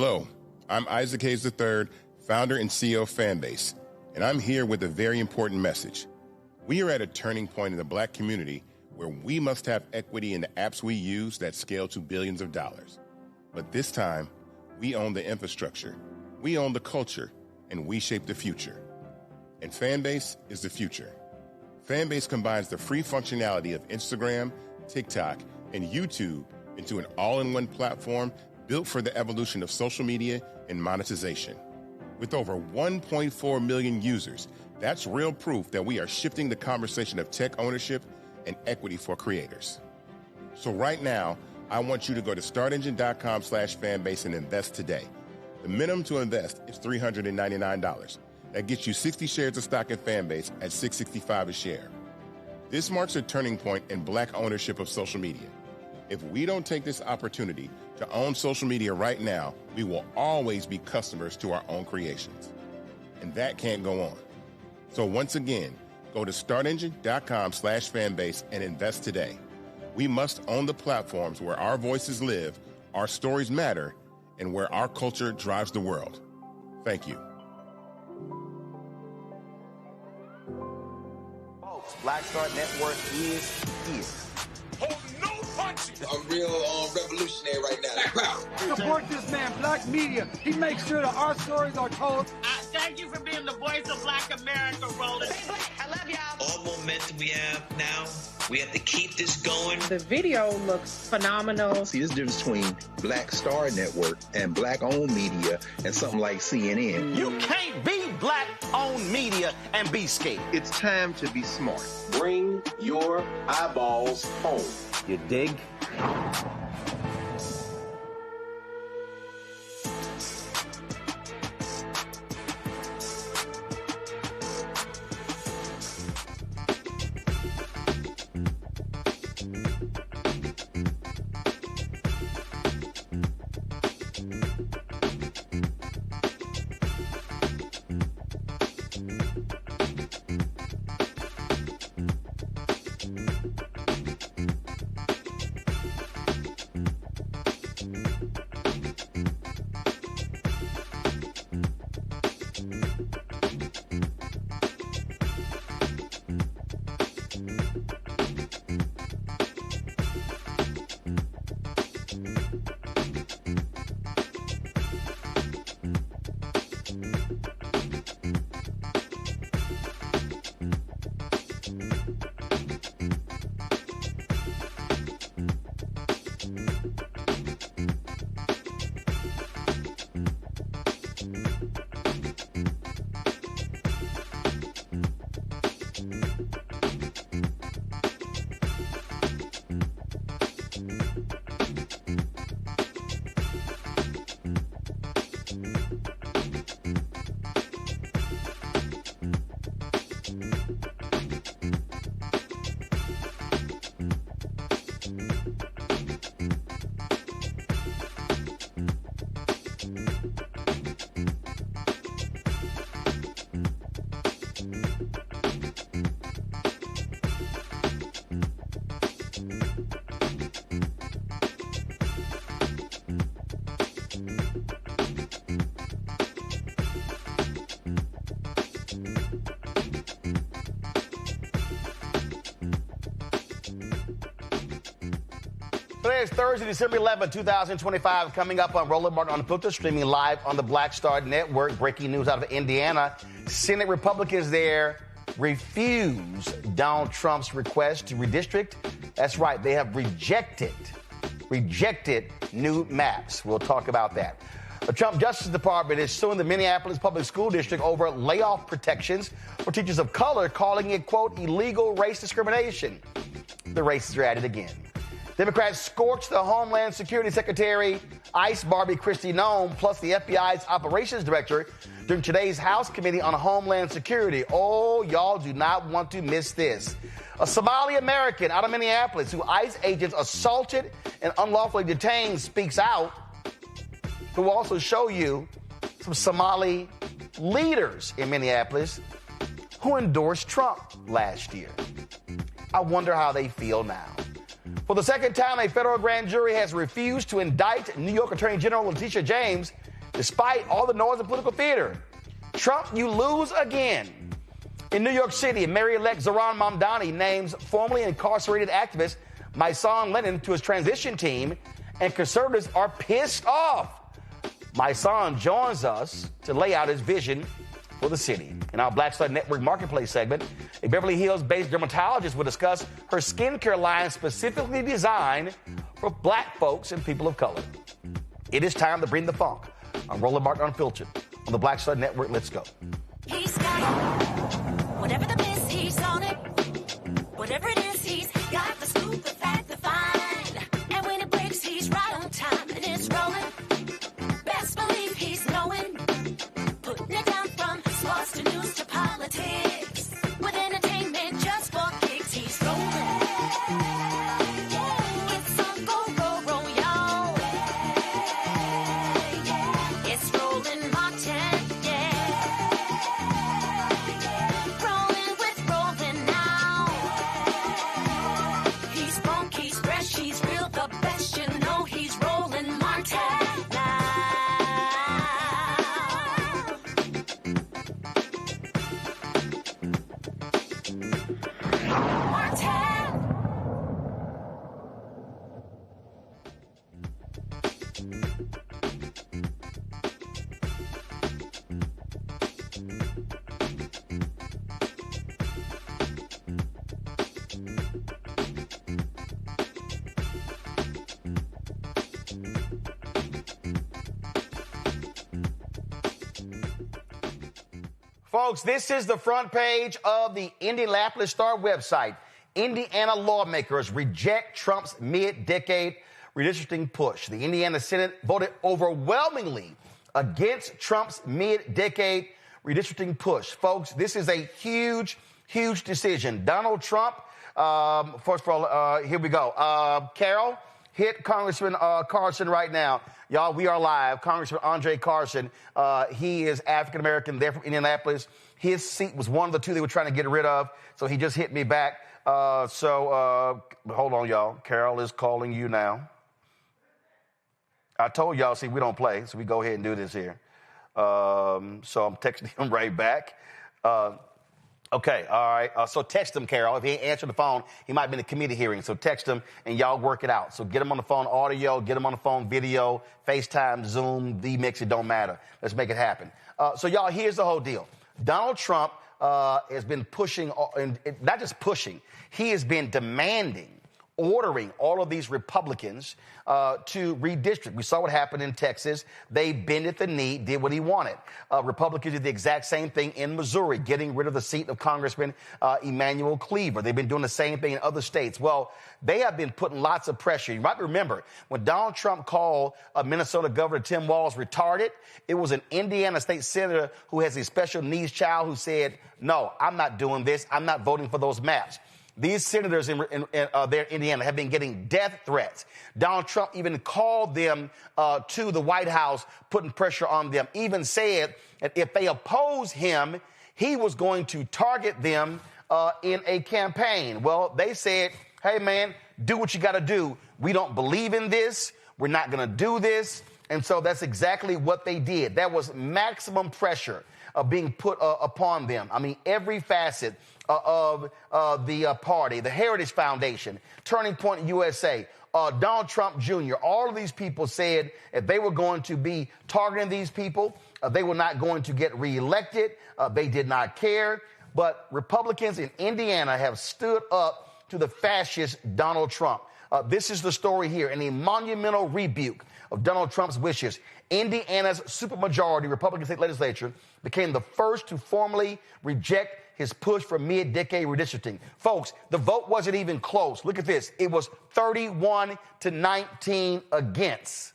Hello, I'm Isaac Hayes III, founder and CEO of Fanbase, and I'm here with a very important message. We are at a turning point in the Black community where we must have equity in the apps we use that scale to billions of dollars. But this time, we own the infrastructure, we own the culture, and we shape the future. And Fanbase is the future. Fanbase combines the free functionality of Instagram, TikTok, and YouTube into an all-in-one platform built for the evolution of social media and monetization. With over 1.4 million users, that's real proof that we are shifting the conversation of tech ownership and equity for creators. So right now, I want you to go to startengine.com/fanbase and invest today. The minimum to invest is $399. That gets you 60 shares of stock in Fanbase at $665 a share. This marks a turning point in Black ownership of social media. If we don't take this opportunity to own social media right now, we will always be customers to our own creations. And that can't go on. So once again, go to startengine.com/fanbase and invest today. We must own the platforms where our voices live, our stories matter, and where our culture drives the world. Thank you. Folks, Black Star Network is here. Hold no punches. I'm real revolutionary right now. Support this man, Black media. He makes sure that our stories are told. Thank you for being the voice of Black America, Roland. Stay Black. I love y'all. All momentum we have now, we have to keep this going. The video looks phenomenal. See, this difference between Black Star Network and Black-owned media and something like CNN. You can't be Black-owned media and be scared. It's time to be smart. Bring your eyeballs home. You dig? Today is Thursday, December 11, 2025. Coming up on Roland Martin on the Filter, streaming live on the Black Star Network. Breaking news out of Indiana. Senate Republicans there refuse Donald Trump's request to redistrict. That's right, they have rejected new maps. We'll talk about that. The Trump Justice Department is suing the Minneapolis Public School District over layoff protections for teachers of color, calling it, quote, illegal race discrimination. The racists are at it again. Democrats scorched the Homeland Security Secretary, Ice Barbie Christie Nome, plus the FBI's operations director during today's House Committee on Homeland Security. Oh, y'all do not want to miss this. A Somali American out of Minneapolis who ICE agents assaulted and unlawfully detained speaks out. We'll also show you some Somali leaders in Minneapolis who endorsed Trump last year. I wonder how they feel now. For the second time, a federal grand jury has refused to indict New York Attorney General Letitia James Despite all the noise in political theater, Trump, you lose again. In New York City, Mayor-elect Zohran Mamdani names formerly incarcerated activist Mysonne Linen to his transition team, and conservatives are pissed off. Mysonne joins us to lay out his vision for the city. In our Black Star Network Marketplace segment, a Beverly Hills-based dermatologist will discuss her skincare line specifically designed for black folks and people of color. It is time to bring the funk. I'm Roland Martin Unfiltered on the Black Star Network. Let's go. He's got whatever the miss, he's on it. Whatever it is, he's got the scoop, the fact, the find. And when it breaks, he's right on time and it's rolling. Best believe he's knowing. Putting it down from sports to news to politics. With entertainment just for kicks, he's rolling. It's on go, y'all. It's Roland Martin, rolling with Roland now. He's funk, he's fresh, he's real, the best, you know he's Roland Martin now. Folks, this is the front page of the Indianapolis Star website. Indiana lawmakers reject Trump's mid-decade redistricting push. The Indiana Senate voted overwhelmingly against Trump's mid-decade redistricting push. Folks, this is a huge, huge decision. Donald Trump, first of all, here we go. Carol, hit Congressman Carson right now. Y'all, we are live. Congressman Andre Carson, he is African-American there from Indianapolis. His seat was one of the two they were trying to get rid of, so he just hit me back. So hold on, y'all. Carol is calling you now. I told y'all, see, we don't play, so we go ahead and do this here. So I'm texting him right back. Okay, all right. So text him, Carol. If he ain't answering the phone, he might be in a committee hearing. So text him, and y'all work it out. So get him on the phone audio, get him on the phone video, FaceTime, Zoom, vMix, it don't matter. Let's make it happen. So y'all, here's the whole deal. Donald Trump has been pushing, not just pushing, he has been demanding, ordering all of these Republicans to redistrict. We saw what happened in Texas. They bended the knee, did what he wanted. Republicans did the exact same thing in Missouri, getting rid of the seat of Congressman Emanuel Cleaver. They've been doing the same thing in other states. Well, they have been putting lots of pressure. You might remember when Donald Trump called Minnesota Governor Tim Walz retarded, it was an Indiana state senator who has a special needs child who said, no, I'm not doing this. I'm not voting for those maps. These senators in there in Indiana have been getting death threats. Donald Trump even called them to the White House, putting pressure on them, even said that if they oppose him, he was going to target them in a campaign. Well, they said, hey, man, do what you got to do. We don't believe in this. We're not going to do this. And so that's exactly what they did. That was maximum pressure being put upon them. I mean, every facet of the party, the Heritage Foundation, Turning Point USA, Donald Trump Jr., all of these people said if they were going to be targeting these people, they were not going to get reelected. They did not care. But Republicans in Indiana have stood up to the fascist Donald Trump. This is the story here. In a monumental rebuke of Donald Trump's wishes, Indiana's supermajority Republican state legislature became the first to formally reject his push for mid-decade redistricting. Folks, the vote wasn't even close. Look at this. It was 31-19 against.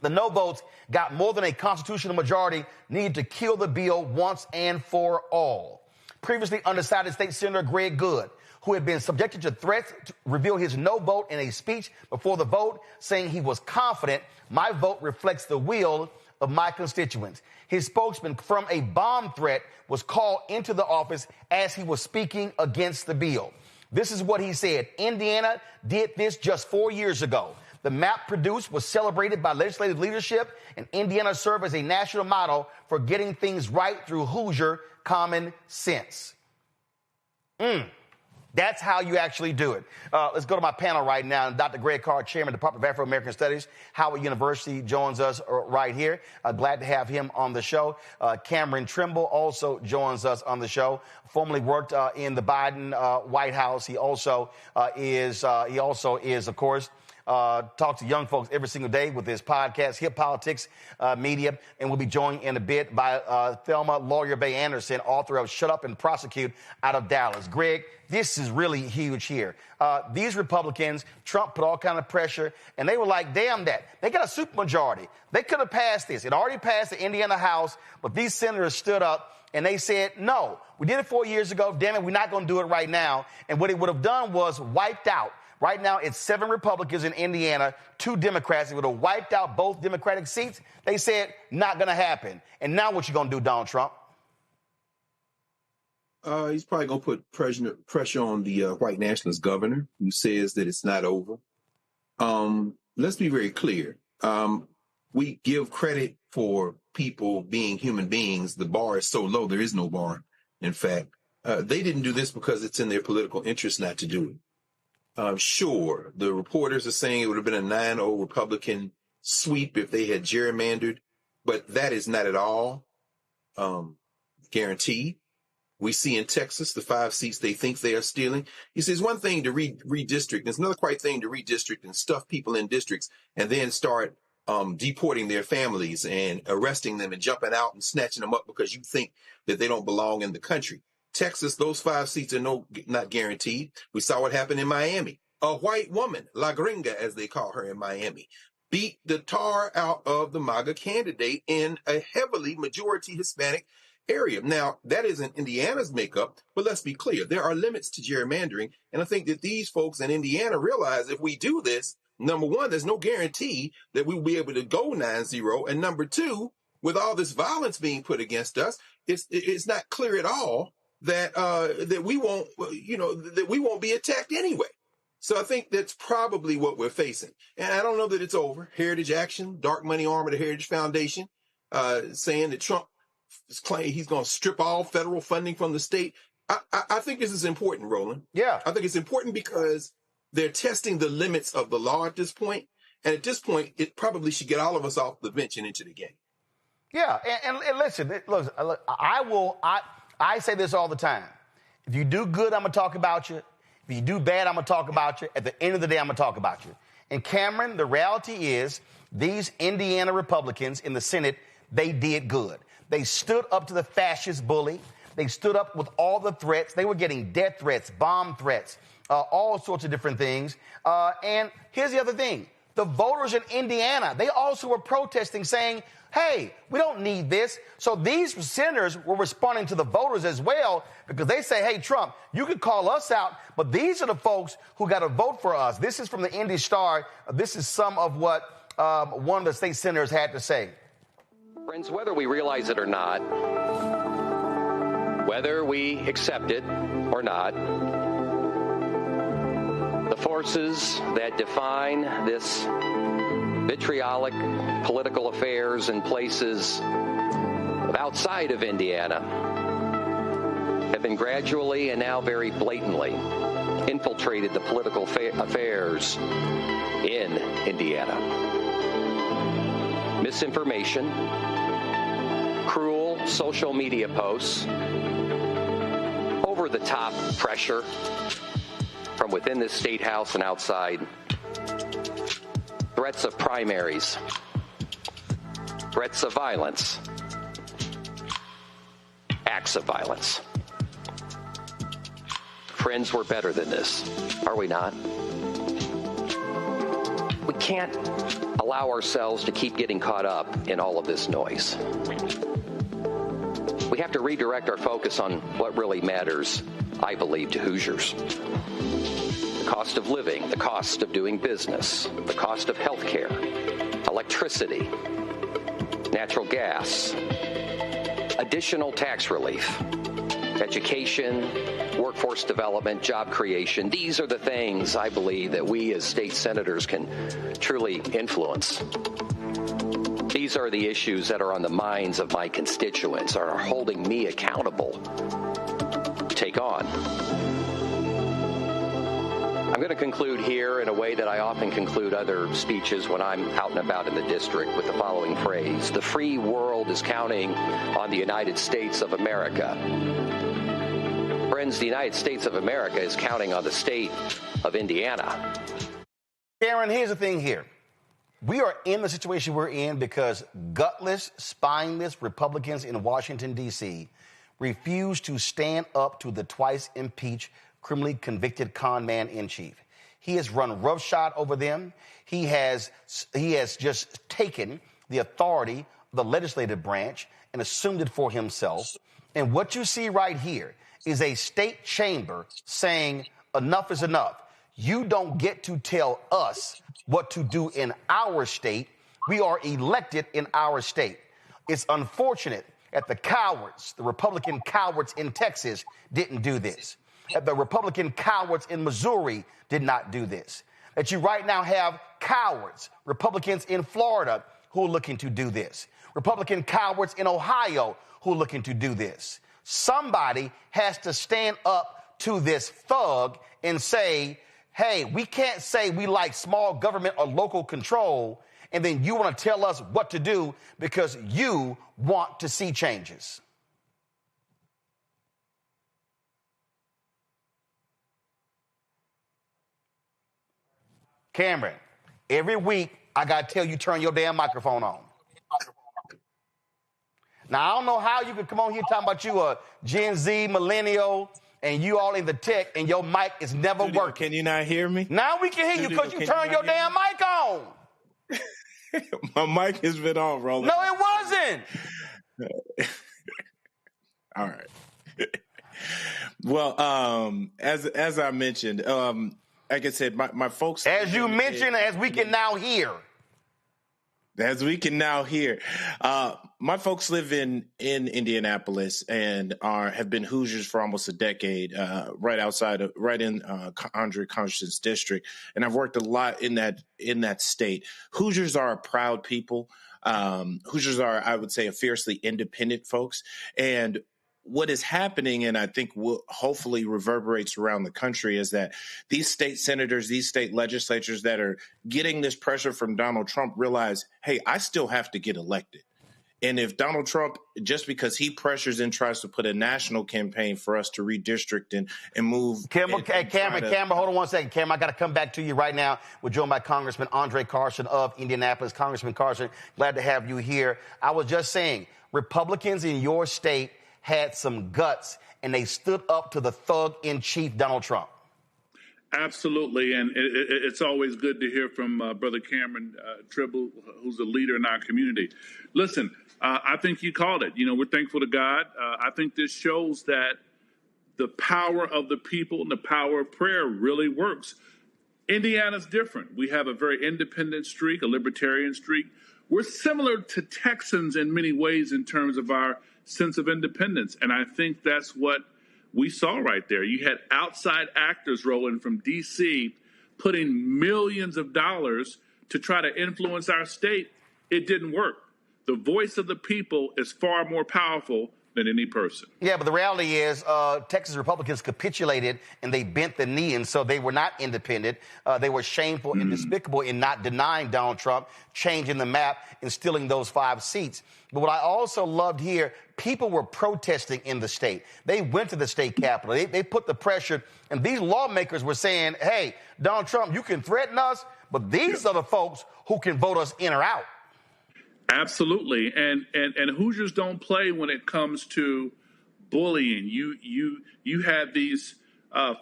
The no votes got more than a constitutional majority needed to kill the bill once and for all. Previously undecided State Senator Greg Good, who had been subjected to threats, to reveal his no vote in a speech before the vote, saying he was confident, my vote reflects the will of my constituents. His spokesman from a bomb threat was called into the office as he was speaking against the bill. This is what he said. Indiana did this just 4 years ago. The map produced was celebrated by legislative leadership, and Indiana served as a national model for getting things right through Hoosier common sense. That's how you actually do it. Let's go to my panel right now. Dr. Greg Carr, Chairman of the Department of Afro-American Studies, Howard University, joins us right here. Glad to have him on the show. Cameron Trimble also joins us on the show. Formerly worked in the Biden White House. He also is, of course, talk to young folks every single day with his podcast, Hip Politics Media, and we'll be joined in a bit by Thelma Lawyer Bay Anderson, author of Shut Up and Prosecute out of Dallas. Greg, this is really huge here. These Republicans, Trump put all kind of pressure, and they were like, damn that. They got a supermajority. They could have passed this. It already passed the Indiana House, but these senators stood up and they said, no, we did it 4 years ago. Damn it, we're not going to do it right now. And what it would have done was wiped out. Right now, it's 7 Republicans in Indiana, 2 Democrats. It would have wiped out both Democratic seats. They said, not going to happen. And now what you going to do, Donald Trump? He's probably going to put pressure on the white nationalist governor, who says that it's not over. Let's be very clear. We give credit for people being human beings. The bar is so low, there is no bar. In fact, they didn't do this because it's in their political interest not to do it. Sure, the reporters are saying it would have been a 9-0 Republican sweep if they had gerrymandered, but that is not at all guaranteed. We see in Texas the 5 seats they think they are stealing. He says one thing to redistrict. There's another quite thing to redistrict and stuff people in districts and then start deporting their families and arresting them and jumping out and snatching them up because you think that they don't belong in the country. Texas, those 5 seats are not guaranteed. We saw what happened in Miami. A white woman, La Gringa, as they call her in Miami, beat the tar out of the MAGA candidate in a heavily majority Hispanic area. Now, that isn't Indiana's makeup, but let's be clear. There are limits to gerrymandering. And I think that these folks in Indiana realize if we do this, number one, there's no guarantee that we will be able to go 9-0. And number two, with all this violence being put against us, it's not clear at all that we won't, that we won't be attacked anyway. So I think that's probably what we're facing. And I don't know that it's over. Heritage Action, dark money arm of the Heritage Foundation, saying that Trump is claiming he's going to strip all federal funding from the state. I think this is important, Roland. Yeah. I think it's important because they're testing the limits of the law at this point. And at this point, it probably should get all of us off the bench and into the game. Yeah. And listen, look, I say this all the time. If you do good, I'm going to talk about you. If you do bad, I'm going to talk about you. At the end of the day, I'm going to talk about you. And Cameron, the reality is these Indiana Republicans in the Senate, they did good. They stood up to the fascist bully. They stood up with all the threats. They were getting death threats, bomb threats, all sorts of different things. And here's the other thing. The voters in Indiana, they also were protesting saying, hey, we don't need this. So these senators were responding to the voters as well because they say, hey, Trump, you could call us out, but these are the folks who got to vote for us. This is from the Indy Star. This is some of what one of the state senators had to say. Friends, whether we realize it or not, whether we accept it or not, the forces that define this vitriolic political affairs in places outside of Indiana have been gradually and now very blatantly infiltrated the political affairs in Indiana. Misinformation, cruel social media posts, over-the-top pressure from within the State House and outside, threats of primaries, threats of violence, acts of violence. Friends, we're better than this, are we not? We can't allow ourselves to keep getting caught up in all of this noise. We have to redirect our focus on what really matters, I believe, to Hoosiers. The cost of living, the cost of doing business, the cost of health care, electricity, natural gas, additional tax relief, education, workforce development, job creation. These are the things I believe that we as state senators can truly influence. These are the issues that are on the minds of my constituents, are holding me accountable to take on. I'm going to conclude here in a way that I often conclude other speeches when I'm out and about in the district with the following phrase: the free world is counting on the United States of America. Friends, the United States of America is counting on the state of Indiana. Karen, here's the thing here. We are in the situation we're in because gutless, spineless Republicans in Washington, D.C. refuse to stand up to the twice impeached, criminally convicted con man in chief. He has run roughshod over them. He has just taken the authority of the legislative branch and assumed it for himself. And what you see right here is a state chamber saying enough is enough. You don't get to tell us what to do in our state. We are elected in our state. It's unfortunate that the cowards, the Republican cowards in Texas, didn't do this. That the Republican cowards in Missouri did not do this. That you right now have cowards, Republicans in Florida, who are looking to do this. Republican cowards in Ohio who are looking to do this. Somebody has to stand up to this thug and say, hey, we can't say we like small government or local control, and then you want to tell us what to do because you want to see changes. Cameron, every week I got to tell you turn your damn microphone on. Now, I don't know how you could come on here talking about you a Gen Z, millennial, and you all in the tech, and your mic is never working. Can you not hear me? Now we can hear you because you turned your damn mic on. My mic has been on, Roland. No, it wasn't. All right. Well, as I mentioned, like I said, my folks. As you mentioned, as we can now hear. As we can now hear, my folks live in Indianapolis and have been Hoosiers for almost a decade, right in Andre Conscience District, and I've worked a lot in that state. Hoosiers are a proud people. Hoosiers are, I would say, a fiercely independent folks, and what is happening, and I think will hopefully reverberates around the country, is that these state senators, these state legislatures that are getting this pressure from Donald Trump realize, hey, I still have to get elected. And if Donald Trump, just because he pressures and tries to put a national campaign for us to redistrict and move. Cameron, hold on one second. Cameron, I got to come back to you right now. We're joined by Congressman Andre Carson of Indianapolis. Congressman Carson, glad to have you here. I was just saying, Republicans in your state had some guts, and they stood up to the thug-in-chief, Donald Trump. Absolutely, and it's always good to hear from Brother Cameron Tribble, who's a leader in our community. Listen, I think you called it. You know, we're thankful to God. I think this shows that the power of the people and the power of prayer really works. Indiana's different. We have a very independent streak, a libertarian streak. We're similar to Texans in many ways in terms of our sense of independence. And I think that's what we saw right there. You had outside actors rolling from D.C. putting millions of dollars to try to influence our state. It didn't work. The voice of the people is far more powerful than any person. Yeah, but the reality is Texas Republicans capitulated and they bent the knee, and so they were not independent. They were shameful and despicable in not denying Donald Trump, changing the map, and stealing those 5 seats. But what I also loved here, people were protesting in the state. They went to the state capitol. They put the pressure, and these lawmakers were saying, hey, Donald Trump, you can threaten us, but these are the folks who can vote us in or out. Absolutely, and Hoosiers don't play when it comes to bullying. You had these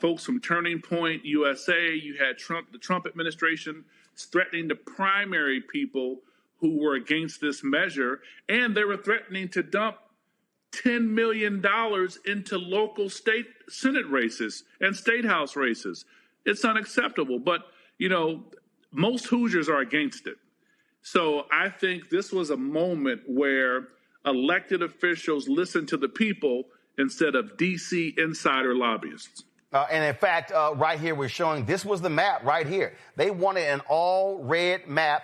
folks from Turning Point USA. You had the Trump administration threatening to primary people who were against this measure, and they were threatening to dump $10 million into local state Senate races and state house races. It's unacceptable, but you know, most Hoosiers are against it. So I think this was a moment where elected officials listened to the people instead of D.C. insider lobbyists. And in fact, right here, we're showing this was the map right here. They wanted an all red map.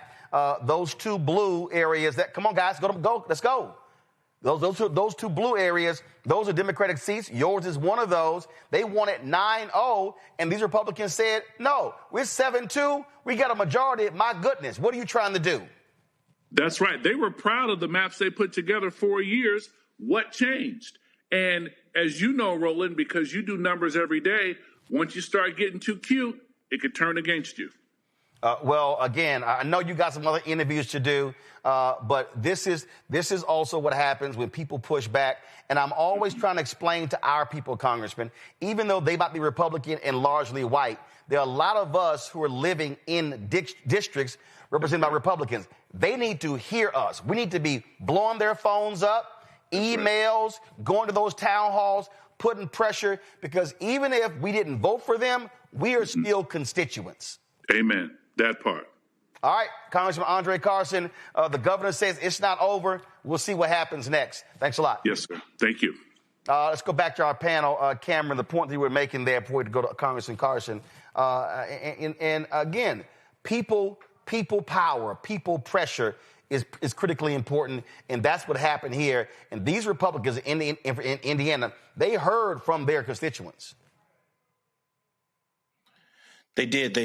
Those two blue areas that, come on, guys, let's go. Those two blue areas, those are Democratic seats. Yours is one of those. They wanted 9-0, and these Republicans said, no, we're 7-2. We got a majority. My goodness, what are you trying to do? That's right. They were proud of the maps they put together for years. What changed? And as you know, Roland, because you do numbers every day, once you start getting too cute, it could turn against you. Well, again, I know you got some other interviews to do, but this is also what happens when people push back. And I'm always trying to explain to our people, Congressman, even though they might be Republican and largely white, there are a lot of us who are living in districts represented by Republicans. They need to hear us. We need to be blowing their phones up, emails, going to those town halls, putting pressure, because even if we didn't vote for them, we are still constituents. Amen. That part. All right, Congressman Andre Carson, the governor says it's not over. We'll see what happens next. Thanks a lot. Yes, sir. Thank you. Let's go back to our panel. Cameron, the point that you were making there before we go to Congressman Carson. And again, people power, people pressure is critically important, and that's what happened here. And these Republicans in Indiana, they heard from their constituents. They did.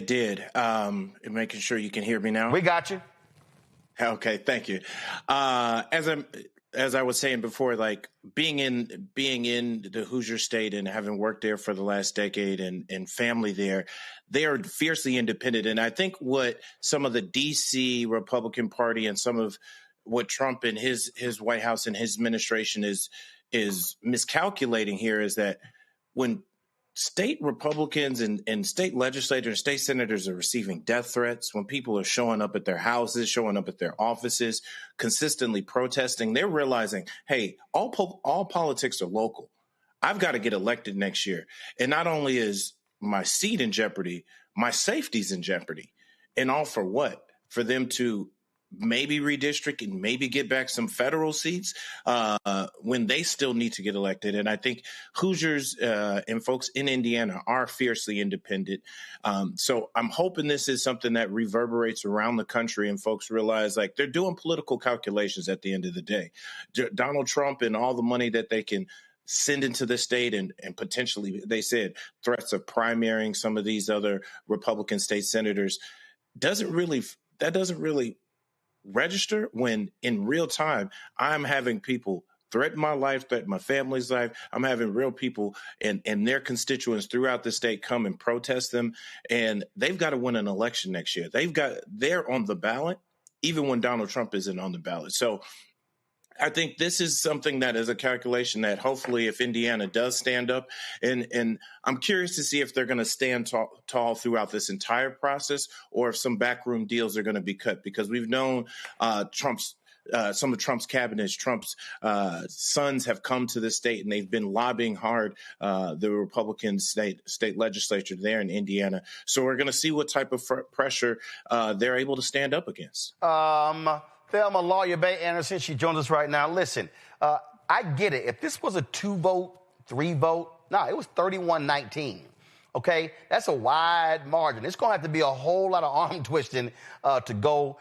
Making sure you can hear me now. We got you. Okay, thank you. As I was saying before, like being in the Hoosier state and having worked there for the last decade and family there, they are fiercely independent. And I think what some of the DC Republican Party and some of what Trump and his White House and his administration is miscalculating here is that when state Republicans and state legislators, state senators are receiving death threats, when people are showing up at their houses, showing up at their offices, consistently protesting, they're realizing, hey, all politics are local. I've got to get elected next year. And not only is my seat in jeopardy, my safety's in jeopardy. And all for what? For them to maybe redistrict and maybe get back some federal seats when they still need to get elected. And I think Hoosiers and folks in Indiana are fiercely independent. So I'm hoping this is something that reverberates around the country and folks realize like they're doing political calculations at the end of the day. Donald Trump and all the money that they can send into the state and potentially, they said, threats of primarying some of these other Republican state senators doesn't really register when in real time I'm having people threaten my life, threaten my family's life. I'm having real people and their constituents throughout the state come and protest them, and they've got to win an election next year. They're on the ballot even when Donald Trump isn't on the ballot. So I think this is something that is a calculation that hopefully if Indiana does stand up, and I'm curious to see if they're going to stand tall throughout this entire process or if some backroom deals are going to be cut, because we've known some of Trump's cabinets, Trump's sons have come to the state and they've been lobbying hard, the Republican state legislature there in Indiana. So we're going to see what type of pressure they're able to stand up against. Thelma Lawyer Bay Anderson, she joins us right now. Listen, I get it. If this was a 2-vote, 3-vote, it was 31-19. Okay, that's a wide margin. It's going to have to be a whole lot of arm twisting to go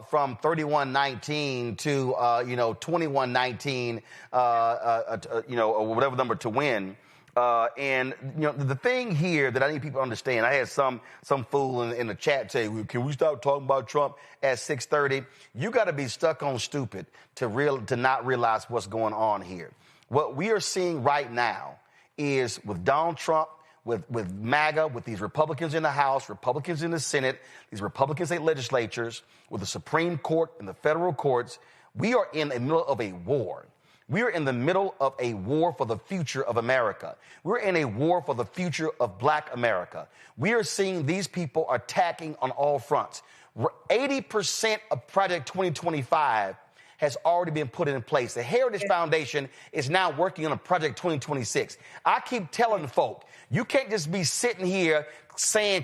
from 31-19 to 21-19, or whatever number to win. And the thing here that I need people to understand, I had some fool in the chat say, can we stop talking about Trump at 6:30? You got to be stuck on stupid to not realize what's going on here. What we are seeing right now is with Donald Trump, with MAGA, with these Republicans in the House, Republicans in the Senate, these Republican state legislatures, with the Supreme Court and the federal courts, we are in the middle of a war. We are in the middle of a war for the future of America. We're in a war for the future of Black America. We are seeing these people attacking on all fronts. 80% of Project 2025 has already been put in place. The Heritage Foundation is now working on a Project 2026. I keep telling folk, you can't just be sitting here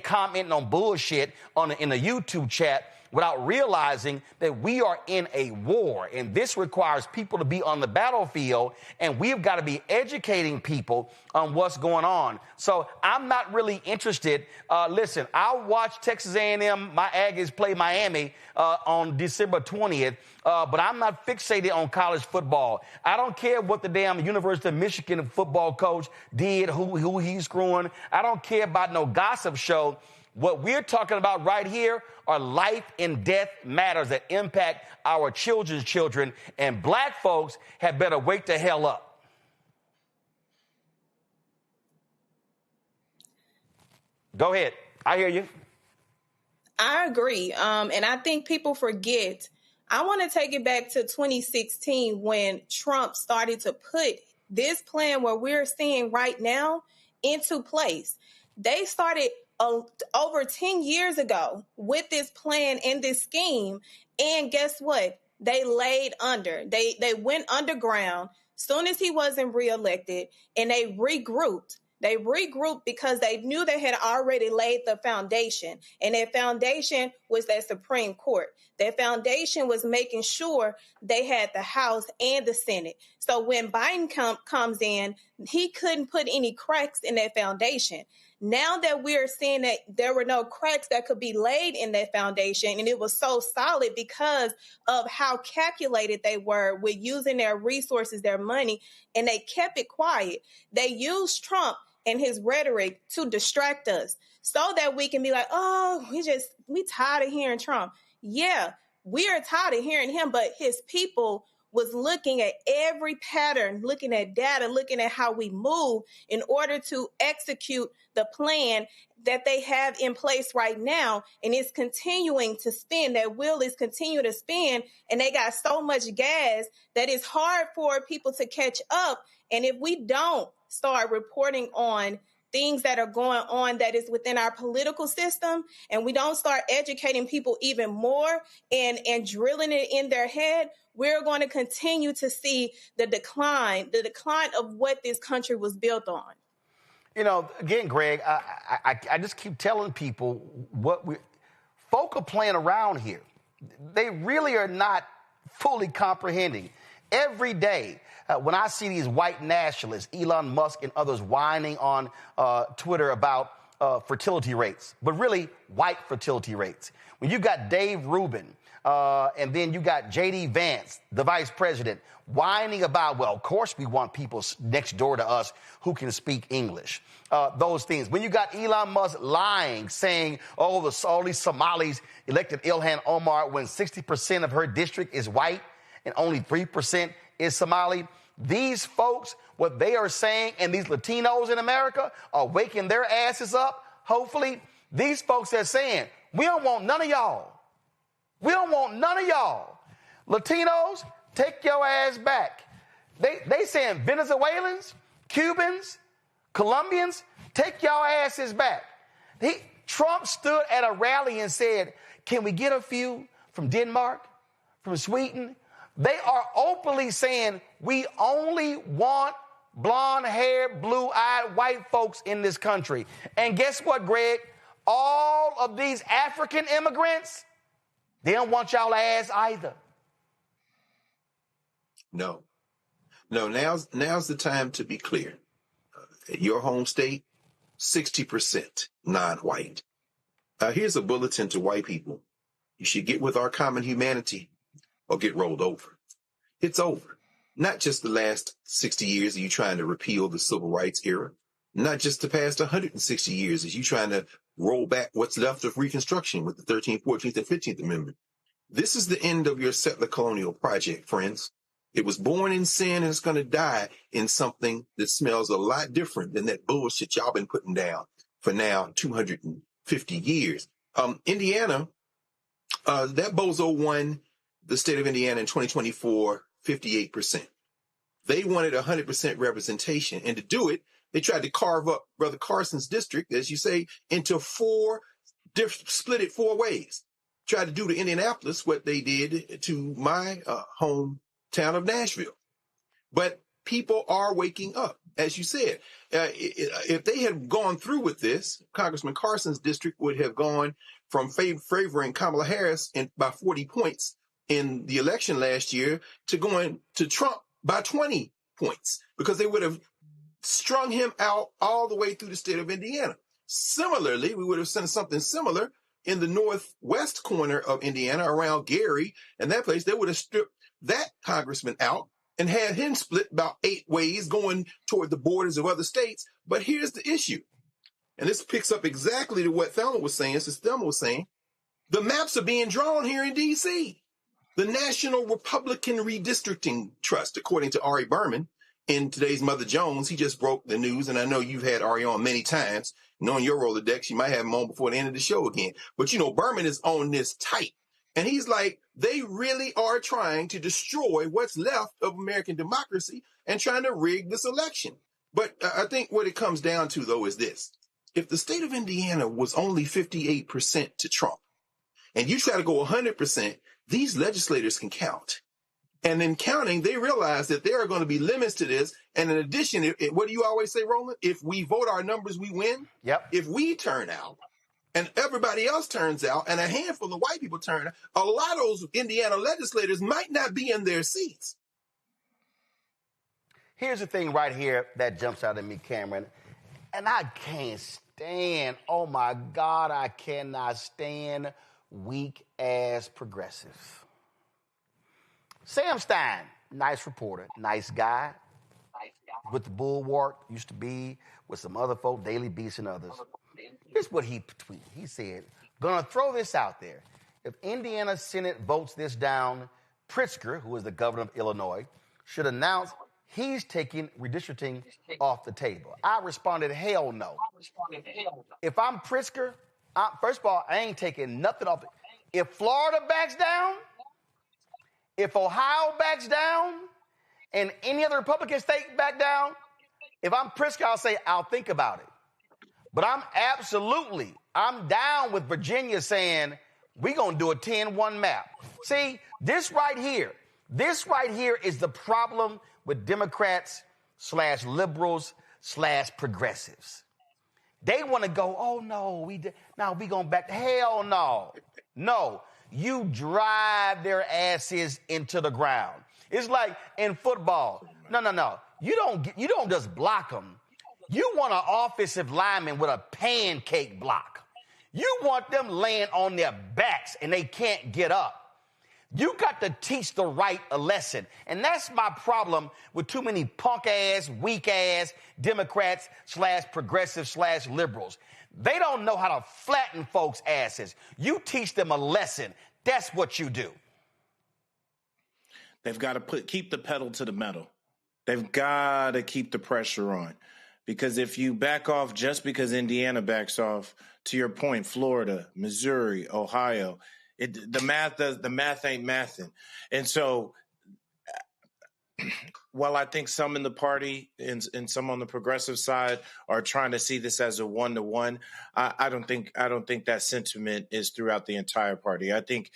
commenting on bullshit in the YouTube chat. without realizing that we are in a war, and this requires people to be on the battlefield, and we've got to be educating people on what's going on. So I'm not really interested. Listen, I'll watch Texas A&M, my Aggies play Miami on December 20th, but I'm not fixated on college football. I don't care what the damn University of Michigan football coach did, who he's screwing. I don't care about no gossip show. What we're talking about right here are life and death matters that impact our children's children, and black folks had better wake the hell up. Go ahead. I hear you. I agree. And I think people forget. I want to take it back to 2016 when Trump started to put this plan where we're seeing right now into place. They started over 10 years ago with this plan and this scheme. And guess what? They laid under. They went underground soon as he wasn't reelected, and they regrouped. They regrouped because they knew they had already laid the foundation. And that foundation was that Supreme Court. That foundation was making sure they had the House and the Senate. So when Biden comes in, he couldn't put any cracks in that foundation. Now that we're seeing that there were no cracks that could be laid in that foundation, and it was so solid because of how calculated they were with using their resources, their money, and they kept it quiet. They used Trump and his rhetoric to distract us so that we can be like, oh, we tired of hearing Trump. Yeah, we are tired of hearing him, but his people was looking at every pattern, looking at data, looking at how we move in order to execute the plan that they have in place right now. And it's continuing to spin. That wheel is continuing to spin. And they got so much gas that it's hard for people to catch up. And if we don't start reporting on things that are going on that is within our political system, and we don't start educating people even more and drilling it in their head, we're going to continue to see the decline of what this country was built on. You know, again, Greg, I just keep telling people folk are playing around here. They really are not fully comprehending. Every day, when I see these white nationalists, Elon Musk and others whining on Twitter about fertility rates, but really white fertility rates. When you got Dave Rubin and then you got J.D. Vance, the vice president, whining about, well, of course we want people next door to us who can speak English. Those things. When you got Elon Musk lying, saying, all these Somalis elected Ilhan Omar when 60% of her district is white and only 3% is Somali. These folks, what they are saying, and these Latinos in America are waking their asses up, hopefully. These folks are saying, we don't want none of y'all. We don't want none of y'all. Latinos, take your ass back. They saying Venezuelans, Cubans, Colombians, take your asses back. Trump stood at a rally and said, can we get a few from Denmark, from Sweden? They are openly saying we only want blonde-haired, blue-eyed white folks in this country. And guess what, Greg? All of these African immigrants, they don't want y'all ass either. No, now's the time to be clear. At your home state, 60% non-white. Here's a bulletin to white people. You should get with our common humanity or get rolled over. It's over. Not just the last 60 years of you trying to repeal the civil rights era. Not just the past 160 years as you trying to roll back what's left of Reconstruction with the 13th, 14th, and 15th Amendment. This is the end of your settler colonial project, friends. It was born in sin and it's going to die in something that smells a lot different than that bullshit y'all been putting down for now 250 years. Indiana, that bozo won the state of Indiana in 2024, 58%. They wanted 100% representation. And to do it, they tried to carve up Brother Carson's district, as you say, into split it four ways. Tried to do to Indianapolis what they did to my hometown of Nashville. But people are waking up, as you said. If they had gone through with this, Congressman Carson's district would have gone from favoring Kamala Harris by 40 points in the election last year to going to Trump by 20 points, because they would have strung him out all the way through the state of Indiana. Similarly, we would have seen something similar in the northwest corner of Indiana around Gary and that place. They would have stripped that congressman out and had him split about 8 ways going toward the borders of other states. But here's the issue. And this picks up exactly to what Thelma was saying. Thelma was saying, the maps are being drawn here in D.C. The National Republican Redistricting Trust, according to Ari Berman, in today's Mother Jones, he just broke the news. And I know you've had Ari on many times. Knowing your Rolodex, you might have him on before the end of the show again. But, Berman is on this tight. And he's like, they really are trying to destroy what's left of American democracy and trying to rig this election. But I think what it comes down to, though, is this. If the state of Indiana was only 58% to Trump, and you try to go 100%, these legislators can count. And in counting, they realize that there are going to be limits to this. And in addition, what do you always say, Roland? If we vote our numbers, we win. Yep. If we turn out and everybody else turns out and a handful of white people turn out, a lot of those Indiana legislators might not be in their seats. Here's the thing right here that jumps out at me, Cameron. And I can't stand, oh my God, I cannot stand weak-ass progressives. Sam Stein, nice reporter, nice guy, with the Bulwark, used to be with some other folk, Daily Beast and others. Here's what he tweeted. He said, gonna throw this out there. If Indiana Senate votes this down, Pritzker, who is the governor of Illinois, should announce he's taking redistricting off the table. I responded, hell no. If I'm Pritzker, first of all, I ain't taking nothing off. If Florida backs down, if Ohio backs down, and any other Republican state back down, if I'm Pritzker, I'll say, I'll think about it. But I'm down with Virginia saying, we're going to do a 10-1 map. See, this right here is the problem with Democrats / liberals / progressives. They want to go, oh, no, we going back. Hell no. No, you drive their asses into the ground. It's like in football. No. You don't just block them. You want an offensive lineman with a pancake block. You want them laying on their backs and they can't get up. You got to teach the right a lesson. And that's my problem with too many punk-ass, weak-ass Democrats / progressives / liberals. They don't know how to flatten folks' asses. You teach them a lesson. That's what you do. They've got to keep the pedal to the metal. They've got to keep the pressure on. Because if you back off just because Indiana backs off, to your point, Florida, Missouri, Ohio, the math ain't mathing. And so while I think some in the party and some on the progressive side are trying to see this as a 1-to-1, I don't think that sentiment is throughout the entire party. I think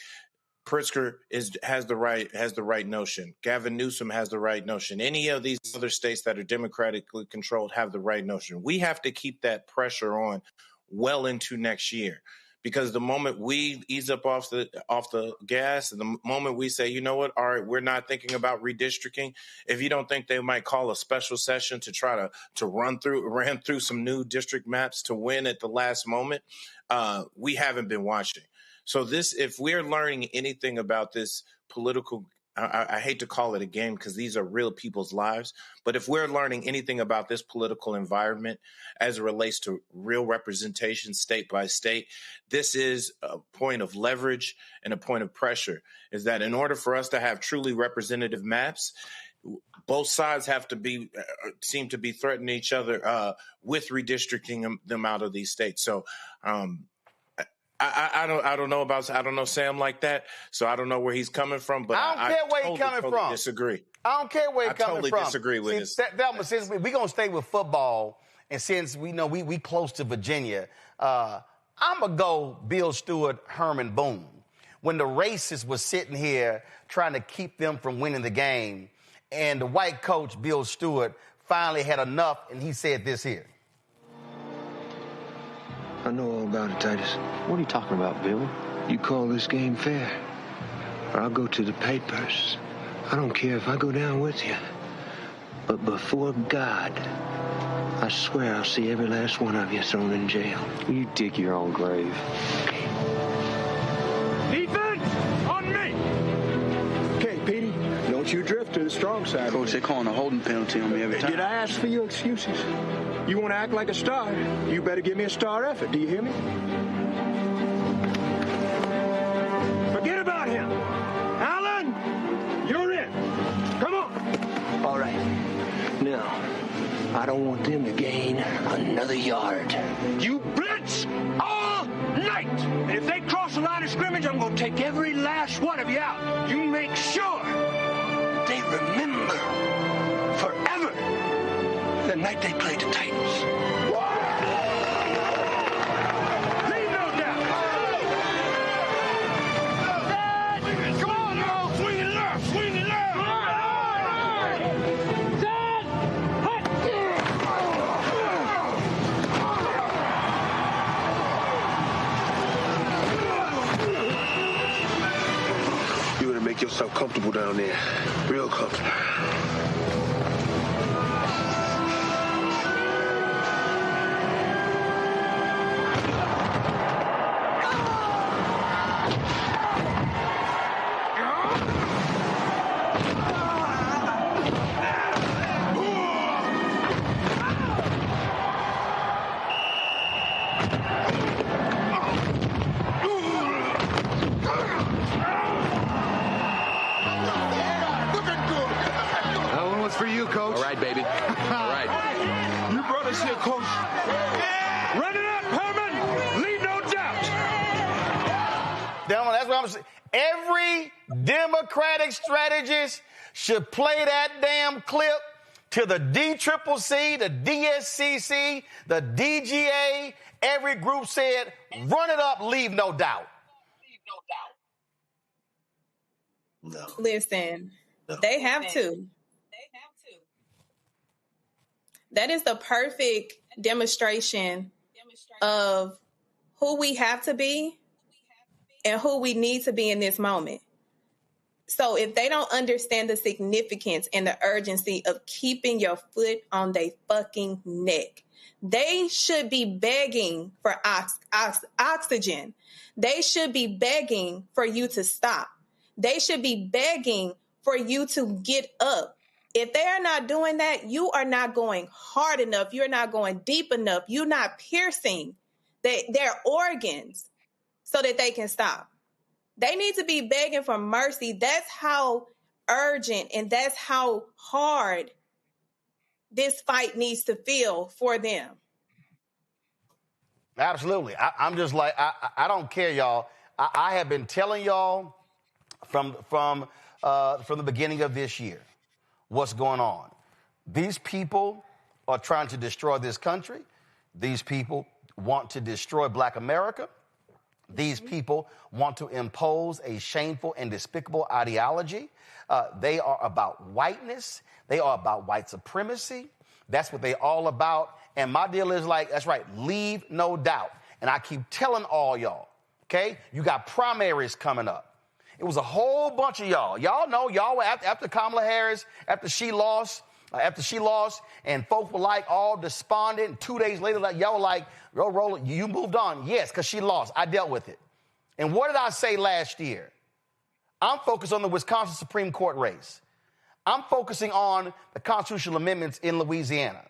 Pritzker has the right notion. Gavin Newsom has the right notion. Any of these other states that are democratically controlled have the right notion. We have to keep that pressure on well into next year, because the moment we ease up off the gas, and the moment we say, you know what, all right, we're not thinking about redistricting. If you don't think they might call a special session to try to ran through some new district maps to win at the last moment, we haven't been watching. So if we're learning anything about this political, I hate to call it a game because these are real people's lives, but if we're learning anything about this political environment as it relates to real representation state by state, this is a point of leverage and a point of pressure, is that in order for us to have truly representative maps, both sides have to seem to be threatening each other with redistricting them out of these states. So, I don't know Sam like that, so I don't know where he's coming from. But I don't care where he's coming from. Disagree. I don't care where he's coming from. I totally disagree with this. Thelma, since we're gonna stay with football, and since we know we close to Virginia, I'm gonna go Bill Stewart, Herman Boone. When the racists was sitting here trying to keep them from winning the game, And the white coach, Bill Stewart, finally had enough, and he said this here. I know all about it, Titus. What are you talking about, Bill? You call this game fair, or I'll go to the papers. I don't care if I go down with you. But before God, I swear I'll see every last one of you thrown in jail. You dig your own grave. Defense, on me! Okay, Petey, don't you drift to the strong side. Coach, they're calling a holding penalty on me every time. Did I ask for your excuses? You want to act like a star? You better give me a star effort. Do you hear me? Forget about him. Alan, you're in. Come on. All right. Now, I don't want them to gain another yard. You blitz all night. And if they cross the line of scrimmage, I'm going to take every last one of you out. You make sure they remember forever the night they played the Titans. Leave no doubt. Come on, now. Swing it left. Swing it left. You better make yourself comfortable down there. Real comfortable. For you, Coach. All right, baby. All right. You brought us here, Coach. Run it up, Herman. Leave no doubt. That's what I'm saying. Every Democratic strategist should play that damn clip to the DCCC, the DSCC, the DGA. Every group said, run it up, leave no doubt. No. Listen, no. They have to. That is the perfect demonstration of who we have to be and who we need to be in this moment. So if they don't understand the significance and the urgency of keeping your foot on their fucking neck, they should be begging for oxygen. They should be begging for you to stop. They should be begging for you to get up. If they are not doing that, you are not going hard enough. You're not going deep enough. You're not piercing their organs so that they can stop. They need to be begging for mercy. That's how urgent and that's how hard this fight needs to feel for them. Absolutely. I'm just like, I don't care, y'all. I have been telling y'all from the beginning of this year what's going on. These people are trying to destroy this country. These people want to destroy Black America. These people want to impose a shameful and despicable ideology. They are about whiteness. They are about white supremacy. That's what they all about. And my deal is like, that's right, leave no doubt. And I keep telling all y'all, okay, you got primaries coming up. It was a whole bunch of y'all. Y'all know, y'all were after Kamala Harris, after she lost, and folks were like all despondent. And 2 days later, like y'all were like, roll, you moved on. Yes, because she lost. I dealt with it. And what did I say last year? I'm focused on the Wisconsin Supreme Court race. I'm focusing on the constitutional amendments in Louisiana.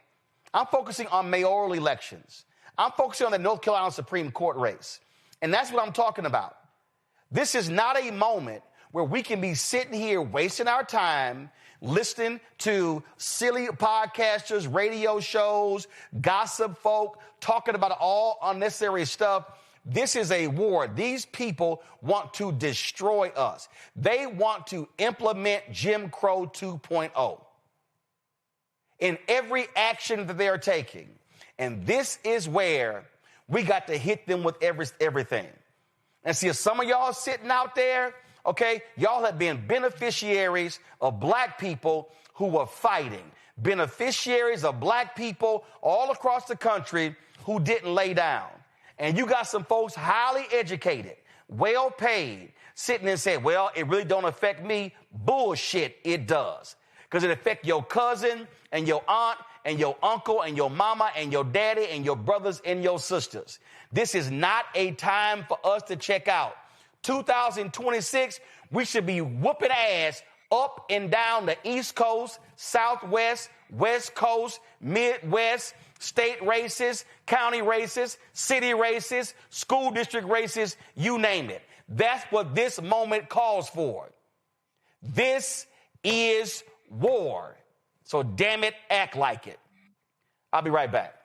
I'm focusing on mayoral elections. I'm focusing on the North Carolina Supreme Court race. And that's what I'm talking about. This is not a moment where we can be sitting here wasting our time listening to silly podcasters, radio shows, gossip folk, talking about all unnecessary stuff. This is a war. These people want to destroy us. They want to implement Jim Crow 2.0 in every action that they are taking. And this is where we got to hit them with everything. And see, if some of y'all sitting out there, okay, y'all have been beneficiaries of Black people who were fighting, beneficiaries of black people all across the country who didn't lay down. And you got some folks highly educated, well paid, sitting and saying, well, it really don't affect me. Bullshit, it does. Because it affects your cousin and your aunt and your uncle and your mama and your daddy and your brothers and your sisters. This is not a time for us to check out. 2026, we should be whooping ass up and down the East Coast, Southwest, West Coast, Midwest, state races, county races, city races, school district races, you name it. That's what this moment calls for. This is war. So damn it, act like it. I'll be right back.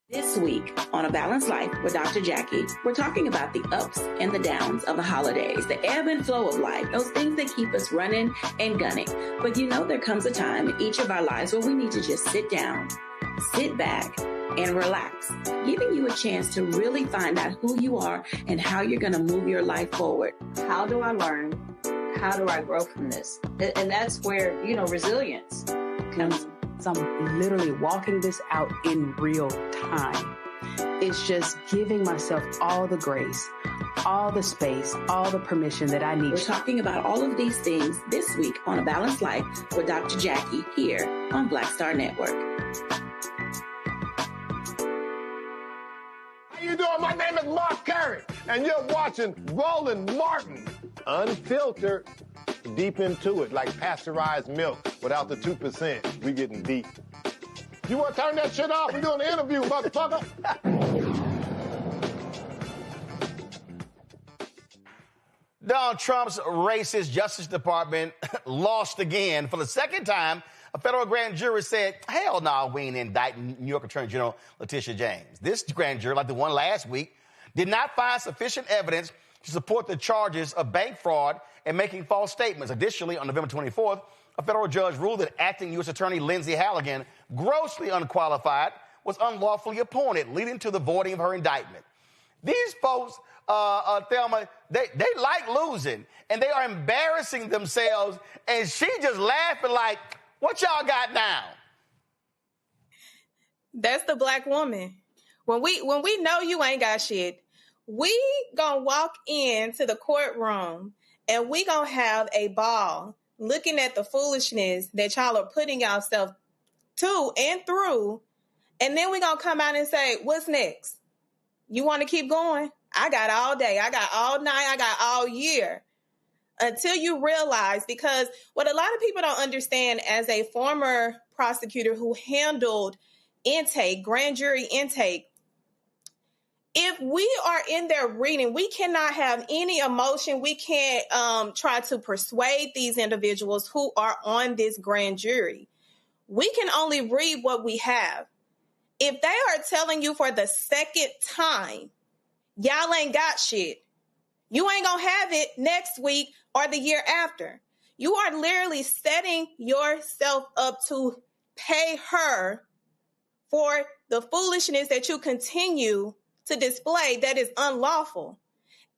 This week on A Balanced Life with Dr. Jackie, we're talking about the ups and the downs of the holidays, the ebb and flow of life, those things that keep us running and gunning. But you know, there comes a time in each of our lives where we need to just sit down, sit back, and relax, giving you a chance to really find out who you are and how you're going to move your life forward. How do I learn? How do I grow from this? And that's where, resilience comes. So I'm literally walking this out in real time. It's just giving myself all the grace, all the space, all the permission that I need. We're talking about all of these things this week on A Balanced Life with Dr. Jackie here on Black Star Network. How you doing? My name is Mark Carey, and you're watching Roland Martin, unfiltered, deep into it, like pasteurized milk without the 2%. We getting deep. You want to turn that shit off? We're doing an interview, motherfucker. Donald Trump's racist Justice Department lost again. For the second time, a federal grand jury said, hell no, we ain't indicting New York Attorney General Letitia James. This grand jury, like the one last week, did not find sufficient evidence to support the charges of bank fraud and making false statements. Additionally, on November 24th, a federal judge ruled that acting U.S. Attorney Lindsay Halligan, grossly unqualified, was unlawfully appointed, leading to the voiding of her indictment. These folks, Thelma, they like losing, and they are embarrassing themselves, and she just laughing like, what y'all got now? That's the black woman. When we know you ain't got shit, we gonna walk into the courtroom and we gonna have a ball looking at the foolishness that y'all are putting yourself to and through. And then we gonna come out and say, what's next? You want to keep going? I got all day. I got all night. I got all year. Until you realize, because what a lot of people don't understand, as a former prosecutor who handled intake, grand jury intake, if we are in there reading, we cannot have any emotion. We can't try to persuade these individuals who are on this grand jury. We can only read what we have. If they are telling you for the second time, y'all ain't got shit, you ain't gonna have it next week or the year after. You are literally setting yourself up to pay her for the foolishness that you continue to display that is unlawful.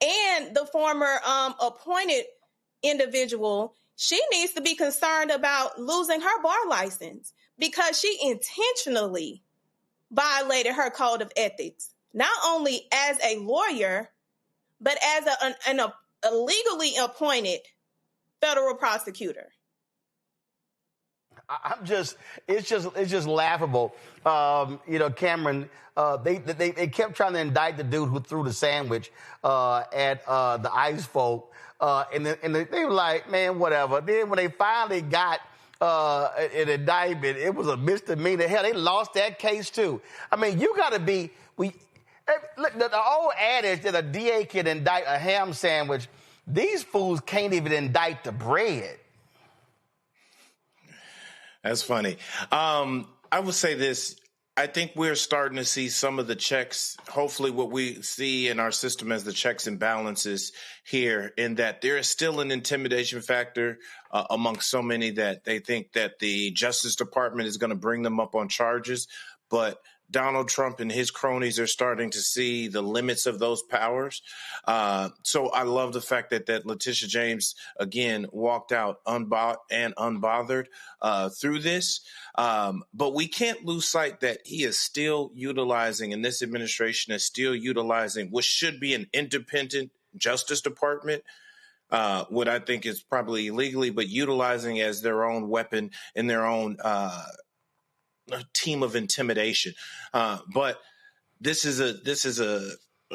And the former appointed individual, she needs to be concerned about losing her bar license because she intentionally violated her code of ethics, not only as a lawyer, but as a legally appointed federal prosecutor. It's just laughable. Cameron, they kept trying to indict the dude who threw the sandwich at the ICE folk. And they were like, man, whatever. Then when they finally got an indictment, it was a misdemeanor. Hell, they lost that case too. I mean, you got to be, the old adage that a DA can indict a ham sandwich, these fools can't even indict the bread. That's funny. I would say this. I think we're starting to see some of the checks, hopefully what we see in our system as the checks and balances here, in that there is still an intimidation factor among so many that they think that the Justice Department is going to bring them up on charges. but Donald Trump and his cronies are starting to see the limits of those powers. So I love the fact that Letitia James, again, walked out unbothered through this. But we can't lose sight that he is still utilizing, and this administration is still utilizing, what should be an independent Justice Department, what I think is probably illegally, but utilizing as their own weapon in their own a team of intimidation. But this is a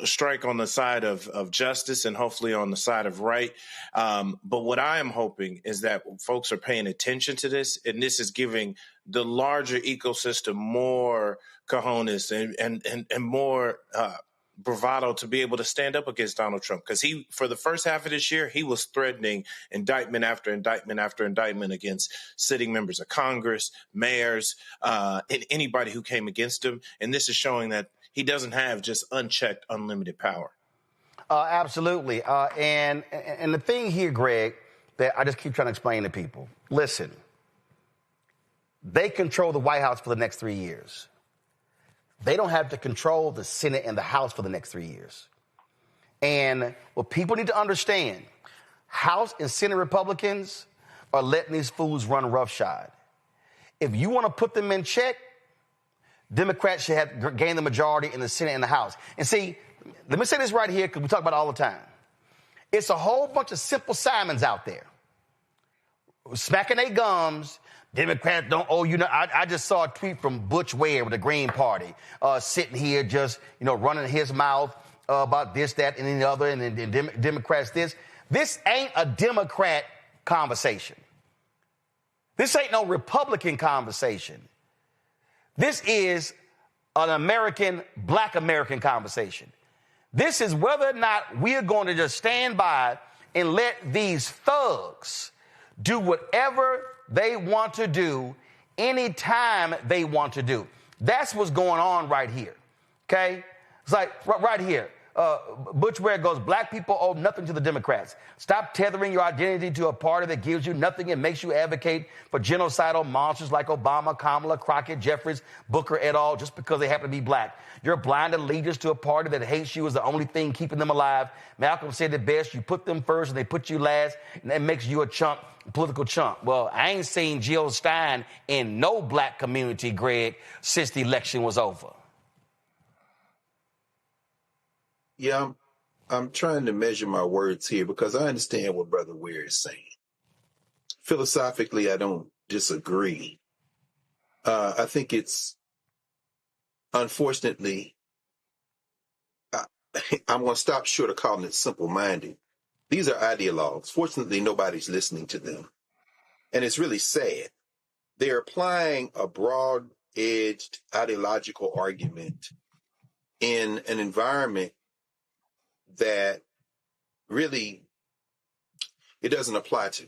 strike on the side of justice and hopefully on the side of right. But what I am hoping is that folks are paying attention to this, and this is giving the larger ecosystem more cojones and more bravado to be able to stand up against Donald Trump. Because for the first half of this year, he was threatening indictment after indictment after indictment against sitting members of Congress, mayors, and anybody who came against him. And this is showing that he doesn't have just unchecked, unlimited power. Absolutely. And the thing here, Greg, that I just keep trying to explain to people, listen, they control the White House for the next 3 years. They don't have to control the Senate and the House for the next 3 years. And what people need to understand, House and Senate Republicans are letting these fools run roughshod. If you want to put them in check, Democrats should have gained the majority in the Senate and the House. And see, let me say this right here because we talk about it all the time. It's a whole bunch of simple Simons out there smacking their gums. Democrats don't owe you. I just saw a tweet from Butch Ware with the Green Party sitting here just, running his mouth about this, that, and the other, and then Democrats this. This ain't a Democrat conversation. This ain't no Republican conversation. This is an American, Black American conversation. This is whether or not we're going to just stand by and let these thugs do whatever they want to do anytime they want to do. That's what's going on right here, okay? It's like right here. Butch Ware goes, black people owe nothing to the Democrats. Stop tethering your identity to a party that gives you nothing and makes you advocate for genocidal monsters like Obama, Kamala, Crockett, Jeffries, Booker, et al. Just because they happen to be black. Your blind allegiance to a party that hates you is the only thing keeping them alive. Malcolm said it best, you put them first and they put you last, and that makes you a chump, political chump. Well, I ain't seen Jill Stein in no black community, Greg, since the election was over. Yeah, I'm trying to measure my words here because I understand what Brother Ware is saying. Philosophically, I don't disagree. I think it's, unfortunately, I'm going to stop short of calling it simple-minded. These are ideologues. Fortunately, nobody's listening to them. And it's really sad. They're applying a broad-edged ideological argument in an environment that really it doesn't apply to.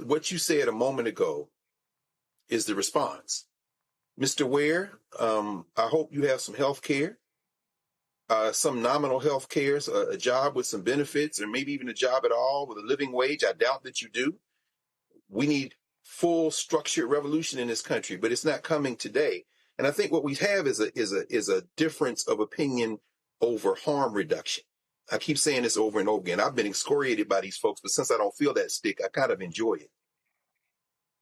What you said a moment ago is the response. Mr. Ware, I hope you have some health care, some nominal health care, a job with some benefits, or maybe even a job at all with a living wage. I doubt that you do. We need full structured revolution in this country, but it's not coming today. And I think what we have is a difference of opinion over harm reduction. I keep saying this over and over again. I've been excoriated by these folks, but since I don't feel that stick, I kind of enjoy it.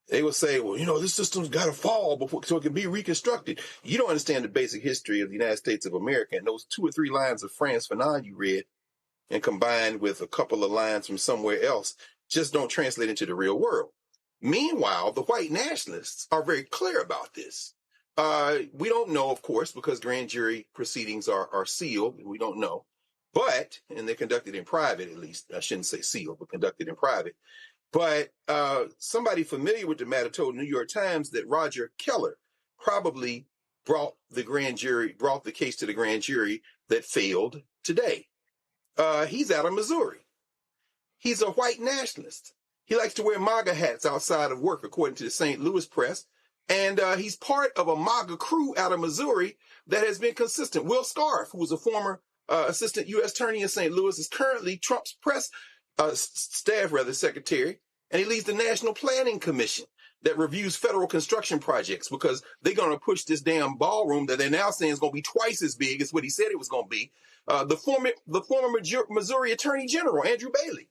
They will say, well, this system's got to fall before so it can be reconstructed. You don't understand the basic history of the United States of America. And those 2 or 3 lines of Frantz Fanon you read and combined with a couple of lines from somewhere else just don't translate into the real world. Meanwhile, the white nationalists are very clear about this. We don't know, of course, because grand jury proceedings are sealed. We don't know. But, and they're conducted in private, at least. I shouldn't say sealed, but conducted in private. But somebody familiar with the matter told New York Times that Roger Keller probably brought the case to the grand jury that failed today. He's out of Missouri. He's a white nationalist. He likes to wear MAGA hats outside of work, according to the St. Louis Press. And he's part of a MAGA crew out of Missouri that has been consistent. Will Scarf, who was a former assistant U.S. attorney in St. Louis, is currently Trump's staff secretary, and he leads the National Planning Commission. that reviews federal construction projects because they're going to push this damn ballroom that they're now saying is going to be twice as big as what he said it was going to be. The former Missouri Attorney General, Andrew Bailey.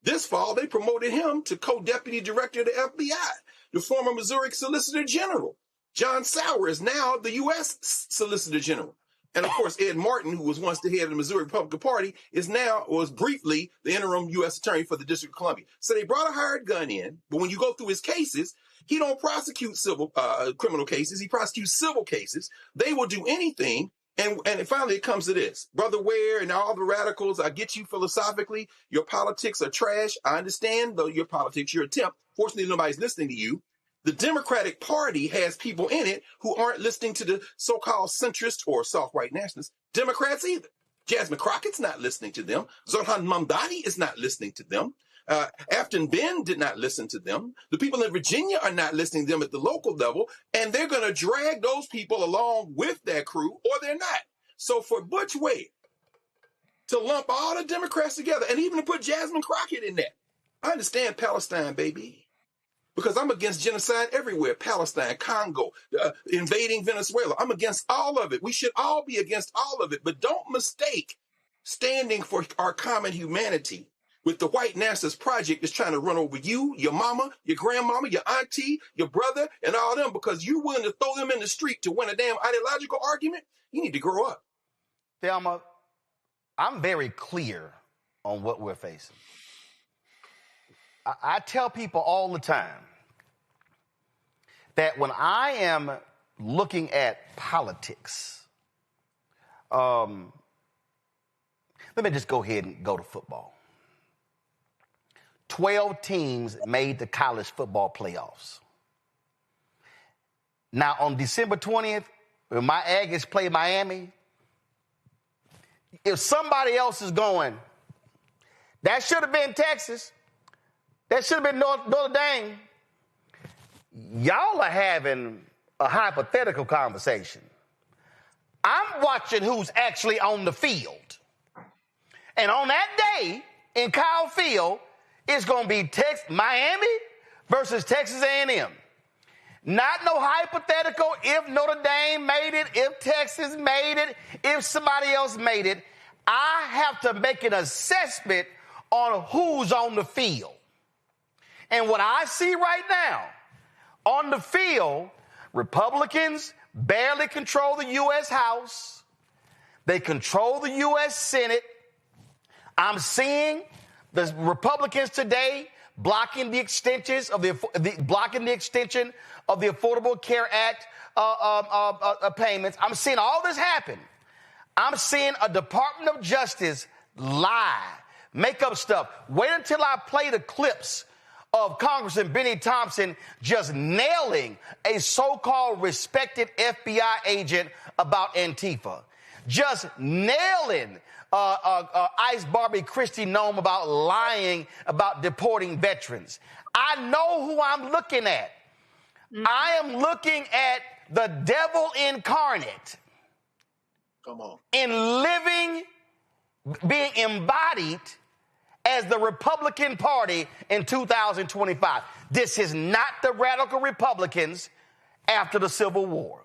This fall, they promoted him to co-deputy director of the FBI. The former Missouri Solicitor General, John Sauer, is now the U.S. Solicitor General. And of course, Ed Martin, who was once the head of the Missouri Republican Party, was briefly the interim U.S. Attorney for the District of Columbia. So they brought a hired gun in, but when you go through his cases, he don't prosecute civil criminal cases. He prosecutes civil cases. They will do anything. And finally, it comes to this. Brother Ware and all the radicals, I get you philosophically. Your politics are trash. I understand, though, your politics, your attempt. Fortunately, nobody's listening to you. The Democratic Party has people in it who aren't listening to the so-called centrist or soft white nationalist Democrats either. Jasmine Crockett's not listening to them. Zohran Mamdani is not listening to them. Afton Ben did not listen to them. The people in Virginia are not listening to them at the local level, and they're going to drag those people along with that crew, or they're not. So for Butch Ware to lump all the Democrats together, and even to put Jasmine Crockett in there, I understand Palestine, baby. Because I'm against genocide everywhere. Palestine, Congo, invading Venezuela. I'm against all of it. We should all be against all of it. But don't mistake standing for our common humanity with the white nationalist project that's trying to run over you, your mama, your grandmama, your auntie, your brother, and all them because you're willing to throw them in the street to win a damn ideological argument. You need to grow up. Thelma, I'm very clear on what we're facing. I tell people all the time that when I am looking at politics, let me just go ahead and go to football. 12 teams made the college football playoffs. Now, on December 20th, when my Aggies play Miami, if somebody else is going, that should have been Texas. That should have been Notre Dame. Y'all are having a hypothetical conversation. I'm watching who's actually on the field. And on that day in Kyle Field, it's going to be Miami versus Texas A&M. Not no hypothetical if Notre Dame made it, if Texas made it, if somebody else made it. I have to make an assessment on who's on the field. And what I see right now on the field, Republicans barely control the U.S. House. They control the U.S. Senate. I'm seeing the Republicans today blocking the extension of the Affordable Care Act payments. I'm seeing all this happen. I'm seeing a Department of Justice lie, make up stuff. Wait until I play the clips of Congressman Benny Thompson just nailing a so-called respected FBI agent about Antifa. Just nailing Ice Barbie Christie Nome about lying about deporting veterans. I know who I'm looking at. I am looking at the devil incarnate. Come on. In living, being embodied as the Republican Party in 2025. This is not the radical Republicans after the Civil War.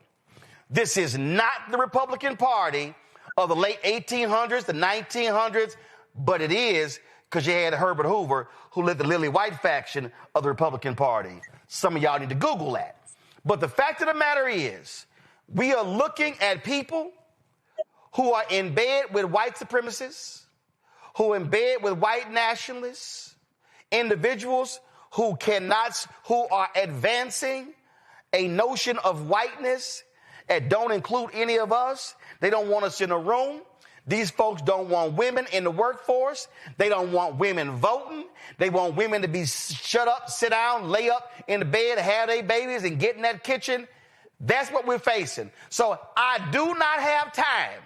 This is not the Republican Party of the late 1800s, the 1900s, but it is because you had Herbert Hoover, who led the Lily White faction of the Republican Party. Some of y'all need to Google that. But the fact of the matter is, we are looking at people who are in bed with white supremacists, who are in bed with white nationalists, individuals who are advancing a notion of whiteness that don't include any of us. They don't want us in a room. These folks don't want women in the workforce. They don't want women voting. They want women to be shut up, sit down, lay up in the bed, have their babies, and get in that kitchen. That's what we're facing. So I do not have time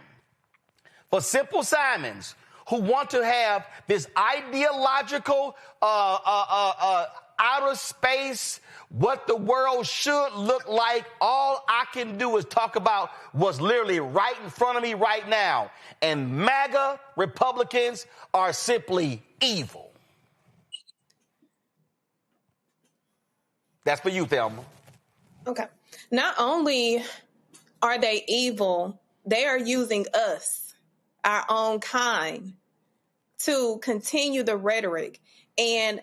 for Simple Simons who want to have this ideological outer space, what the world should look like. All I can do is talk about what's literally right in front of me right now. And MAGA Republicans are simply evil. That's for you, Thelma. Okay. Not only are they evil, they are using us, our own kind, to continue the rhetoric. And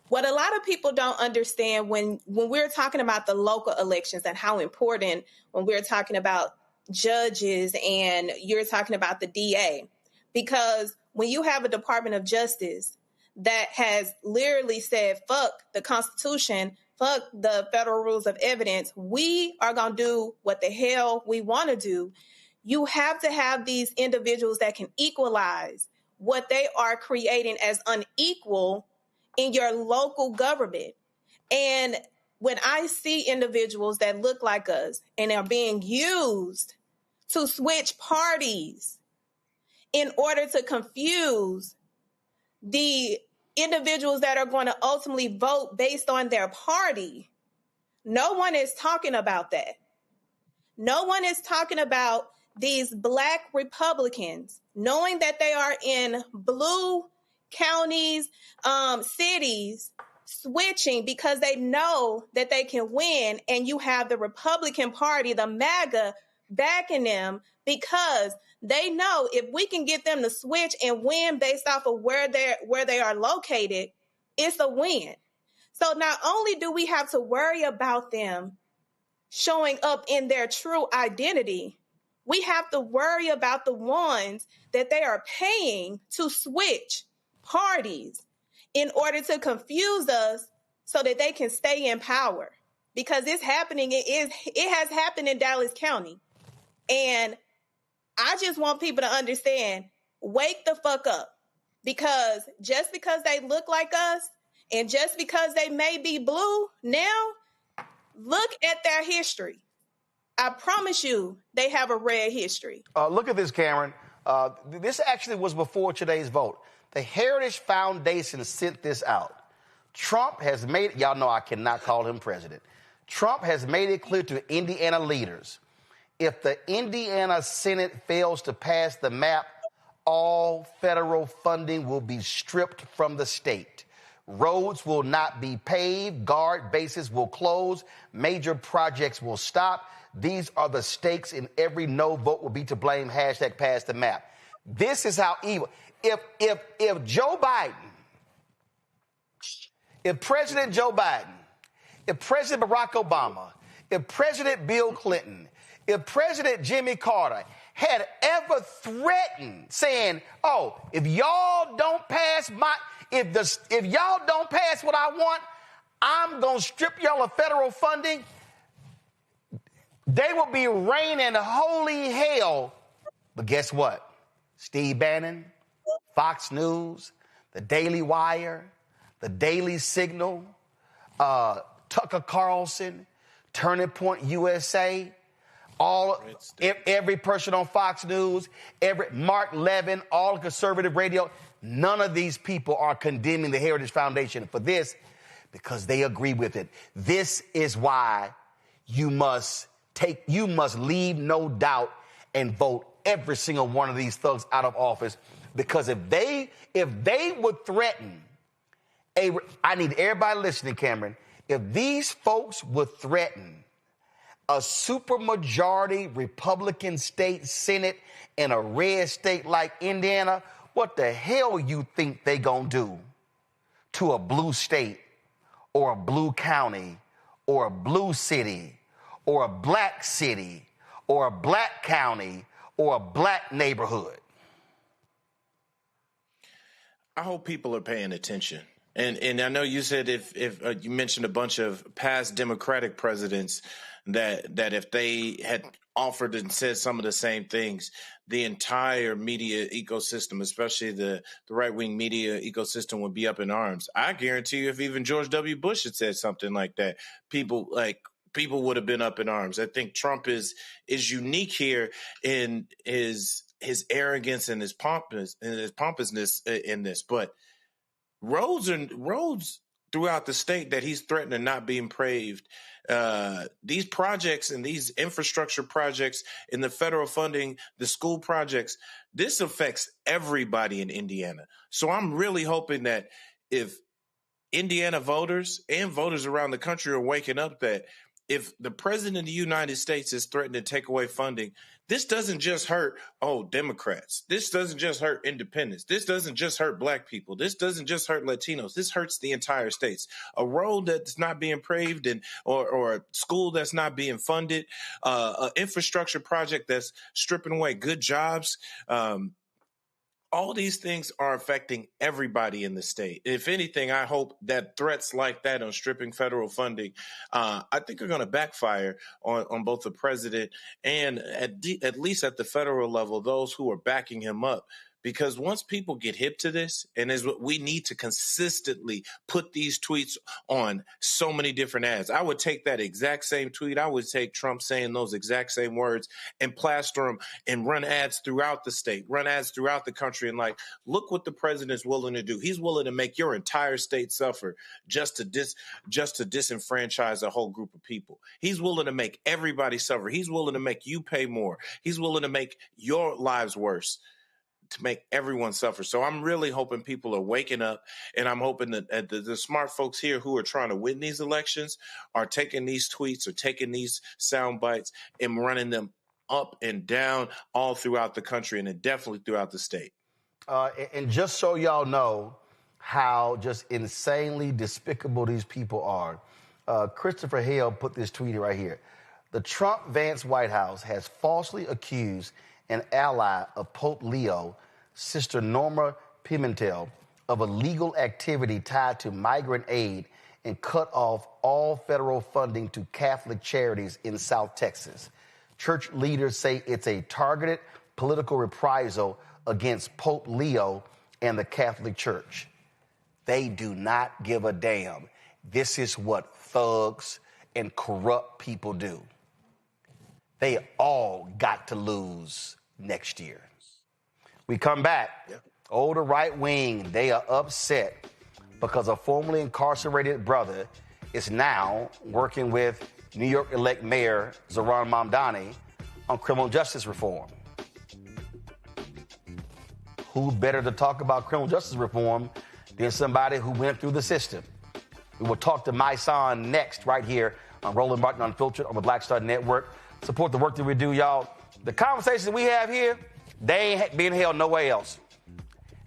what a lot of people don't understand when we're talking about the local elections and how important when we're talking about judges and you're talking about the DA, because when you have a Department of Justice that has literally said, fuck the Constitution, fuck the federal rules of evidence, we are going to do what the hell we want to do. You have to have these individuals that can equalize what they are creating as unequal in your local government. And when I see individuals that look like us and are being used to switch parties in order to confuse the individuals that are going to ultimately vote based on their party, no one is talking about that. No one is talking about these Black Republicans, knowing that they are in blue counties, cities, switching because they know that they can win, and you have the Republican Party, the MAGA, backing them because they know if we can get them to switch and win based off of where they are located, it's a win. So not only do we have to worry about them showing up in their true identity, we have to worry about the ones that they are paying to switch parties in order to confuse us so that they can stay in power. Because it's happening. It has happened in Dallas County. And I just want people to understand, wake the fuck up. Because just because they look like us and just because they may be blue now, look at their history. I promise you they have a red history. Look at this, Cameron. This actually was before today's vote. The Heritage Foundation sent this out. Trump has made it, y'all know I cannot call him president. Trump has made it clear to Indiana leaders, if the Indiana Senate fails to pass the map, all federal funding will be stripped from the state. Roads will not be paved, guard bases will close, major projects will stop. These are the stakes, and every no vote will be to blame. Hashtag pass the map. This is how evil. If Joe Biden, if President Joe Biden, if President Barack Obama, if President Bill Clinton, if President Jimmy Carter had ever threatened saying, oh, if y'all don't pass if y'all don't pass what I want, I'm going to strip y'all of federal funding, they will be raining holy hell. But guess what? Steve Bannon, Fox News, the Daily Wire, the Daily Signal, Tucker Carlson, Turning Point USA, every person on Fox News, Mark Levin, all conservative radio, none of these people are condemning the Heritage Foundation for this because they agree with it. This is why you must leave no doubt and vote every single one of these thugs out of office, because if they would threaten I need everybody listening, Cameron, if these folks would threaten a supermajority Republican state Senate in a red state like Indiana, what the hell you think they gonna do to a blue state or a blue county or a blue city or a black city or a black county or a black neighborhood? I hope people are paying attention. And I know you said if you mentioned a bunch of past Democratic presidents that if they had offered and said some of the same things, the entire media ecosystem, especially the right-wing media ecosystem, would be up in arms. I guarantee you if even George W. Bush had said something like that, people would have been up in arms. I think Trump is unique here in his arrogance and his pompousness in this, but roads throughout the state that he's threatening not being paved. These projects and these infrastructure projects in the federal funding, the school projects, this affects everybody in Indiana. So I'm really hoping that if Indiana voters and voters around the country are waking up that if the president of the United States is threatening to take away funding, this doesn't just hurt, Democrats. This doesn't just hurt independents. This doesn't just hurt black people. This doesn't just hurt Latinos. This hurts the entire states. A road that's not being paved or a school that's not being funded, an infrastructure project that's stripping away good jobs. All these things are affecting everybody in the state. If anything, I hope that threats like that on stripping federal funding, I think are going to backfire on both the president and at least at the federal level, those who are backing him up. Because once people get hip to this, and is what we need to consistently put these tweets on so many different ads. I would take that exact same tweet. I would take Trump saying those exact same words and plaster them and run ads throughout the state, run ads throughout the country. And look what the president's willing to do. He's willing to make your entire state suffer just to disenfranchise a whole group of people. He's willing to make everybody suffer. He's willing to make you pay more. He's willing to make your lives worse, to make everyone suffer. So I'm really hoping people are waking up, and I'm hoping that the smart folks here who are trying to win these elections are taking these tweets or taking these sound bites and running them up and down all throughout the country and definitely throughout the state. And just so y'all know how just insanely despicable these people are, Christopher Hale put this tweet right here. The Trump-Vance White House has falsely accused an ally of Pope Leo, Sister Norma Pimentel, of illegal activity tied to migrant aid and cut off all federal funding to Catholic charities in South Texas. Church leaders say it's a targeted political reprisal against Pope Leo and the Catholic Church. They do not give a damn. This is what thugs and corrupt people do. They all got to lose next year. We come back. The right wing, they are upset because a formerly incarcerated brother is now working with New York elect Mayor Zohran Mamdani on criminal justice reform. Who better to talk about criminal justice reform than somebody who went through the system? We will talk to Mysonne next right here on Roland Martin Unfiltered on the Black Star Network. Support the work that we do, y'all. The conversations we have here, they ain't being held nowhere else.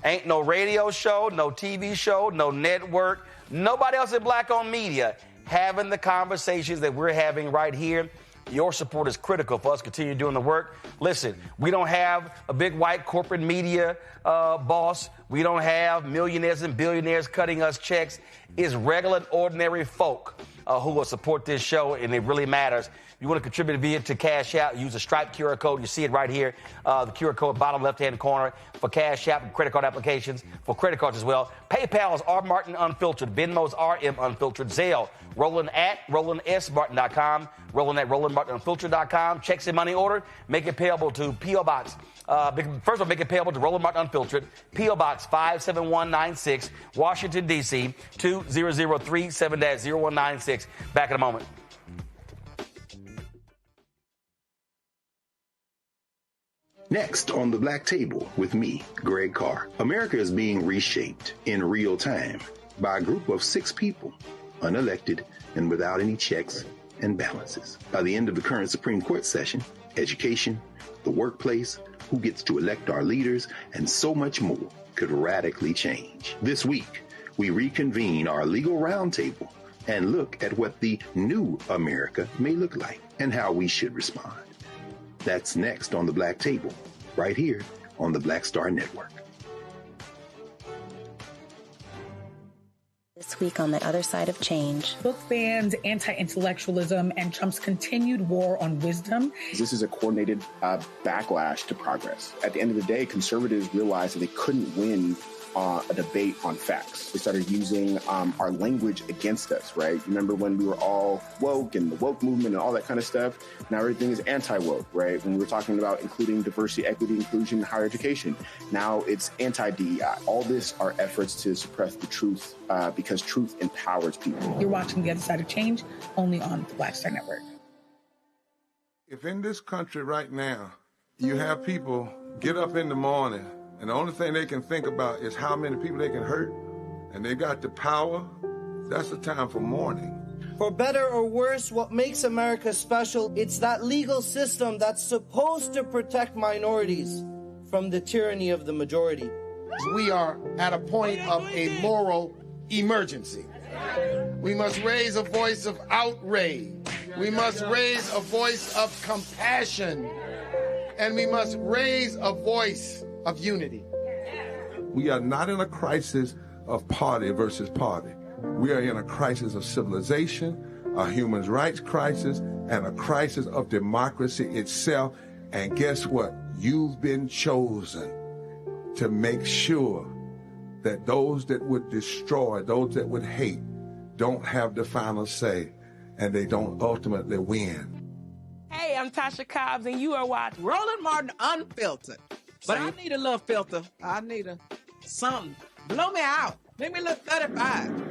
Ain't no radio show, no TV show, no network, nobody else in black-owned media having the conversations that we're having right here. Your support is critical for us to continue doing the work. Listen, we don't have a big white corporate media boss. We don't have millionaires and billionaires cutting us checks. It's regular, ordinary folk who will support this show, and it really matters. If you want to contribute via to Cash App, use the Stripe QR code. You see it right here, the QR code bottom left-hand corner for Cash App and credit card applications, for credit cards as well. PayPal is R Martin Unfiltered. Venmo's RM Unfiltered. Zelle, Roland at RolandSMartin.com. Roland at RolandMartinUnfiltered.com. Checks and money order. Make it payable to P.O. Box. First of all, make it payable to Roland Martin Unfiltered, P.O. Box 57196, Washington, D.C., 20037-0196. Back in a moment. Next on the Black Table with me, Greg Carr. America is being reshaped in real time by a group of 6 people, unelected and without any checks and balances. By the end of the current Supreme Court session, education, the workplace, who gets to elect our leaders, and so much more could radically change. This week, we reconvene our legal roundtable and look at what the new America may look like and how we should respond. That's next on the Black Table, right here on the Black Star Network. This week on the other side of change. Book bans, anti-intellectualism, and Trump's continued war on wisdom. This is a coordinated backlash to progress. At the end of the day, conservatives realized that they couldn't win a debate on facts. They started using our language against us, right? Remember when we were all woke and the woke movement and all that kind of stuff? Now everything is anti-woke, right? When we were talking about including diversity, equity, inclusion, higher education, now it's anti-DEI. All this are efforts to suppress the truth because truth empowers people. You're watching The Other Side of Change only on the Black Star Network. If in this country right now, you have people get up in the morning and the only thing they can think about is how many people they can hurt, and they got the power That's the time for mourning. For better or worse, what makes America special, it's that legal system that's supposed to protect minorities from the tyranny of the majority. We are at a point of a moral emergency. We must raise a voice of outrage. We must raise a voice of compassion. And we must raise a voice of unity. We are not in a crisis of party versus party. We are in a crisis of civilization, a human rights crisis, and a crisis of democracy itself. And guess what? You've been chosen to make sure that those that would destroy, those that would hate, don't have the final say, and they don't ultimately win. Hey, I'm Tasha Cobbs, and you are watching Roland Martin Unfiltered. But I need a little filter. I need something. Blow me out. Make me look 35.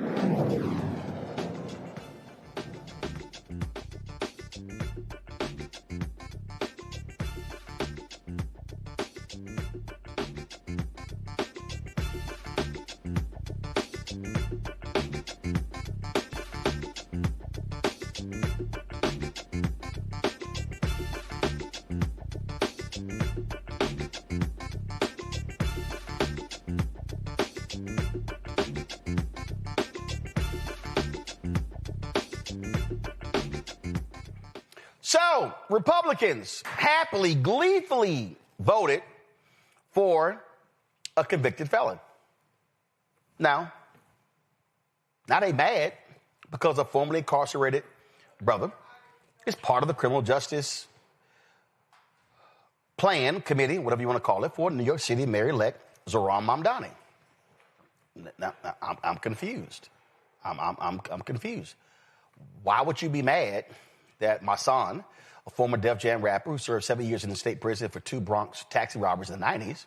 So, Republicans happily, gleefully voted for a convicted felon. Now they mad because a formerly incarcerated brother is part of the criminal justice plan committee, whatever you want to call it, for New York City Mayor-elect Zohran Mamdani. Now, I'm confused. I'm confused. Why would you be mad that Mysonne, a former Def Jam rapper who served 7 years in the state prison for 2 Bronx taxi robberies in the 90s,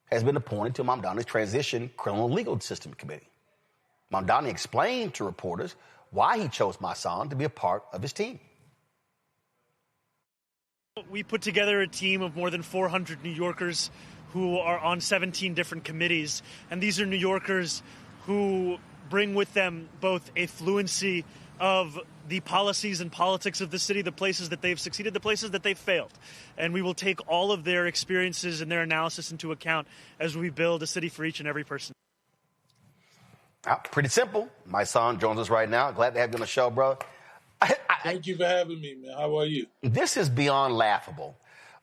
has been appointed to Mamdani's Transition Criminal Legal System Committee? Mamdani explained to reporters why he chose Mysonne to be a part of his team. We put together a team of more than 400 New Yorkers who are on 17 different committees, and these are New Yorkers who bring with them both a fluency of the policies and politics of the city, the places that they've succeeded, the places that they've failed. And we will take all of their experiences and their analysis into account as we build a city for each and every person. Pretty simple. Mysonne joins us right now. Glad to have you on the show, bro. Thank you for having me, man. How are you? This is beyond laughable.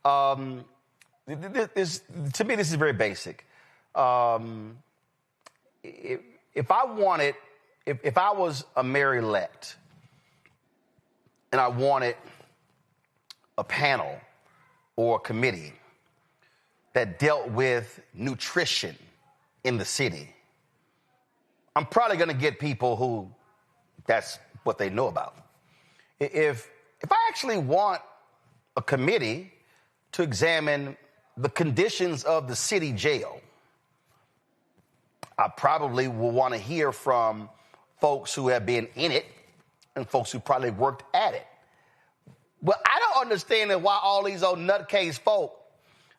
To me, this is very basic. If I was a mayor-elect and I wanted a panel or a committee that dealt with nutrition in the city, I'm probably going to get people who that's what they know about. If I actually want a committee to examine the conditions of the city jail, I probably will want to hear from folks who have been in it and folks who probably worked at it. But I don't understand why all these old nutcase folk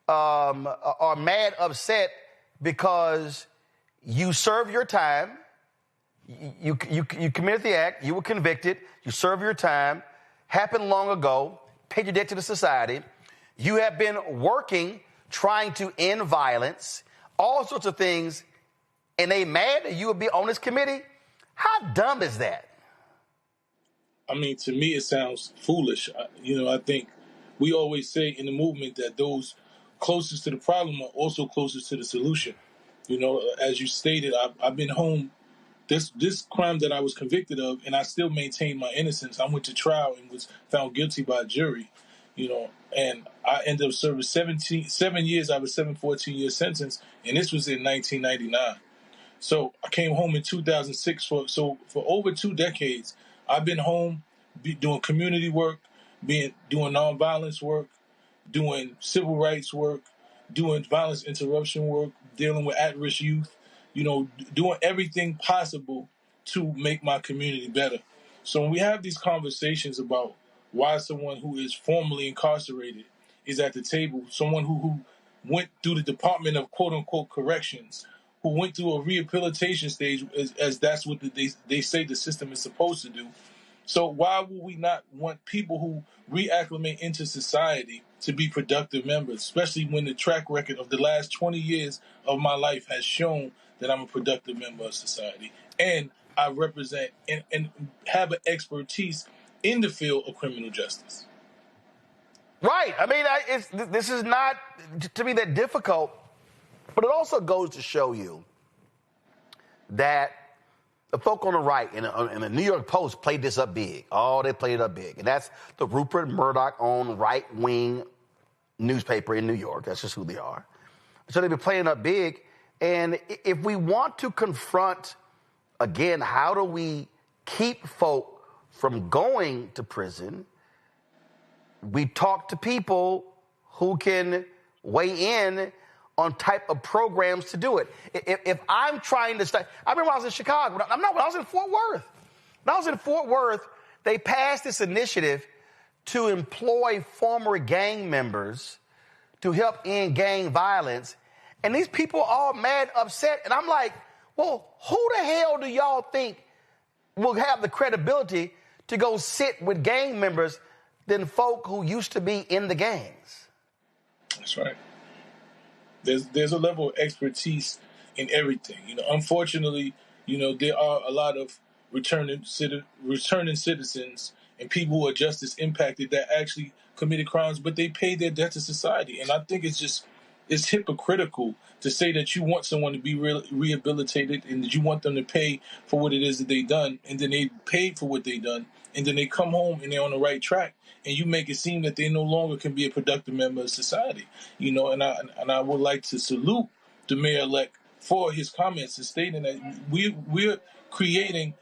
are mad, upset because you serve your time, you committed the act, you were convicted, you serve your time, happened long ago, paid your debt to the society, you have been working, trying to end violence, all sorts of things, and they mad that you would be on this committee? How dumb is that? I mean, to me, it sounds foolish. I think we always say in the movement that those closest to the problem are also closest to the solution. As you stated, I've been home. This crime that I was convicted of, and I still maintain my innocence. I went to trial and was found guilty by a jury, and I ended up serving 7 years out of a 14-year sentence, and this was in 1999. So I came home in 2006. For over 2 decades, I've been home doing community work, doing nonviolence work, doing civil rights work, doing violence interruption work, dealing with at-risk youth, doing everything possible to make my community better. So when we have these conversations about why someone who is formerly incarcerated is at the table, someone who went through the Department of quote-unquote corrections, who went through a rehabilitation stage, as that's what they say the system is supposed to do. So why would we not want people who reacclimate into society to be productive members, especially when the track record of the last 20 years of my life has shown that I'm a productive member of society, and I represent and have an expertise in the field of criminal justice. Right. I mean, this is not to be that difficult, but it also goes to show you that the folk on the right and the New York Post played this up big. Oh, they played it up big. And that's the Rupert Murdoch-owned right-wing newspaper in New York. That's just who they are. So they've been playing up big. And if we want to confront, again, how do we keep folk from going to prison, we talk to people who can weigh in on type of programs to do it. If I'm trying to stay, I remember when I was in Chicago. When I was in Fort Worth. When I was in Fort Worth, they passed this initiative to employ former gang members to help end gang violence. And these people are all mad, upset. And I'm like, well, who the hell do y'all think will have the credibility to go sit with gang members than folk who used to be in the gangs? That's right. There's a level of expertise in everything. Unfortunately, there are a lot of returning citizens and people who are justice impacted that actually committed crimes, but they pay their debt to society. And I think it's hypocritical to say that you want someone to be rehabilitated and that you want them to pay for what it is that they done, and then they paid for what they done, and then they come home and they're on the right track, and you make it seem that they no longer can be a productive member of society. And I would like to salute the mayor-elect for his comments and stating that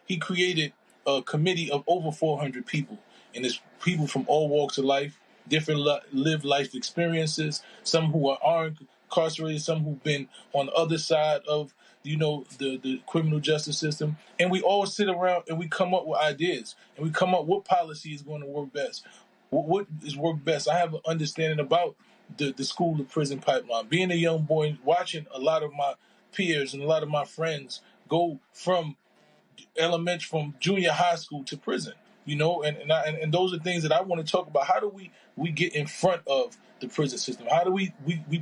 he created a committee of over 400 people, and it's people from all walks of life, different lived life experiences, some who are incarcerated, some who've been on the other side of the criminal justice system, and we all sit around and we come up with ideas, and we come up what policy is going to work best. What is work best? I have an understanding about the school to prison pipeline. Being a young boy, watching a lot of my peers and a lot of my friends go from junior high school to prison, and those are things that I want to talk about. How do we get in front of the prison system? How do we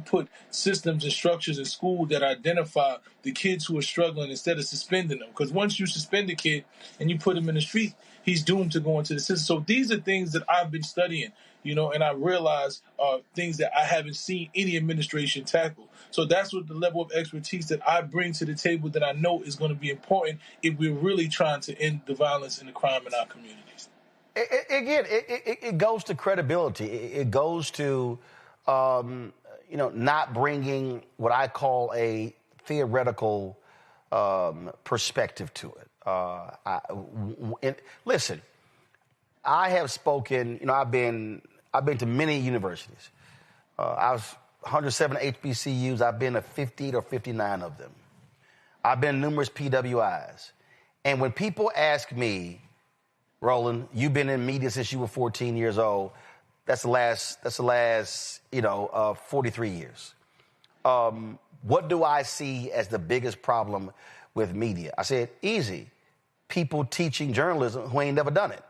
put systems and structures in school that identify the kids who are struggling instead of suspending them? Because once you suspend a kid and you put him in the street, he's doomed to go into the system. So these are things that I've been studying, and I realize are things that I haven't seen any administration tackle. So that's what the level of expertise that I bring to the table that I know is going to be important if we're really trying to end the violence and the crime in our communities. It goes to credibility. It goes to, not bringing what I call a theoretical perspective to it. Listen, I have spoken. I've been to many universities. I was 107 HBCUs. I've been to 50 or 59 of them. I've been to numerous PWIs, and when people ask me, Roland, you've been in media since you were 14 years old. That's the last 43 years. What do I see as the biggest problem with media? I said, easy. People teaching journalism who ain't never done it.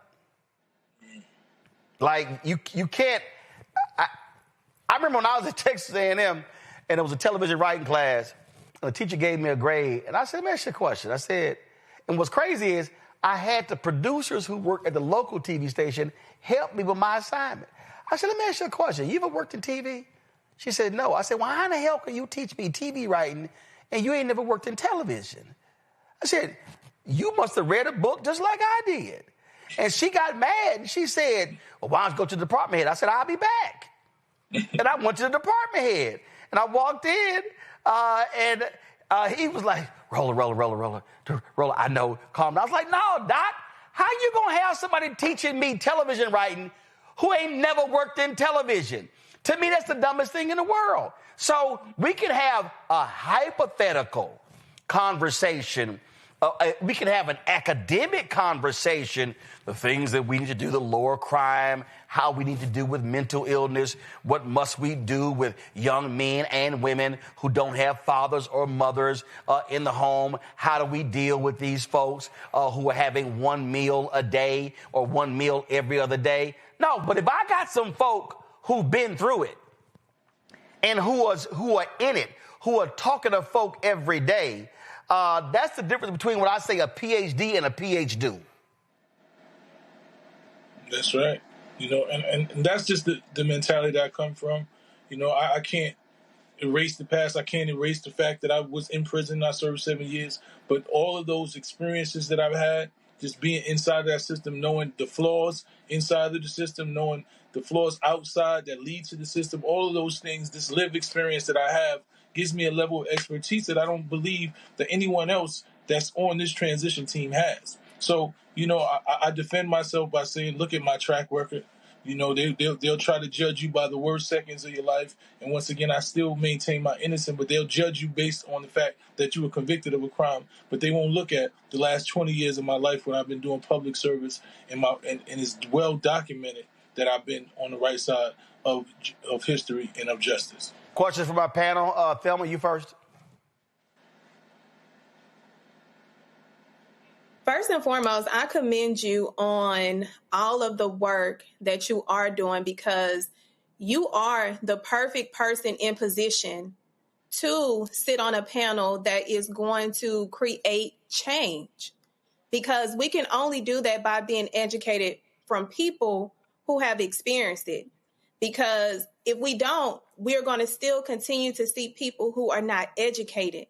Like, you can't. I remember when I was at Texas A&M and there was a television writing class, and the teacher gave me a grade, and I said, let me ask you a question. I said, and what's crazy is, I had the producers who work at the local TV station help me with my assignment. I said, let me ask you a question. You ever worked in TV? She said, no. I said, well, how in the hell can you teach me TV writing and you ain't never worked in television? I said, you must have read a book just like I did. And she got mad and she said, well, why don't you go to the department head? I said, I'll be back. And I went to the department head and I walked in and he was like, roller, I know, calm down. I was like, no, Doc, how you going to have somebody teaching me television writing who ain't never worked in television? To me, that's the dumbest thing in the world. So we can have a hypothetical conversation We can have an academic conversation, the things that we need to do to lower crime, how we need to do with mental illness, what must we do with young men and women who don't have fathers or mothers in the home, how do we deal with these folks who are having one meal a day or one meal every other day. No, but if I got some folk who've been through it and who are in it, who are talking to folk every day, that's the difference between what I say a PhD and a PhD. That's right. And that's just the mentality that I come from. I can't erase the past. I can't erase the fact that I was in prison. I served 7 years. But all of those experiences that I've had, just being inside that system, knowing the flaws inside of the system, knowing the flaws outside that lead to the system, all of those things, this lived experience that I have gives me a level of expertise that I don't believe that anyone else that's on this transition team has. So, I defend myself by saying, look at my track record. They'll try to judge you by the worst seconds of your life. And once again, I still maintain my innocence, but they'll judge you based on the fact that you were convicted of a crime. But they won't look at the last 20 years of my life when I've been doing public service and it's well documented that I've been on the right side of history and of justice. Questions from our panel. Thelma, you first. First and foremost, I commend you on all of the work that you are doing, because you are the perfect person in position to sit on a panel that is going to create change, because we can only do that by being educated from people who have experienced it. Because if we don't, we're going to still continue to see people who are not educated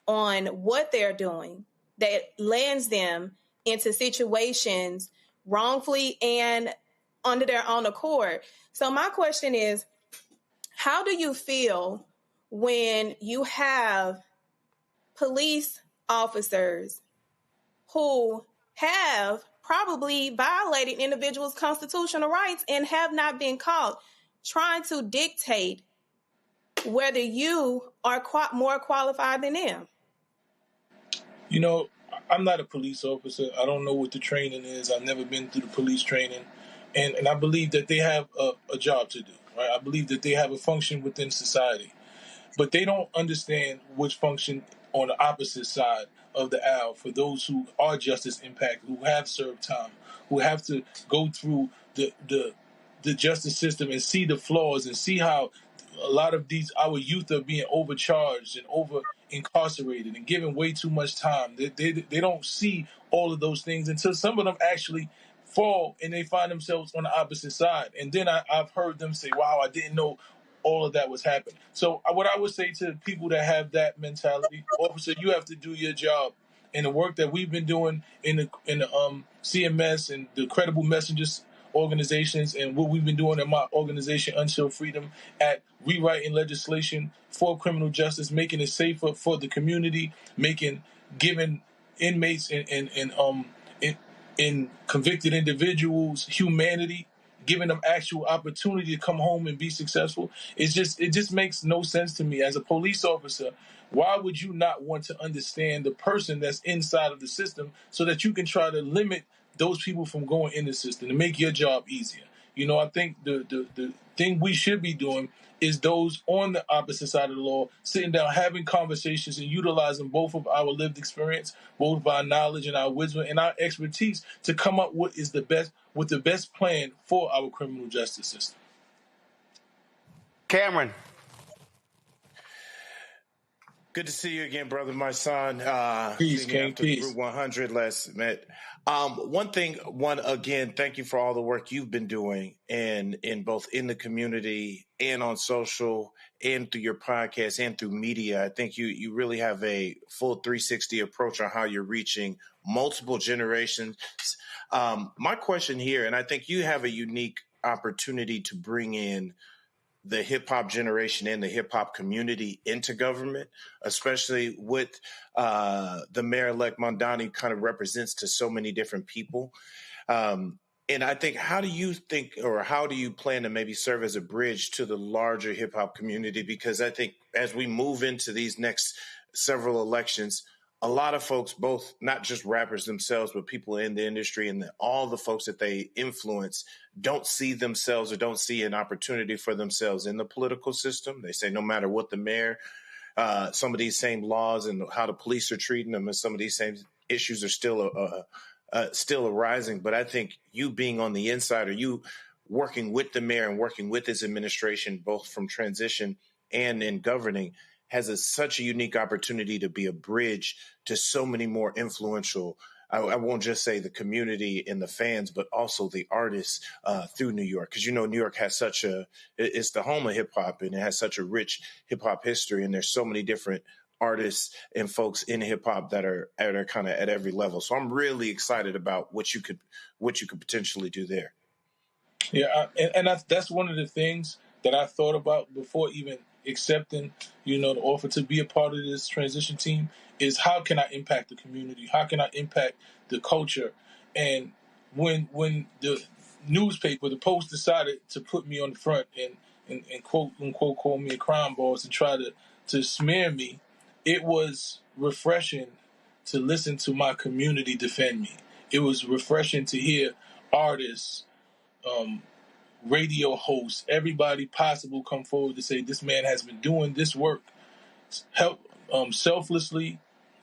on what they're doing that lands them into situations wrongfully and under their own accord. So my question is, how do you feel when you have police officers who have probably violated individuals' constitutional rights and have not been caught, trying to dictate whether you are more qualified than them? I'm not a police officer. I don't know what the training is. I've never been through the police training. And I believe that they have a job to do, right? I believe that they have a function within society. But they don't understand which function on the opposite side of the aisle for those who are justice impacted, who have served time, who have to go through the justice system and see the flaws and see how a lot of our youth are being overcharged and over incarcerated and given way too much time. They don't see all of those things until some of them actually fall and they find themselves on the opposite side. And then I've heard them say, wow, I didn't know all of that was happening. So what I would say to people that have that mentality, officer, you have to do your job. And the work that we've been doing in the CMS and the Credible Messengers organizations and what we've been doing in my organization, Until Freedom, at rewriting legislation for criminal justice, making it safer for the community, giving inmates and convicted individuals humanity, giving them actual opportunity to come home and be successful. It just makes no sense to me. As a police officer, why would you not want to understand the person that's inside of the system so that you can try to limit those people from going in the system to make your job easier? I think the thing we should be doing is those on the opposite side of the law, sitting down, having conversations and utilizing both of our lived experience, both of our knowledge and our wisdom and our expertise to come up with the best plan for our criminal justice system. Cameron. Good to see you again, brother, my son. Peace, King, peace. Route 100 last met. Again, thank you for all the work you've been doing in both in the community and on social and through your podcast and through media. I think you really have a full 360 approach on how you're reaching multiple generations. My question here, and I think you have a unique opportunity to bring in the hip hop generation and the hip hop community into government, especially with the mayor-elect Mamdani kind of represents to so many different people. And I think, how do you plan to maybe serve as a bridge to the larger hip hop community? Because I think as we move into these next several elections, a lot of folks, both not just rappers themselves, but people in the industry and all the folks that they influence don't see themselves or don't see an opportunity for themselves in the political system. They say no matter what the mayor, some of these same laws and how the police are treating them and some of these same issues are still arising. But I think you being on the inside, or you working with the mayor and working with his administration, both from transition and in governing, has such a unique opportunity to be a bridge to so many more influential, I won't just say the community and the fans, but also the artists through New York. Because, New York has it's the home of hip hop, and it has such a rich hip hop history. And there's so many different artists and folks in hip hop that are kind of at every level. So I'm really excited about what you could potentially do there. Yeah, and that's one of the things that I thought about before even accepting, the offer to be a part of this transition team, is how can I impact the community? How can I impact the culture? And when the newspaper, the Post, decided to put me on the front and quote unquote call me a crime boss and try to smear me, it was refreshing to listen to my community defend me. It was refreshing to hear artists, radio hosts, everybody possible come forward to say this man has been doing this work, selflessly,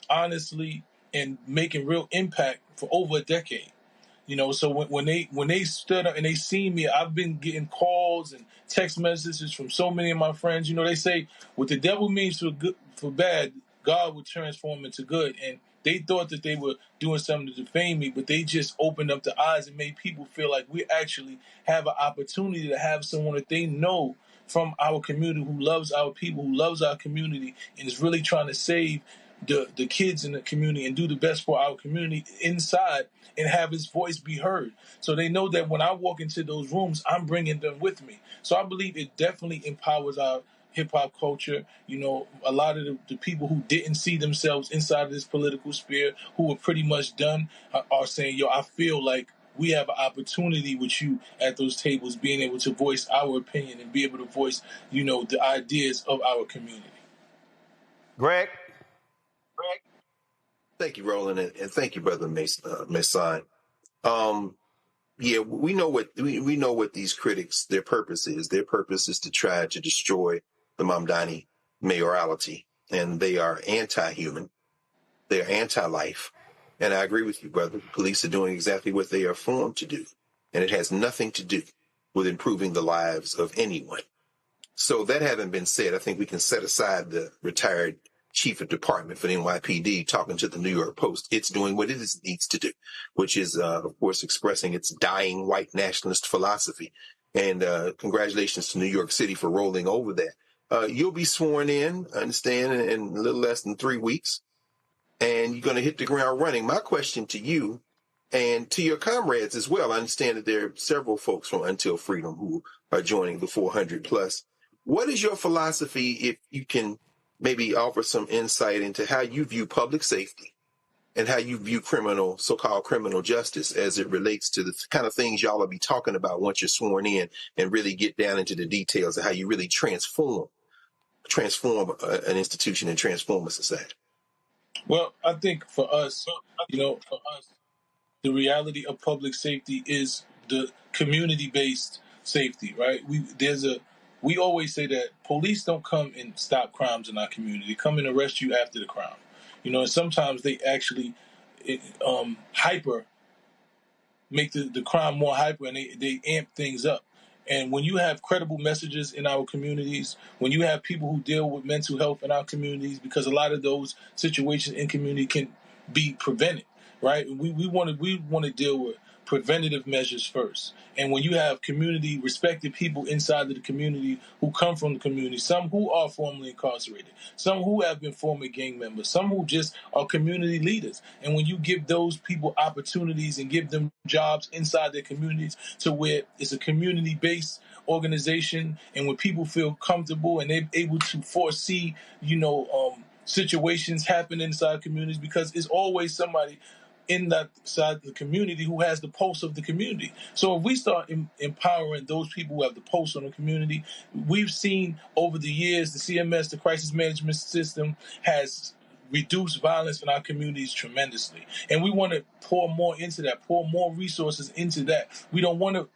honestly, and making real impact for over a decade. So when they stood up and they seen me, I've been getting calls and text messages from so many of my friends. They say what the devil means for bad, God would transform into good. And they thought that they were doing something to defame me, but they just opened up the eyes and made people feel like we actually have an opportunity to have someone that they know from our community who loves our people, who loves our community, and is really trying to save the kids in the community and do the best for our community inside and have his voice be heard. So they know that when I walk into those rooms, I'm bringing them with me. So I believe it definitely empowers our hip-hop culture. A lot of the people who didn't see themselves inside of this political sphere, who were pretty much done, are saying, I feel like we have an opportunity with you at those tables, being able to voice our opinion and be able to voice, the ideas of our community. Greg? Thank you, Roland, and thank you, Brother Mysonne. Yeah, we know what these critics, their purpose is. Their purpose is to try to destroy the Mamdani mayoralty, and they are anti-human. They are anti-life. And I agree with you, brother. Police are doing exactly what they are formed to do, and it has nothing to do with improving the lives of anyone. So that having been said, I think we can set aside the retired chief of department for the NYPD talking to the New York Post. It's doing what it needs to do, which is, of course, expressing its dying white nationalist philosophy. And congratulations to New York City for rolling over that. You'll be sworn in, I understand, in a little less than 3 weeks, and you're going to hit the ground running. My question to you and to your comrades as well, I understand that there are several folks from Until Freedom who are joining the 400 plus. What is your philosophy, if you can maybe offer some insight into how you view public safety and how you view so-called criminal justice as it relates to the kind of things y'all will be talking about once you're sworn in, and really get down into the details of how you really transform an institution and transform a society? Well, I think for us, the reality of public safety is the community-based safety, right? We always say that police don't come and stop crimes in our community. They come and arrest you after the crime. And sometimes they actually make the crime more hyper, and they amp things up. And when you have credible messages in our communities, when you have people who deal with mental health in our communities, because a lot of those situations in community can be prevented, right? We want to deal with preventative measures first. And when you have community respected people inside of the community who come from the community, some who are formerly incarcerated, some who have been former gang members, some who just are community leaders. And when you give those people opportunities and give them jobs inside their communities to where it's a community-based organization, and when people feel comfortable and they're able to foresee, situations happen inside communities, because it's always somebody in that side of the community who has the pulse of the community. So if we start empowering those people who have the pulse on the community, we've seen over the years the CMS, the crisis management system, has reduce violence in our communities tremendously. And we want to pour more into that, pour more resources into that. We don't want to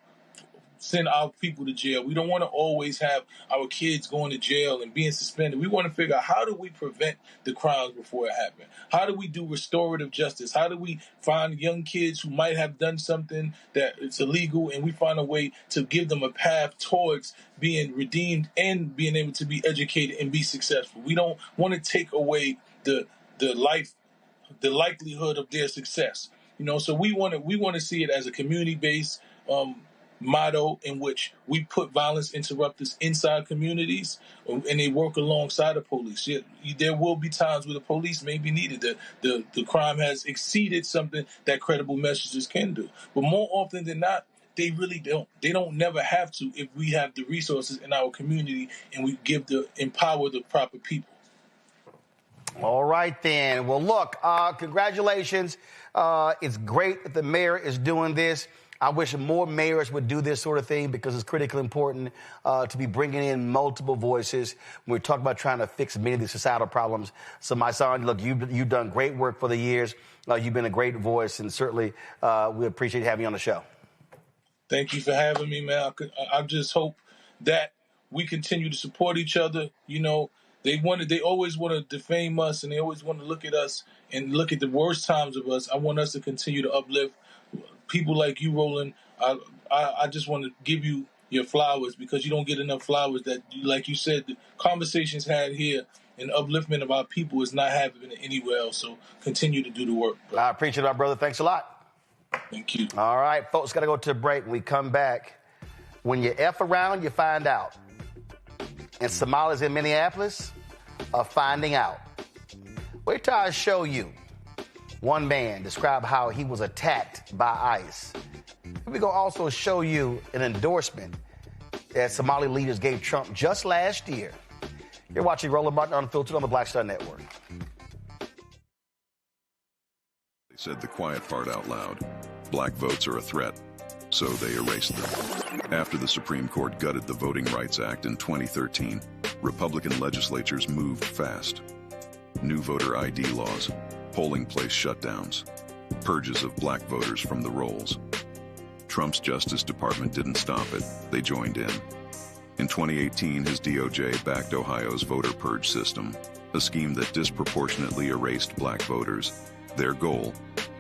send our people to jail. We don't want to always have our kids going to jail and being suspended. We want to figure out, how do we prevent the crimes before it happens? How do we do restorative justice? How do we find young kids who might have done something that it's illegal, and we find a way to give them a path towards being redeemed and being able to be educated and be successful? We don't want to take away the likelihood of their success. So we want to see it as a community-based motto in which we put violence interrupters inside communities, and they work alongside the police. There will be times where the police may be needed. The crime has exceeded something that credible messages can do. But more often than not, they really don't. They don't never have to if we have the resources in our community and we empower the proper people. All right, then. Well, look, congratulations. It's great that the mayor is doing this. I wish more mayors would do this sort of thing, because it's critically important to be bringing in multiple voices when we talk about trying to fix many of these societal problems. So, Mysonne, look, you've done great work for the years. You've been a great voice, and certainly we appreciate having you on the show. Thank you for having me, man. I just hope that we continue to support each other. They always want to defame us, and they always want to look at us and look at the worst times of us. I want us to continue to uplift people like you, Roland. I just want to give you your flowers, because you don't get enough flowers. That, like you said, the conversations had here and upliftment of our people is not happening anywhere else. So continue to do the work. Bro. I appreciate it, my brother. Thanks a lot. Thank you. All right, folks, got to go to a break. When we come back, when you F around, you find out. And Somalis in Minneapolis are finding out. Wait till I show you. One man described how he was attacked by ICE. We're going to also show you an endorsement that Somali leaders gave Trump just last year. You're watching Roland Martin Unfiltered on the Black Star Network. They said the quiet part out loud. Black votes are a threat, so they erased them. After the Supreme Court gutted the Voting Rights Act in 2013, Republican legislatures moved fast. New voter ID laws, polling place shutdowns, purges of black voters from the rolls. Trump's Justice Department didn't stop it. They joined in. In 2018, his DOJ backed Ohio's voter purge system, a scheme that disproportionately erased black voters. Their goal,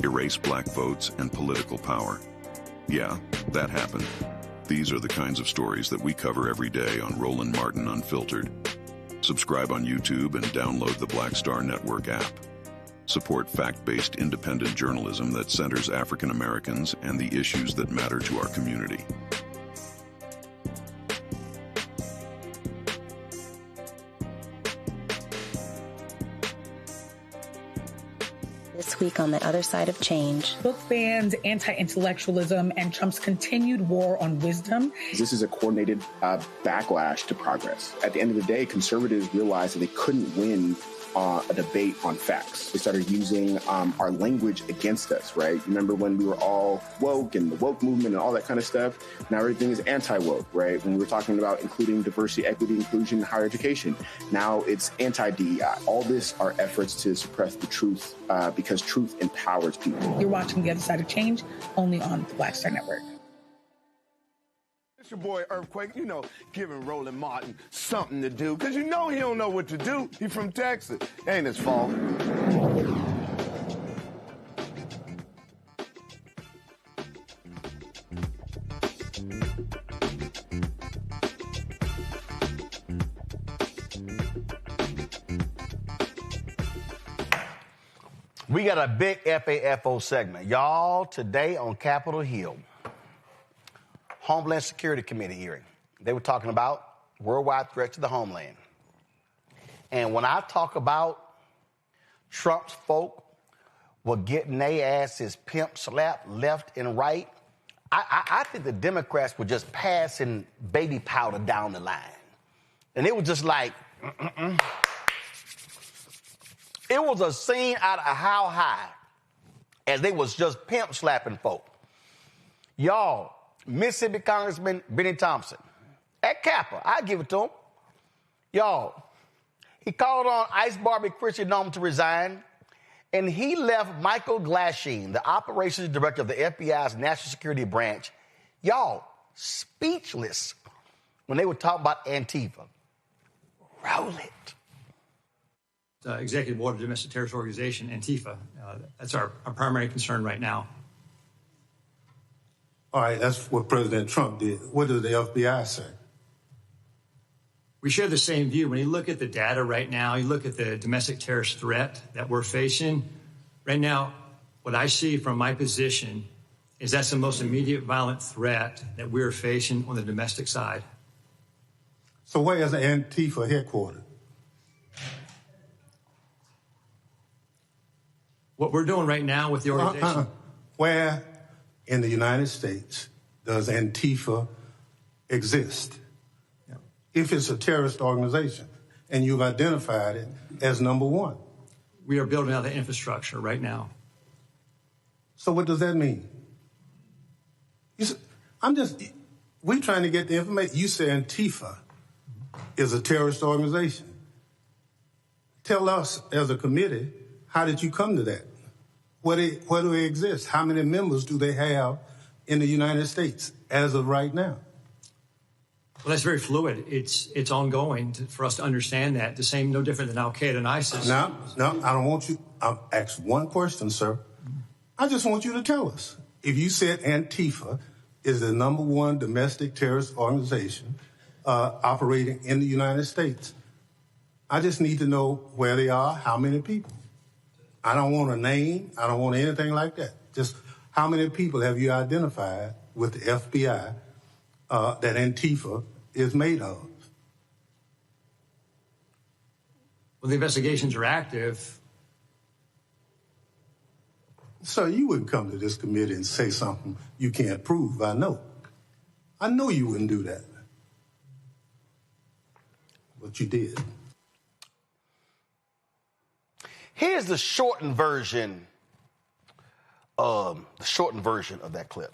erase black votes and political power. Yeah, that happened. These are the kinds of stories that we cover every day on Roland Martin Unfiltered. Subscribe on YouTube and download the Black Star Network app. Support fact-based independent journalism that centers African Americans and the issues that matter to our community. This week on the other side of change. Book bans, anti-intellectualism, and Trump's continued war on wisdom. This is a coordinated backlash to progress. At the end of the day, conservatives realized that they couldn't win a debate on facts. They started using our language against us, right? Remember when we were all woke and the woke movement and all that kind of stuff? Now everything is anti-woke, right? When we were talking about including diversity, equity, inclusion in higher education, now it's anti-DEI. All this are efforts to suppress the truth because truth empowers people. You're watching The Other Side of Change only on the Black Star Network. It's your boy Earthquake, giving Roland Martin something to do, because he don't know what to do. He from Texas. Ain't his fault. We got a big FAFO segment. Y'all, today on Capitol Hill, Homeland Security Committee hearing. They were talking about worldwide threats to the homeland. And when I talk about Trump's folk were getting their asses pimp slapped left and right, I think the Democrats were just passing baby powder down the line. And it was just like, It was a scene out of How High as they was just pimp slapping folk. Y'all, Mississippi Congressman Benny Thompson, at Kappa, I give it to him. Y'all, He called on Ice Barbie Christian Nome to resign, and he left Michael Glasheen, the operations director of the FBI's National Security Branch, y'all, speechless when they were talking about Antifa. Roll it. Executive Order Domestic Terrorist Organization, Antifa. That's our primary concern right now. All right, that's what President Trump did. What does the FBI say? We share the same view. When you look at the data right now, you look at the domestic terrorist threat that we're facing. Right now, what I see from my position is that's the most immediate violent threat that we're facing on the domestic side. So where is Antifa headquartered? What we're doing right now with the organization. Where in the United States does Antifa exist? Yeah. If it's a terrorist organization and you've identified it as number one. We are building out the infrastructure right now. So what does that mean? We're trying to get the information. You say Antifa is a terrorist organization. Tell us as a committee, how did you come to that? Where do they exist? How many members do they have in the United States as of right now? Well, that's very fluid. It's ongoing for us to understand that. The same, no different than Al-Qaeda and ISIS. No, I don't want you. I'll ask one question, sir. I just want you to tell us. If you said Antifa is the number one domestic terrorist organization operating in the United States, I just need to know where they are, how many people. I don't want a name. I don't want anything like that. Just how many people have you identified with the FBI that Antifa is made of? Well, the investigations are active. Sir, you wouldn't come to this committee and say something you can't prove. I know. I know you wouldn't do that. But you did. Here's the shortened version of that clip.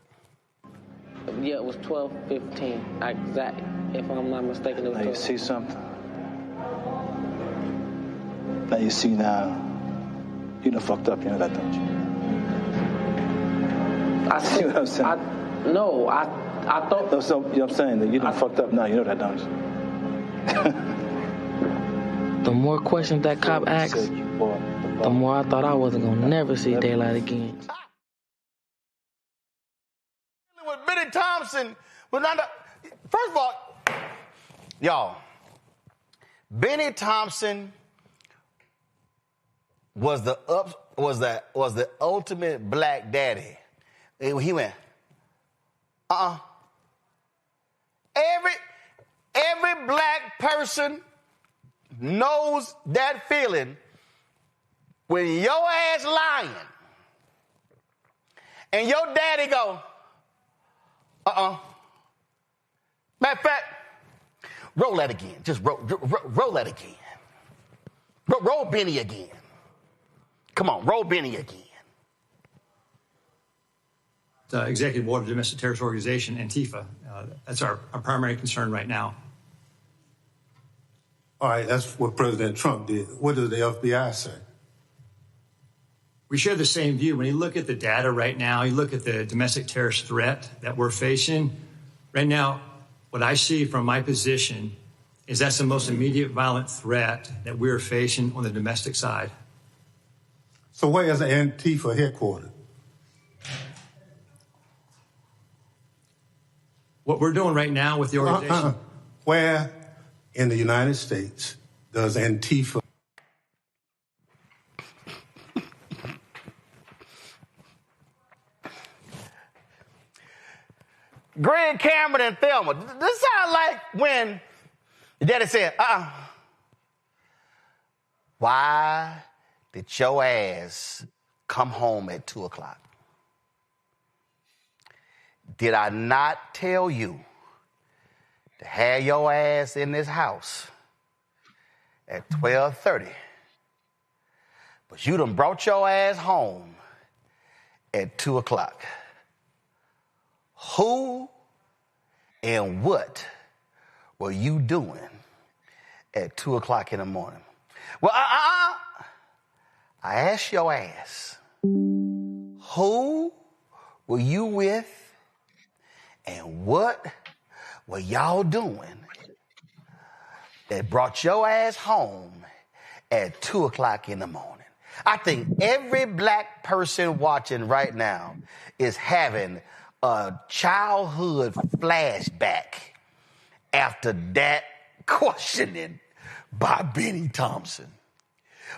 Yeah, it was 12:15. Exactly. If I'm not mistaken, it was 12. Now you see something. Now you see now. You done fucked up. You know that, don't you? I see what I'm saying. I thought. No, so, you know what I'm saying? That you done fucked up now. You know that, don't you? The more questions that cop asked, the more I thought I wasn't gonna never see daylight again. With Benny Thompson, first of all, y'all, Benny Thompson was the ultimate black daddy. He went, Every black person knows that feeling when your ass lying and your daddy go, Matter of fact, roll that again. Just roll that again. Roll Benny again. Come on, roll Benny again. Executive Order Domestic Terrorist Organization, Antifa. That's our primary concern right now. All right, that's what President Trump did. What does the FBI say? We share the same view. When you look at the data right now, you look at the domestic terrorist threat that we're facing. Right now, what I see from my position is that's the most immediate violent threat that we're facing on the domestic side. So where is Antifa headquartered? What we're doing right now with the organization. Where in the United States does Antifa? Greg Cameron and Thelma. This sounds like when your daddy said, why did your ass come home at 2 o'clock? Did I not tell you to have your ass in this house at 12:30? But you done brought your ass home at 2 o'clock. Who and what were you doing at 2 o'clock in the morning? Well, I asked your ass, who were you with and what were y'all doing that brought your ass home at 2 o'clock in the morning? I think every black person watching right now is having a childhood flashback after that questioning by Benny Thompson.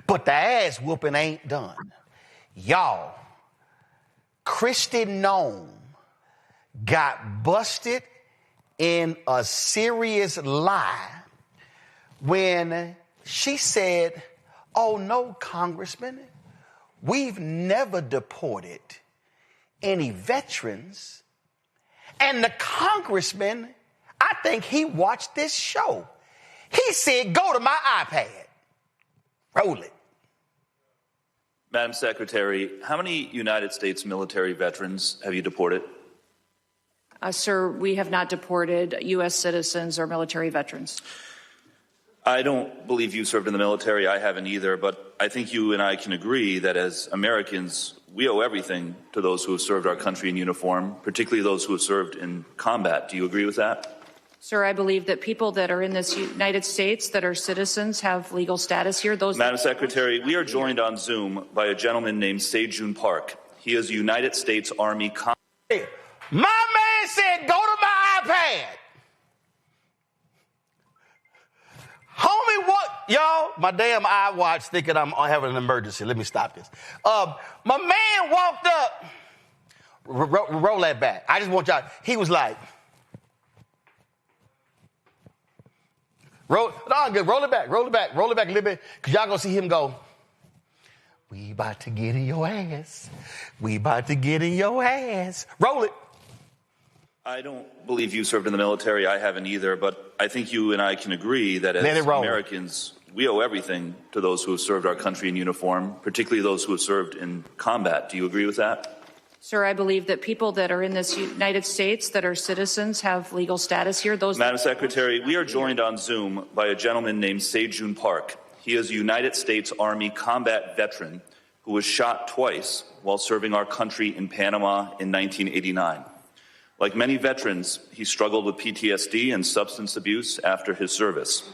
But the ass whooping ain't done. Y'all, Kristi Noem got busted in a serious lie when she said, oh no, Congressman, we've never deported any veterans. And the congressman, I think he watched this show. He said, go to my iPad. Roll it. Madam Secretary, how many United States military veterans have you deported? Sir, we have not deported U.S. citizens or military veterans. I don't believe you served in the military. I haven't either. But I think you and I can agree that as Americans, we owe everything to those who have served our country in uniform, particularly those who have served in combat. Do you agree with that? Sir, I believe that people that are in this United States that are citizens have legal status here. Madam Secretary, we are joined on Zoom by a gentleman named Sejun Park. He is a United States Army My man said, go to my iPad. Homie, what? Y'all, my damn iWatch thinking I'm having an emergency. Let me stop this. My man walked up. Roll that back. I just want y'all. He was like, roll it back a little bit, because y'all gonna see him go, we about to get in your ass. We about to get in your ass. Roll it. I don't believe you served in the military. I haven't either. But I think you and I can agree that as Americans, we owe everything to those who have served our country in uniform, particularly those who have served in combat. Do you agree with that? Sir, I believe that people that are in this United States that are citizens have legal status here. Madam Secretary, we are joined on Zoom by a gentleman named Sejun Park. He is a United States Army combat veteran who was shot twice while serving our country in Panama in 1989. Like many veterans, he struggled with PTSD and substance abuse after his service.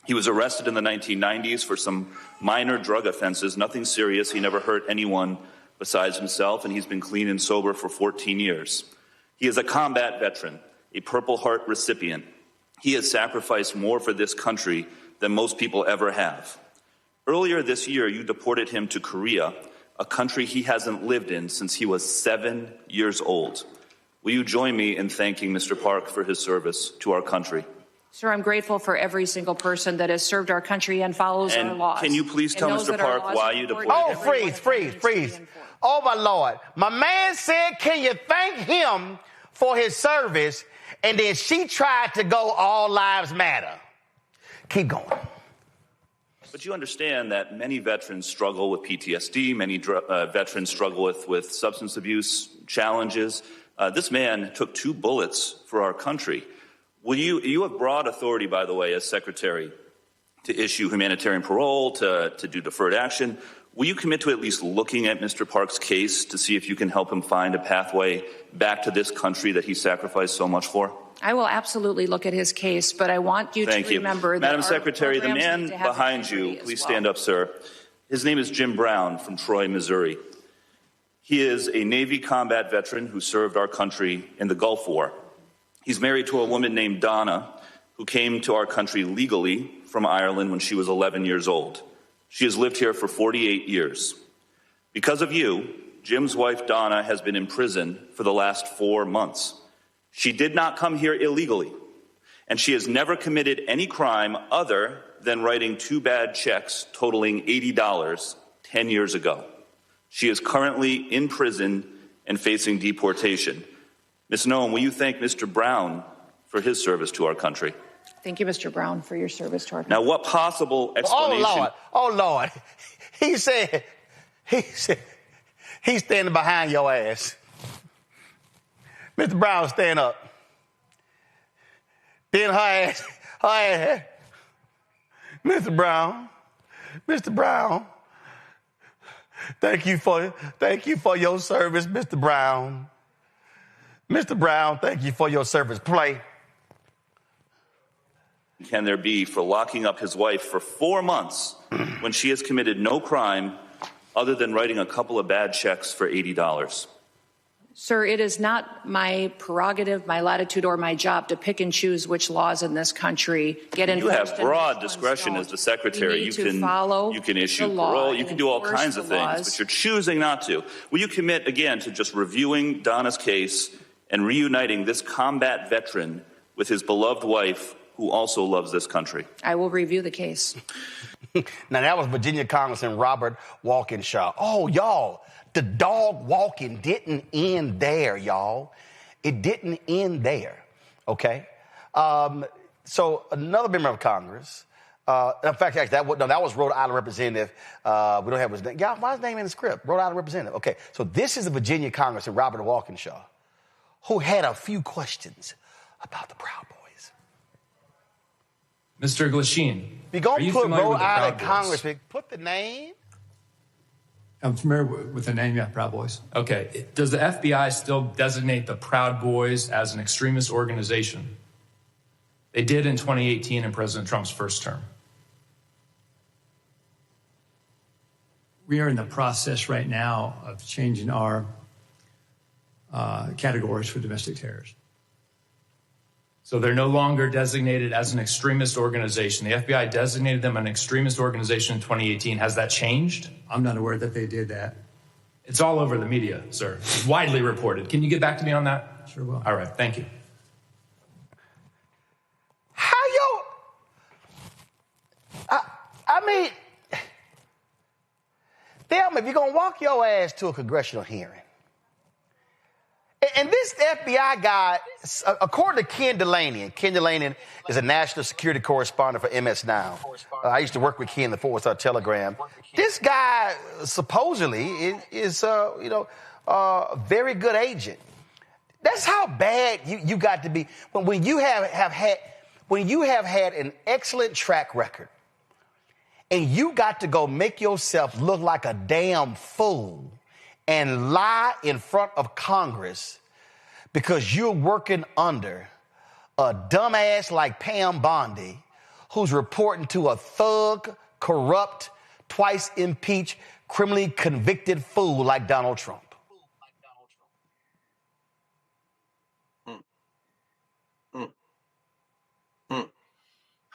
He was arrested in the 1990s for some minor drug offenses, nothing serious. He never hurt anyone besides himself, and he's been clean and sober for 14 years. He is a combat veteran, a Purple Heart recipient. He has sacrificed more for this country than most people ever have. Earlier this year, you deported him to Korea, a country he hasn't lived in since he was 7 years old. Will you join me in thanking Mr. Park for his service to our country? Sir, I'm grateful for every single person that has served our country and follows our laws. Can you please tell Mr. Park why you deported him? Oh, freeze. Oh, my Lord. My man said, can you thank him for his service? And then she tried to go all lives matter. Keep going. But you understand that many veterans struggle with PTSD. Many veterans struggle with substance abuse challenges. This man took 2 bullets for our country. You have broad authority, by the way, as Secretary, to issue humanitarian parole, to do deferred action. Will you commit to at least looking at Mr. Park's case to see if you can help him find a pathway back to this country that he sacrificed so much for? I will absolutely look at his case, but I want you to remember that Madam Secretary, the man behind you, please stand up, sir. His name is Jim Brown from Troy, Missouri. He is a Navy combat veteran who served our country in the Gulf War. He's married to a woman named Donna, who came to our country legally from Ireland when she was 11 years old. She has lived here for 48 years. Because of you, Jim's wife Donna has been in prison for the last 4 months. She did not come here illegally, and she has never committed any crime other than writing 2 bad checks totaling $80 10 years ago. She is currently in prison and facing deportation. Ms. Noem, will you thank Mr. Brown for his service to our country? Thank you, Mr. Brown, for your service to our country. Now, what possible explanation... Oh, Lord. He said, he's standing behind your ass. Mr. Brown, stand up. Then her ass, Mr. Brown, Mr. Brown, thank you for your service, Mr. Brown. Mr. Brown, thank you for your service. Play. Can there be for locking up his wife for 4 months when she has committed no crime other than writing a couple of bad checks for $80? Sir, it is not my prerogative, my latitude, or my job to pick and choose which laws in this country get enforced. You have broad discretion as the secretary. You can issue parole. You can do all kinds of things, but you're choosing not to. Will you commit again to just reviewing Donna's case and reuniting this combat veteran with his beloved wife, who also loves this country? I will review the case. Now, that was Virginia Congressman Robert Walkinshaw. Oh, y'all, the dog walking didn't end there, y'all. It didn't end there, okay? So another member of Congress, in fact, that was Rhode Island Representative. We don't have his name. Y'all, why is his name in the script? Rhode Island Representative. Okay, so this is the Virginia Congressman Robert Walkinshaw, who had a few questions about the Proud Boys. Mr. Glasheen, We're going to put Rhode Island Congressman, put the name. I'm familiar with the name, yeah, Proud Boys. Okay. Does the FBI still designate the Proud Boys as an extremist organization? They did in 2018 in President Trump's first term. We are in the process right now of changing our categories for domestic terrorism. So they're no longer designated as an extremist organization. The FBI designated them an extremist organization in 2018. Has that changed? I'm not aware that they did that. It's all over the media, sir. It's widely reported. Can you get back to me on that? Sure will. All right, thank you. How I mean, damn, if you're going to walk your ass to a congressional hearing, and this FBI guy, according to Ken Delaney, and Ken Delaney is a national security correspondent for MS Now. I used to work with Ken, the Fort Worth Telegram. This guy supposedly is a very good agent. That's how bad you got to be when you have had an excellent track record, and you got to go make yourself look like a damn fool and lie in front of Congress because you're working under a dumbass like Pam Bondi, who's reporting to a thug, corrupt, twice impeached, criminally convicted fool like Donald Trump.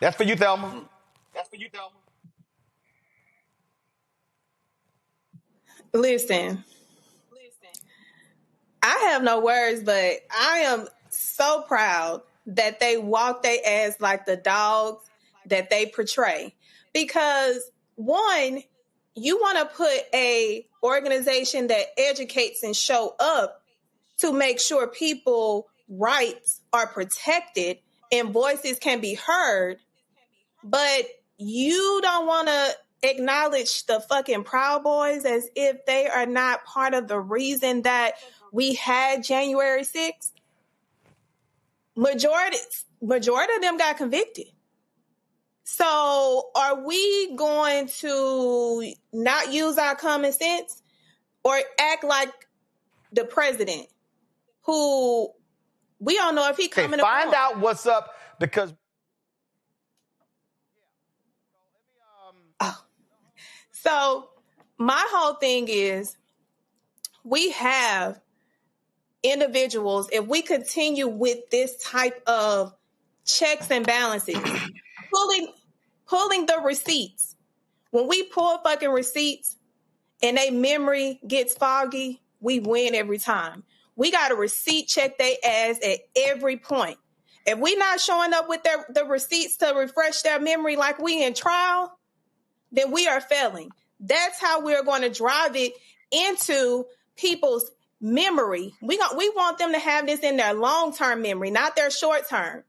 That's for you, Thelma. That's for you, Thelma. Listen, I have no words, but I am so proud that they walk their ass like the dogs that they portray. Because one, you want to put a organization that educates and show up to make sure people's rights are protected and voices can be heard, but you don't want to acknowledge the fucking Proud Boys as if they are not part of the reason that we had January 6th. Majority of them got convicted. So are we going to not use our common sense or act like the president, who we don't know if he coming? Find out what's up, because So my whole thing is, we have individuals, if we continue with this type of checks and balances, pulling the receipts. When we pull fucking receipts and their memory gets foggy, we win every time. We got to receipt check their ass at every point. If we not showing up with the receipts to refresh their memory like we in trial, then we are failing. That's how we're going to drive it into people's memory. We want them to have this in their long-term memory, not their short-term.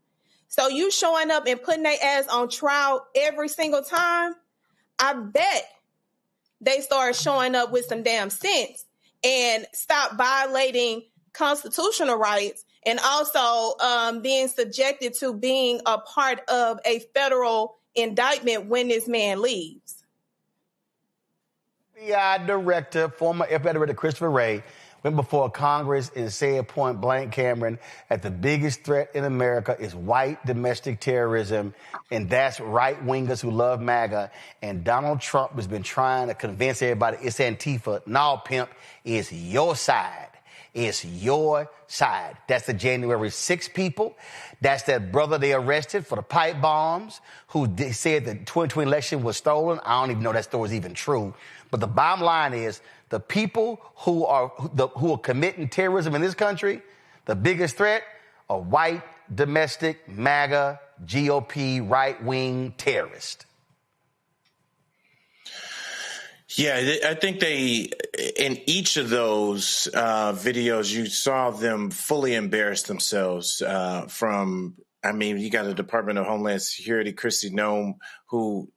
So you showing up and putting their ass on trial every single time, I bet they start showing up with some damn sense and stop violating constitutional rights and also being subjected to being a part of a federal indictment when this man leaves. FBI director, former FBI director Christopher Wray, went before Congress and said point blank, Cameron, that the biggest threat in America is white domestic terrorism, and that's right-wingers who love MAGA. And Donald Trump has been trying to convince everybody it's Antifa. No, pimp, it's your side. It's your side. That's the January 6 people. That's that brother they arrested for the pipe bombs who said the 2020 election was stolen. I don't even know that story is even true. But the bottom line is the people who are committing terrorism in this country, the biggest threat are white, domestic, MAGA, GOP, right-wing terrorists. Yeah, I think in each of those videos, you saw them fully embarrass themselves you got the Department of Homeland Security, Kristi Noem, who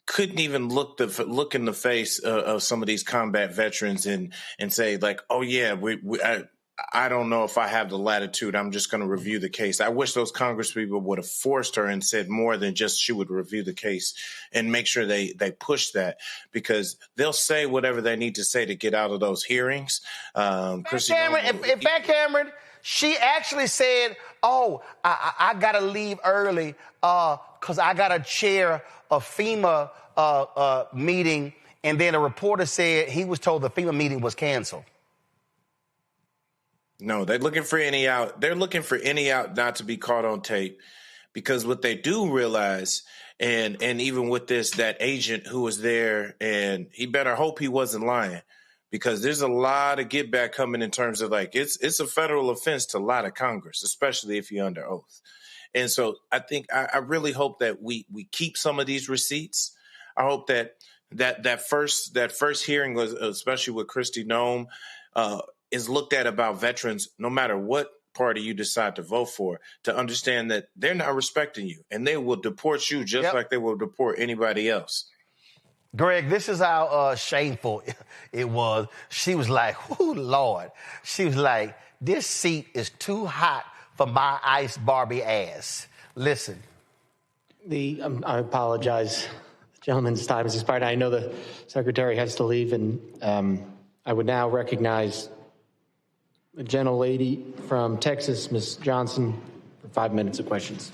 couldn't even look in the face of some of these combat veterans and say like, oh yeah, I don't know if I have the latitude. I'm just going to review the case. I wish those congresspeople would have forced her and said more than just she would review the case and make sure they push that, because they'll say whatever they need to say to get out of those hearings. In fact, Cameron, she actually said, oh, I got to leave early because I got to chair a FEMA meeting. And then a reporter said he was told the FEMA meeting was canceled. No, they're looking for any out. They're looking for any out not to be caught on tape, because what they do realize, and even with this, that agent who was there, and he better hope he wasn't lying, because there's a lot of get back coming in terms of like, it's a federal offense to lie to Congress, especially if you're under oath. And so I think I really hope that we keep some of these receipts. I hope that first hearing was, especially with Kristi Noem, is looked at about veterans, no matter what party you decide to vote for, to understand that they're not respecting you and they will deport you just like they will deport anybody else. Greg, this is how shameful it was. She was like, oh, Lord. She was like, this seat is too hot for my ice Barbie ass. Listen. I apologize. The gentleman's time has expired. I know the secretary has to leave, and I would now recognize a gentlelady from Texas, Ms. Johnson, for 5 minutes of questions.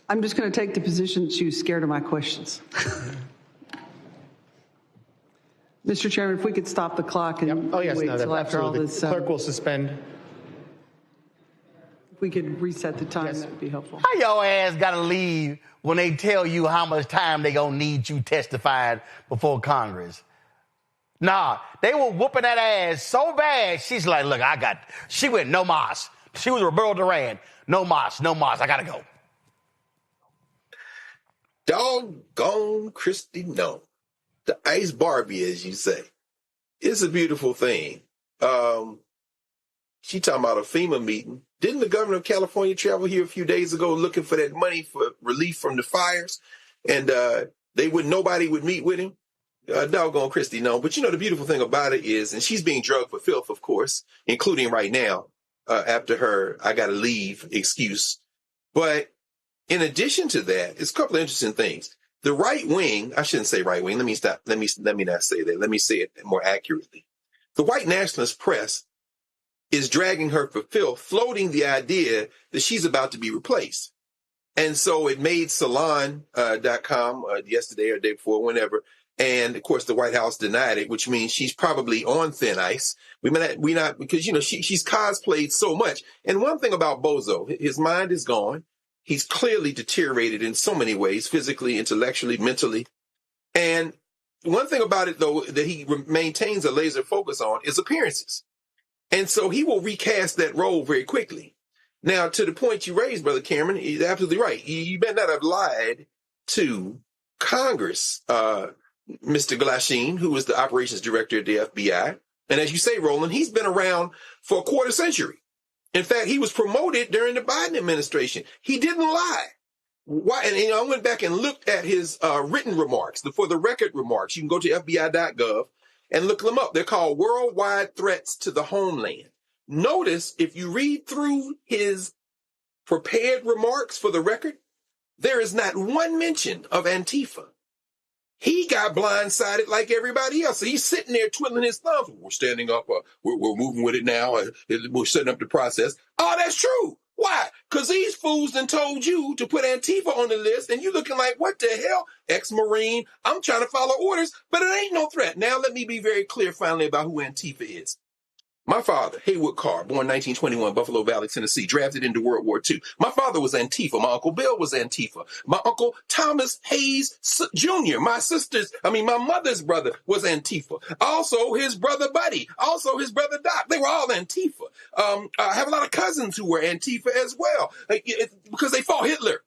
I'm just going to take the position that she was scared of my questions. Mr. Chairman, if we could stop the clock and wait until after all this. The clerk will suspend. If we could reset the time, that would be helpful. How your ass got to leave when they tell you how much time they going to need you testifying before Congress? Nah, they were whooping that ass so bad, she's like, look, she went no mas. She was Roberto Duran. No mas, I got to go. Doggone Kristi Noem. The ice Barbie, as you say. It's a beautiful thing. She talking about a FEMA meeting. Didn't the governor of California travel here a few days ago looking for that money for relief from the fires? And nobody would meet with him? Doggone Kristi Noem. But the beautiful thing about it is, and she's being drugged for filth, of course, including right now, after her I gotta leave excuse. But in addition to that, it's a couple of interesting things. The right wing, I shouldn't say right wing. Let me not say that. Let me say it more accurately. The white nationalist press is dragging her for filth, floating the idea that she's about to be replaced. And so it made Salon.com yesterday or the day before, whenever. And of course, the White House denied it, which means she's probably on thin ice. We not because, she's cosplayed so much. And one thing about Bozo, his mind is gone. He's clearly deteriorated in so many ways, physically, intellectually, mentally. And one thing about it, though, that he maintains a laser focus on is appearances. And so he will recast that role very quickly. Now, to the point you raised, Brother Cameron, he's absolutely right. You better not have lied to Congress, Mr. Glasheen, who was the operations director at the FBI. And as you say, Roland, he's been around for a quarter century. In fact, he was promoted during the Biden administration. He didn't lie. Why? And I went back and looked at his written remarks, for the record remarks. You can go to FBI.gov and look them up. They're called Worldwide Threats to the Homeland. Notice, if you read through his prepared remarks for the record, there is not one mention of Antifa. He got blindsided like everybody else. So he's sitting there twiddling his thumbs. We're standing up. We're moving with it now. We're setting up the process. Oh, that's true. Why? Because these fools done told you to put Antifa on the list, and you looking like, what the hell? Ex-Marine. I'm trying to follow orders, but it ain't no threat. Now let me be very clear finally about who Antifa is. My father, Haywood Carr, born 1921, Buffalo Valley, Tennessee, drafted into World War II. My father was Antifa. My Uncle Bill was Antifa. My Uncle Thomas Hayes Jr., my mother's brother was Antifa. Also, his brother Buddy. Also, his brother Doc. They were all Antifa. I have a lot of cousins who were Antifa as well, because they fought Hitler.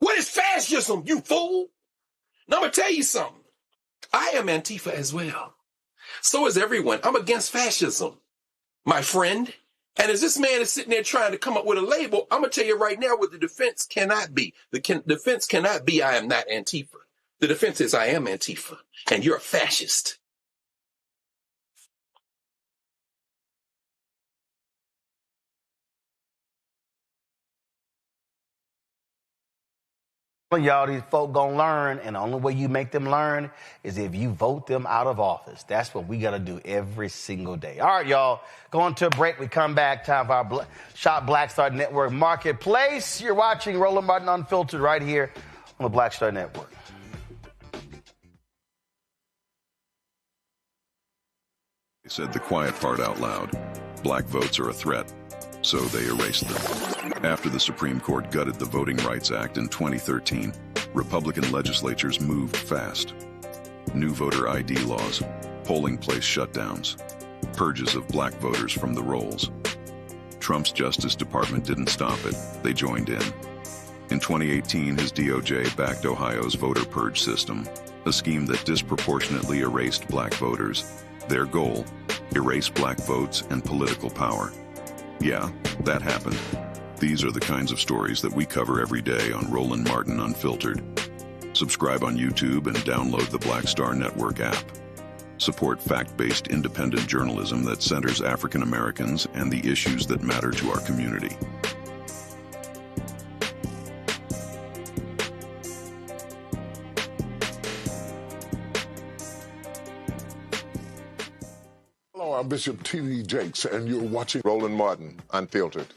What is fascism, you fool? Now, I'm going to tell you something. I am Antifa as well. So is everyone. I'm against fascism, my friend. And as this man is sitting there trying to come up with a label, I'm going to tell you right now what the defense cannot be. The defense cannot be I am not Antifa. The defense is I am Antifa, and you're a fascist. Y'all, these folk gonna learn, and the only way you make them learn is if you vote them out of office. That's what we gotta do every single day. All right, y'all, going to a break. We come back. Time for our Shop Black Star Network Marketplace. You're watching Roland Martin Unfiltered right here on the Black Star Network. They said the quiet part out loud. Black votes are a threat, so they erased them. After the Supreme Court gutted the Voting Rights Act in 2013, Republican legislatures moved fast. New voter ID laws, polling place shutdowns, purges of black voters from the rolls. Trump's Justice Department didn't stop it. They joined in. In 2018, his DOJ backed Ohio's voter purge system, a scheme that disproportionately erased black voters. Their goal, erase black votes and political power. Yeah, that happened. These are the kinds of stories that we cover every day on Roland Martin Unfiltered. Subscribe on YouTube and download the Black Star Network app. Support fact-based independent journalism that centers African Americans and the issues that matter to our community. Hello, I'm Bishop T.D. Jakes, and you're watching Roland Martin Unfiltered.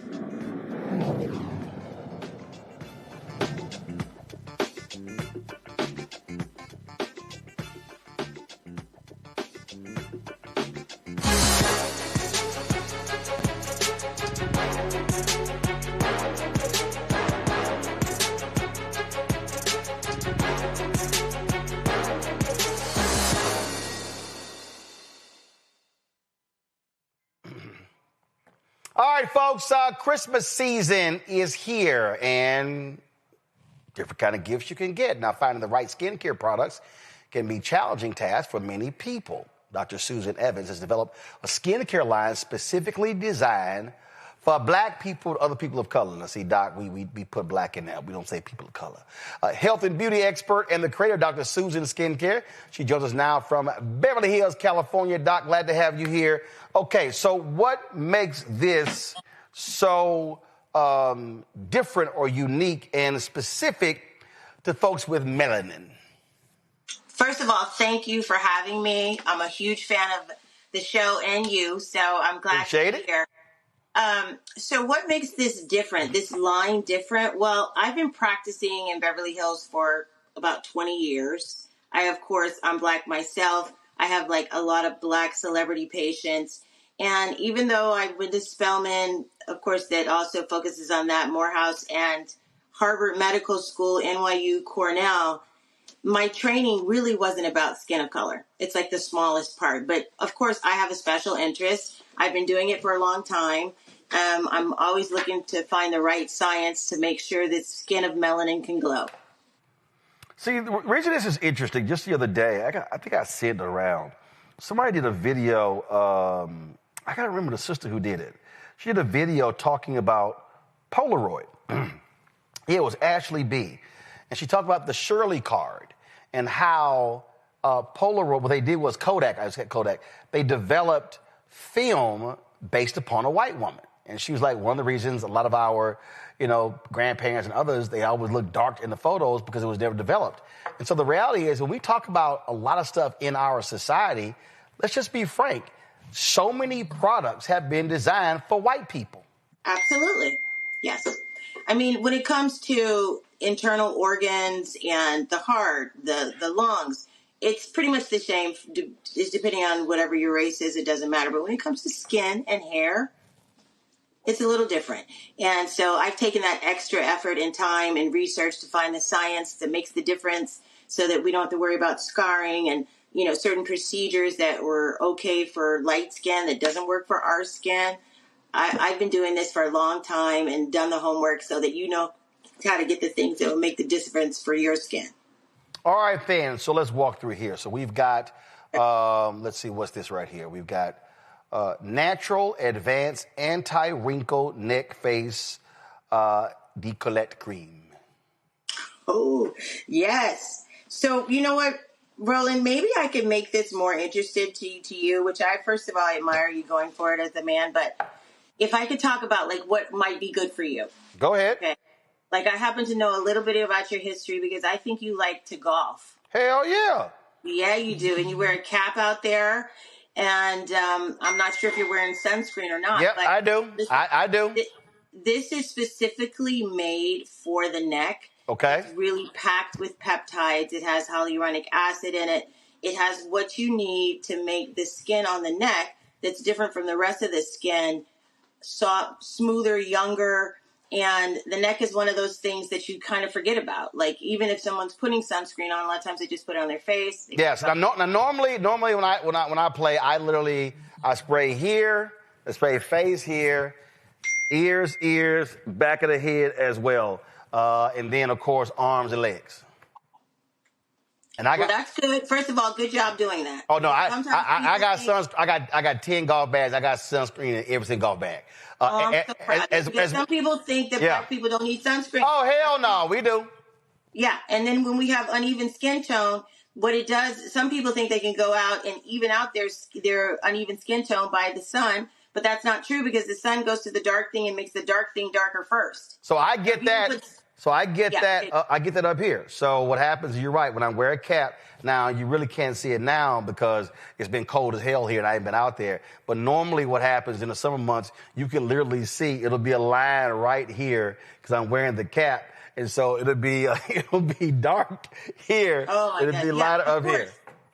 All right, folks, Christmas season is here, and different kind of gifts you can get. Now, finding the right skincare products can be a challenging task for many people. Dr. Susan Evans has developed a skincare line specifically designed for black people and other people of color. Now, see, Doc, we put black in there. We don't say people of color. Health and beauty expert and the creator of Dr. Susan Skincare. She joins us now from Beverly Hills, California. Doc, glad to have you here. Okay, so what makes this so different or unique and specific to folks with melanin? First of all, thank you for having me. I'm a huge fan of the show and you, so I'm glad to be here. So what makes this different, this line different? Well, I've been practicing in Beverly Hills for about 20 years. I'm black myself. I have like a lot of black celebrity patients. And even though I went to Spelman, of course, that also focuses on that, Morehouse and Harvard Medical School, NYU, Cornell, my training really wasn't about skin of color. It's like the smallest part. But of course, I have a special interest. I've been doing it for a long time. I'm always looking to find the right science to make sure that skin of melanin can glow. See, the reason this is interesting, just the other day, I think I sent it around. Somebody did a video, I got to remember the sister who did it. She did a video talking about Polaroid. It was Ashley B. And she talked about the Shirley card and how Polaroid, what they did was Kodak, they developed film based upon a white woman. And she was like, one of the reasons a lot of our, grandparents and others, they always look dark in the photos because it was never developed. And so the reality is, when we talk about a lot of stuff in our society, let's just be frank. So many products have been designed for white people. Absolutely. Yes. I mean, when it comes to internal organs and the heart, the lungs, it's pretty much the same. It's depending on whatever your race is, it doesn't matter. But when it comes to skin and hair, it's a little different. And so I've taken that extra effort and time and research to find the science that makes the difference so that we don't have to worry about scarring and, certain procedures that were okay for light skin that doesn't work for our skin. I've been doing this for a long time and done the homework so that you know how to get the things that will make the difference for your skin. All right, then. So let's walk through here. So we've got, let's see, what's this right here? We've got Natural Advanced Anti-Wrinkle Neck Face Decollet Cream. Oh, yes. So you know what, Roland, maybe I could make this more interesting to you, which first of all, I admire you going for it as a man, but if I could talk about what might be good for you. Go ahead. Okay. I happen to know a little bit about your history because I think you like to golf. Hell yeah. Yeah, you do. And you wear a cap out there. And I'm not sure if you're wearing sunscreen or not. Yep, I do. I do. This is specifically made for the neck. Okay. It's really packed with peptides. It has hyaluronic acid in it. It has what you need to make the skin on the neck that's different from the rest of the skin soft, smoother, younger. And the neck is one of those things that you kind of forget about. Even if someone's putting sunscreen on, a lot of times they just put it on their face. Yes. Now, normally when I play, I spray here, I spray face here, ears, back of the head as well, and then of course arms and legs. And that's good. First of all, good job doing that. Oh no, I got 10 golf bags. I got sunscreen in every single golf bag. I'm so proud. Some people think that black people don't need sunscreen. Oh hell no, we do. Yeah, and then when we have uneven skin tone, what it does, some people think they can go out and even out their uneven skin tone by the sun, but that's not true because the sun goes to the dark thing and makes the dark thing darker first. So I get that. I get that up here. So what happens, you're right, when I wear a cap, now you really can't see it now because it's been cold as hell here and I ain't been out there. But normally what happens in the summer months, you can literally see it'll be a line right here because I'm wearing the cap. And so it'll be dark here. Oh my it'll God. be lighter up here.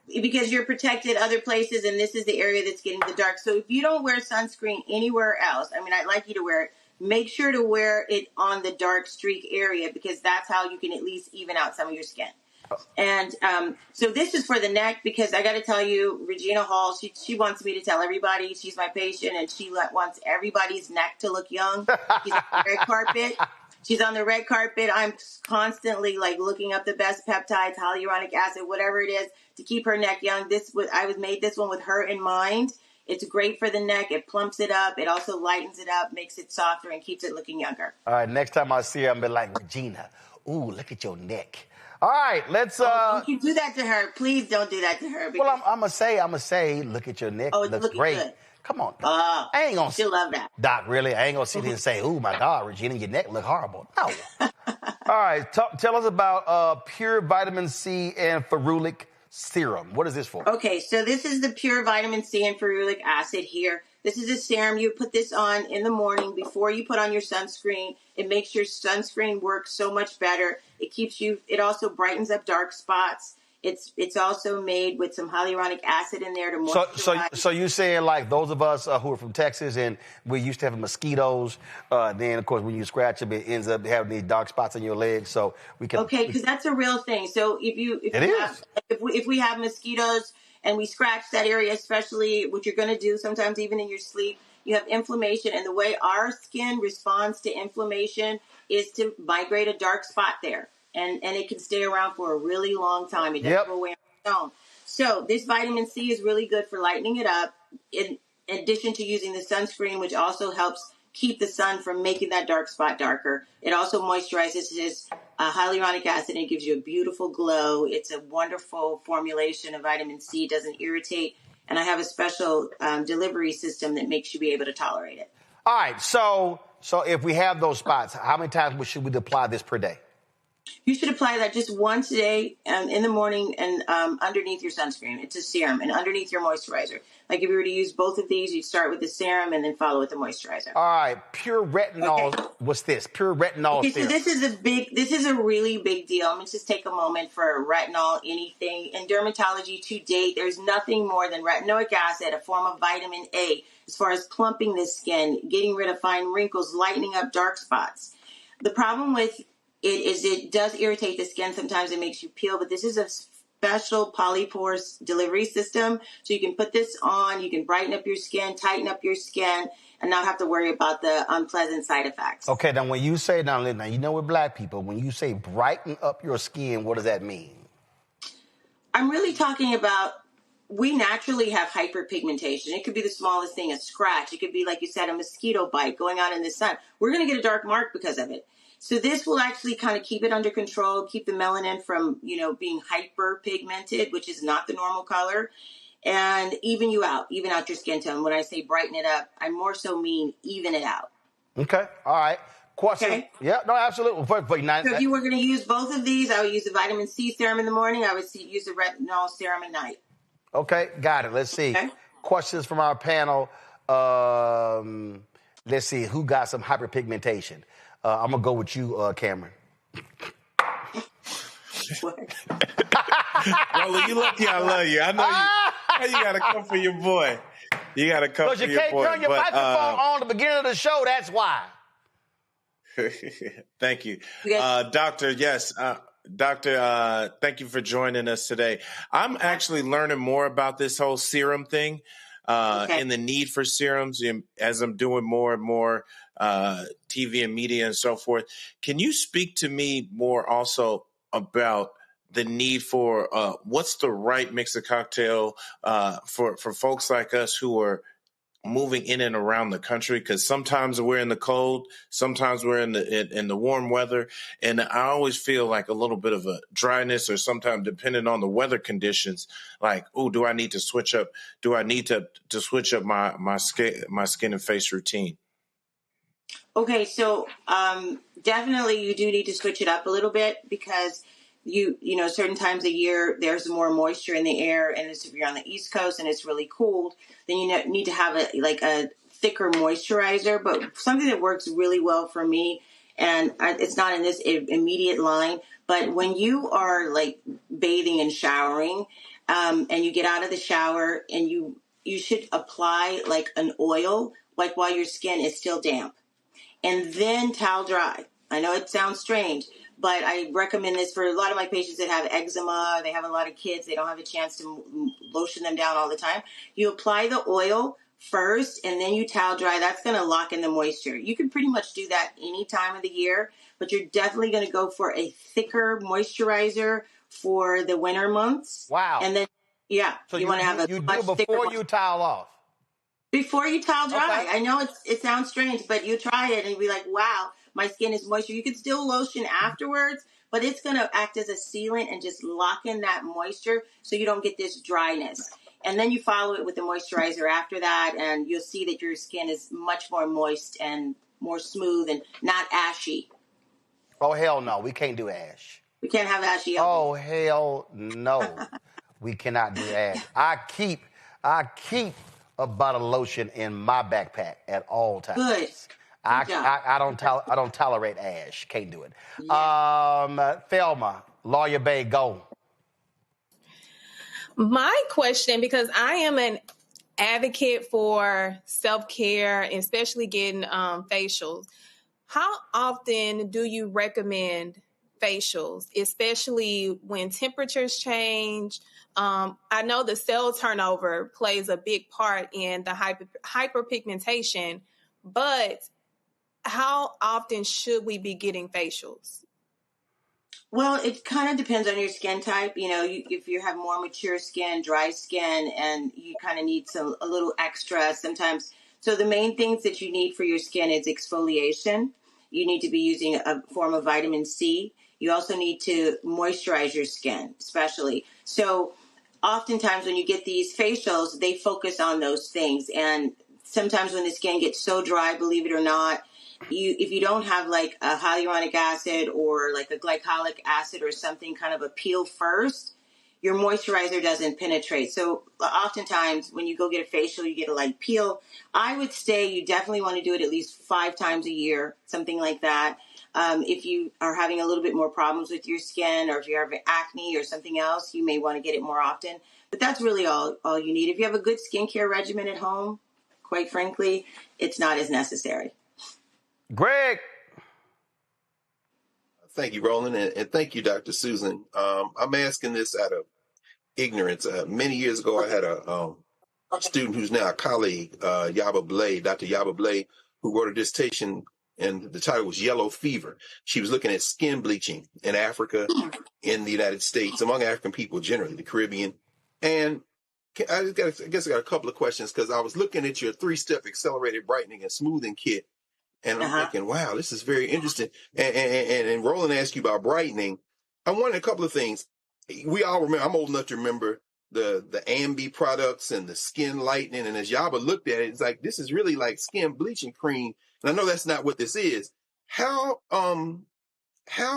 Because you're protected other places and this is the area that's getting the dark. So if you don't wear sunscreen anywhere else, I'd like you to wear it. Make sure to wear it on the dark streak area because that's how you can at least even out some of your skin. And so this is for the neck because I got to tell you, Regina Hall, she wants me to tell everybody she's my patient and she wants everybody's neck to look young. She's on the red carpet. She's on the red carpet. I'm constantly looking up the best peptides, hyaluronic acid, whatever it is to keep her neck young. I made this one with her in mind. It's great for the neck. It plumps it up. It also lightens it up, makes it softer, and keeps it looking younger. All right, next time I see her, I'm going to be like, Regina, ooh, look at your neck. All right, let's... don't you do that to her. Please don't do that to her. Well, I'm going to say, look at your neck. Oh, it looks great. Good. Come on. I ain't going to... She'll love that. Doc, really? I ain't going to sit here and say, oh, my God, Regina, your neck look horrible. No. All right, tell us about pure vitamin C and ferulic serum. What is this for? Okay, so this is the pure vitamin C and ferulic acid here. This is a serum. You put this on in the morning before you put on your sunscreen. It makes your sunscreen work so much better. It also brightens up dark spots. It's also made with some hyaluronic acid in there to moisturize. So you saying those of us who are from Texas and we used to have mosquitoes, then of course when you scratch them, it ends up having these dark spots on your legs. So we can. Okay, because that's a real thing. So if we have mosquitoes and we scratch that area, especially what you're going to do sometimes even in your sleep, you have inflammation, and the way our skin responds to inflammation is to migrate a dark spot there. And it can stay around for a really long time. It doesn't go away on its own. So this vitamin C is really good for lightening it up, in addition to using the sunscreen, which also helps keep the sun from making that dark spot darker. It also moisturizes his hyaluronic acid and it gives you a beautiful glow. It's a wonderful formulation of vitamin C. It doesn't irritate. And I have a special delivery system that makes you be able to tolerate it. All right, so if we have those spots, how many times should we apply this per day? You should apply that just once a day in the morning and underneath your sunscreen. It's a serum and underneath your moisturizer. Like if you were to use both of these, you'd start with the serum and then follow with the moisturizer. All right, pure retinol. Okay. What's this? Pure retinol serum. So this is a really big deal. I'm going to just take a moment for retinol, anything. In dermatology to date, there's nothing more than retinoic acid, a form of vitamin A, as far as plumping the skin, getting rid of fine wrinkles, lightening up dark spots. The problem with it does irritate the skin. Sometimes it makes you peel, but this is a special polypore delivery system. So you can put this on, you can brighten up your skin, tighten up your skin, and not have to worry about the unpleasant side effects. Okay, now when you say, now you know we're black people, when you say brighten up your skin, what does that mean? I'm really talking about, we naturally have hyperpigmentation. It could be the smallest thing, a scratch. It could be, like you said, a mosquito bite going out in the sun. We're going to get a dark mark because of it. So this will actually kind of keep it under control, keep the melanin from, being hyperpigmented, which is not the normal color, and even out your skin tone. When I say brighten it up, I more so mean even it out. Okay. All right. Question. Okay. Yeah, no, absolutely. So if you were going to use both of these, I would use the vitamin C serum in the morning. I would use the retinol serum at night. Okay, got it. Let's see. Okay. Questions from our panel. Let's see. Who got some hyperpigmentation? I'm going to go with you, Cameron. Well, you lucky I love you. I know you got to come for your boy. You got to come for your boy. Because you can't turn your microphone on at the beginning of the show. That's why. Thank you. Doctor, yes. Doctor, thank you for joining us today. I'm actually learning more about this whole serum thing and the need for serums as I'm doing more and more TV and media and so forth. Can you speak to me more also about the need for what's the right mix of cocktail for folks like us who are moving in and around the country? Because sometimes we're in the cold, sometimes we're in the warm weather, and I always feel like a little bit of a dryness, or sometimes depending on the weather conditions, like, oh, do I need to switch up? Do I need to switch up my skin and face routine? Okay, so definitely you do need to switch it up a little bit, because certain times of year there's more moisture in the air, and if you're on the East Coast and it's really cold, then you need to have a thicker moisturizer. But something that works really well for me, and it's not in this immediate line, but when you are like bathing and showering, and you get out of the shower, and you should apply like an oil, like while your skin is still damp, and then towel dry. I know it sounds strange, but I recommend this for a lot of my patients that have eczema. They have a lot of kids. They don't have a chance to lotion them down all the time. You apply the oil first, and then you towel dry. That's going to lock in the moisture. You can pretty much do that any time of the year, but you're definitely going to go for a thicker moisturizer for the winter months. Wow. And then, so you want to have a much thicker. Before you towel off. Before you towel dry. Okay. I know it sounds strange, but you try it and you'll be like, wow, my skin is moisture. You can still lotion afterwards, but it's going to act as a sealant and just lock in that moisture so you don't get this dryness. And then you follow it with the moisturizer after that, and you'll see that your skin is much more moist and more smooth and not ashy. Oh, hell no. We can't do ash. We can't have ashy. Oh, hell no. We cannot do ash. I keep a bottle of lotion in my backpack at all times. Good. I don't tolerate ash. Can't do it. Yeah. Thelma, Lawyer Bay, go. My question, because I am an advocate for self-care, especially getting facials. How often do you recommend facials, especially when temperatures change? I know the cell turnover plays a big part in the hyperpigmentation, but how often should we be getting facials? Well, it kind of depends on your skin type. If you have more mature skin, dry skin, and you kind of need a little extra sometimes. So the main things that you need for your skin is exfoliation. You need to be using a form of vitamin C. You also need to moisturize your skin, especially. So oftentimes when you get these facials, they focus on those things. And sometimes when the skin gets so dry, believe it or not, if you don't have like a hyaluronic acid or like a glycolic acid or something kind of a peel first, your moisturizer doesn't penetrate. So oftentimes when you go get a facial, you get a light peel. I would say you definitely want to do it at least 5 times a year, something like that. If you are having a little bit more problems with your skin, or if you're having acne or something else, you may want to get it more often. But that's really all you need. If you have a good skincare regimen at home, quite frankly, it's not as necessary. Greg. Thank you, Roland, and thank you, Dr. Susan. I'm asking this out of ignorance. Many years ago, I had a student who's now a colleague, Yaba Blay, Dr. Yaba Blay, who wrote a dissertation, and the title was Yellow Fever. She was looking at skin bleaching in Africa, in the United States, among African people generally, the Caribbean. And I guess I got a couple of questions, because I was looking at your 3-step accelerated brightening and smoothing kit. And I'm thinking, wow, this is very interesting. And Roland asked you about brightening. I wanted a couple of things. We all remember, I'm old enough to remember the Ambi products and the skin lightening. And as Yaba looked at it, it's like, this is really like skin bleaching cream. And I know that's not what this is. How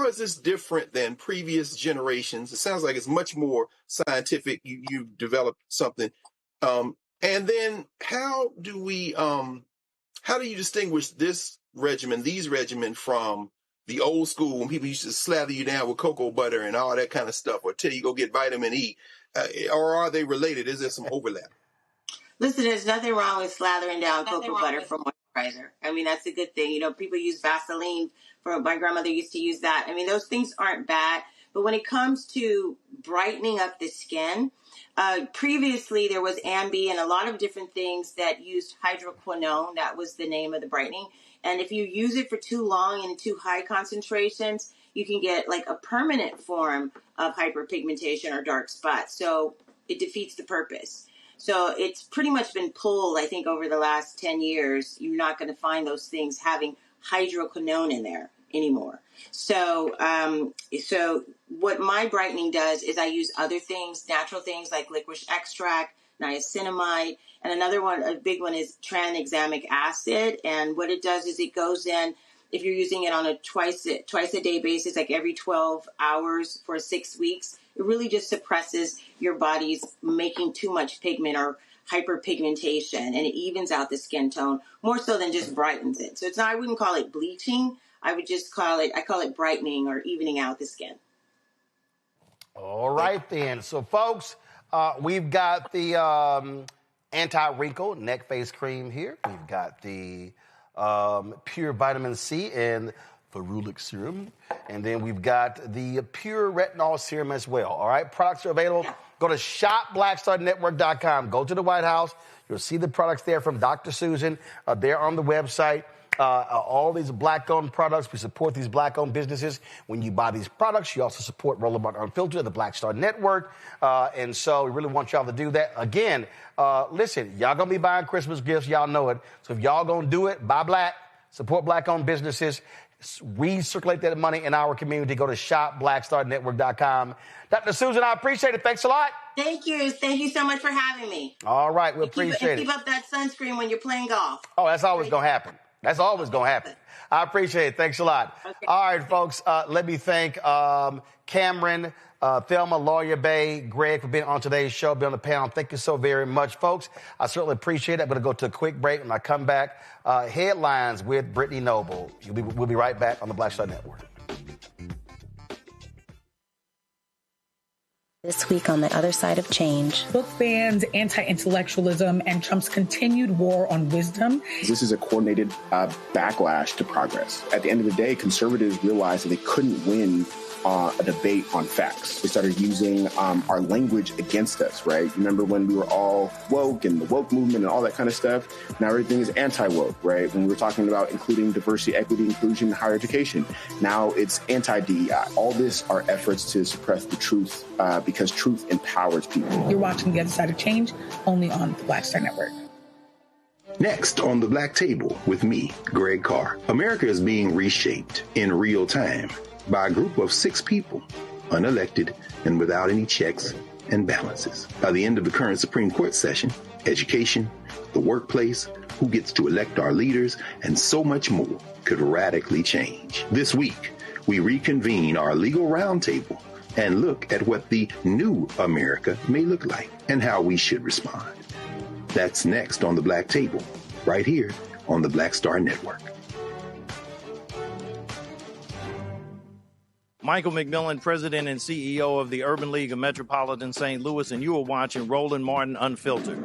is this different than previous generations? It sounds like it's much more scientific. You've developed something. And then how do you distinguish these regimen from the old school, when people used to slather you down with cocoa butter and all that kind of stuff, or tell you go get vitamin E? Or are they related? Is there some overlap? Listen, there's nothing wrong with slathering down cocoa butter for moisturizer. I mean, that's a good thing. You know, people use Vaseline. My grandmother used to use that. I mean, those things aren't bad. But when it comes to brightening up the skin, previously there was Ambi and a lot of different things that used hydroquinone. That was the name of the brightening. And if you use it for too long and in too high concentrations, you can get like a permanent form of hyperpigmentation or dark spots. So it defeats the purpose. So it's pretty much been pulled, I think, over the last 10 years. You're not going to find those things having hydroquinone in there anymore. So what my brightening does is I use other things, natural things like licorice extract, niacinamide, and another one, a big one, is tranexamic acid. And what it does is it goes in, if you're using it on a twice a day basis, like every 12 hours for 6 weeks, it really just suppresses your body's making too much pigment or hyperpigmentation, and it evens out the skin tone more so than just brightens it. So it's not, I wouldn't call it bleaching. I call it brightening or evening out the skin. All right, then. So, folks, we've got the anti-wrinkle neck face cream here. We've got the pure vitamin C and ferulic serum. And then we've got the pure retinol serum as well. All right, products are available. Go to shopblackstarnetwork.com. Go to the White House. You'll see the products there from Dr. Susan. They're on the website. All these black-owned products. We support these black-owned businesses. When you buy these products, you also support Roland Martin Unfiltered, the Black Star Network. And so we really want y'all to do that. Again, listen, y'all going to be buying Christmas gifts. Y'all know it. So if y'all going to do it, buy black, support black-owned businesses, recirculate that money in our community. Go to shopblackstarnetwork.com. Dr. Susan, I appreciate it. Thanks a lot. Thank you. Thank you so much for having me. All right. We appreciate it. Keep up that sunscreen when you're playing golf. Oh, that's always going to happen. That's always going to happen. I appreciate it. Thanks a lot. Okay. All right, folks. Let me thank Cameron, Thelma, Lawyer Bay, Greg for being on today's show, being on the panel. Thank you so very much, folks. I certainly appreciate it. I'm going to go to a quick break. When I come back, headlines with Brittany Noble. We'll be right back on the Black Star Network. This week on The Other Side of Change. Book bans, anti-intellectualism, and Trump's continued war on wisdom. This is a coordinated backlash to progress. At the end of the day, conservatives realized that they couldn't win a debate on facts. They started using our language against us, right? Remember when we were all woke and the woke movement and all that kind of stuff? Now everything is anti-woke, right? When we were talking about including diversity, equity, inclusion, higher education, now it's anti-DEI. All this are efforts to suppress the truth because truth empowers people. You're watching The Other Side of Change only on the Black Star Network. Next on the Black Table with me, Greg Carr. America is being reshaped in real time by a group of 6 people, unelected and without any checks and balances. By the end of the current Supreme Court session, education, the workplace, who gets to elect our leaders, and so much more could radically change. This week, we reconvene our legal roundtable and look at what the new America may look like and how we should respond. That's next on The Black Table, right here on the Black Star Network. Michael McMillan, President and CEO of the Urban League of Metropolitan St. Louis, and you are watching Roland Martin Unfiltered.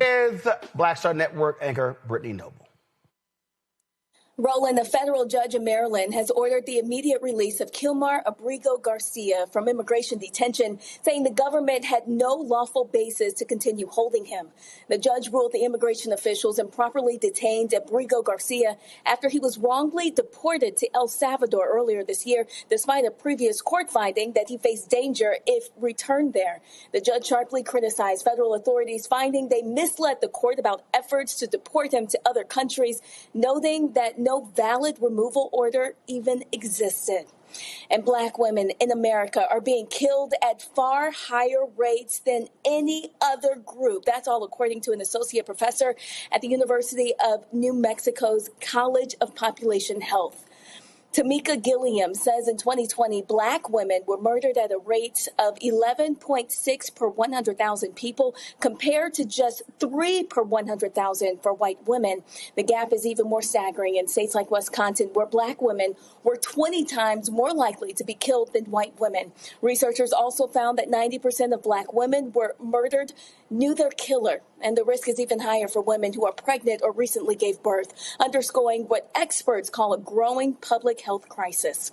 Is Black Star Network anchor Brittany Noble. Roland, a federal judge in Maryland has ordered the immediate release of Kilmar Abrigo Garcia from immigration detention, saying the government had no lawful basis to continue holding him. The judge ruled the immigration officials improperly detained Abrigo Garcia after he was wrongly deported to El Salvador earlier this year, despite a previous court finding that he faced danger if returned there. The judge sharply criticized federal authorities, finding they misled the court about efforts to deport him to other countries, noting that no valid removal order even existed. And black women in America are being killed at far higher rates than any other group. That's all according to an associate professor at the University of New Mexico's College of Population Health. Tamika Gilliam says in 2020, black women were murdered at a rate of 11.6 per 100,000 people, compared to just 3 per 100,000 for white women. The gap is even more staggering in states like Wisconsin, where black women were 20 times more likely to be killed than white women. Researchers also found that 90% of black women were murdered knew their killer, and the risk is even higher for women who are pregnant or recently gave birth, underscoring what experts call a growing public health crisis.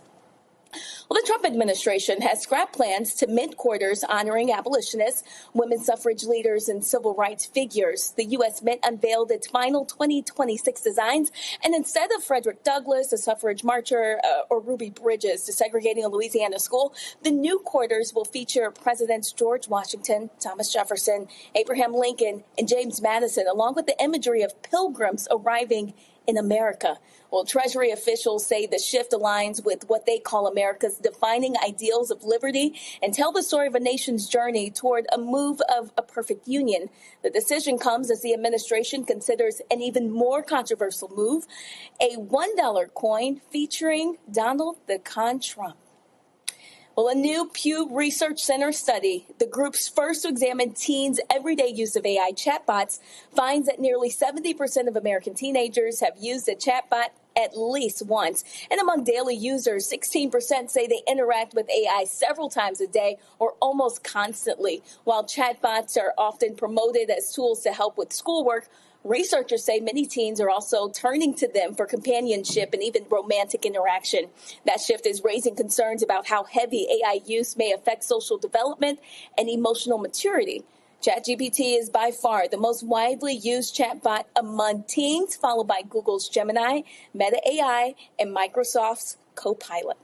Well, the Trump administration has scrapped plans to mint quarters honoring abolitionists, women's suffrage leaders, and civil rights figures. The U.S. Mint unveiled its final 2026 designs, and instead of Frederick Douglass, a suffrage marcher, or Ruby Bridges desegregating a Louisiana school, the new quarters will feature Presidents George Washington, Thomas Jefferson, Abraham Lincoln, and James Madison, along with the imagery of pilgrims arriving in America. Well, Treasury officials say the shift aligns with what they call America's defining ideals of liberty and tell the story of a nation's journey toward a move of a perfect union. The decision comes as the administration considers an even more controversial move, a $1 coin featuring Donald the Con Trump. Well, a new Pew Research Center study, the group's first to examine teens' everyday use of AI chatbots, finds that nearly 70% of American teenagers have used a chatbot at least once. And among daily users, 16% say they interact with AI several times a day or almost constantly. While chatbots are often promoted as tools to help with schoolwork, researchers say many teens are also turning to them for companionship and even romantic interaction. That shift is raising concerns about how heavy AI use may affect social development and emotional maturity. ChatGPT is by far the most widely used chatbot among teens, followed by Google's Gemini, Meta AI, and Microsoft's Copilot.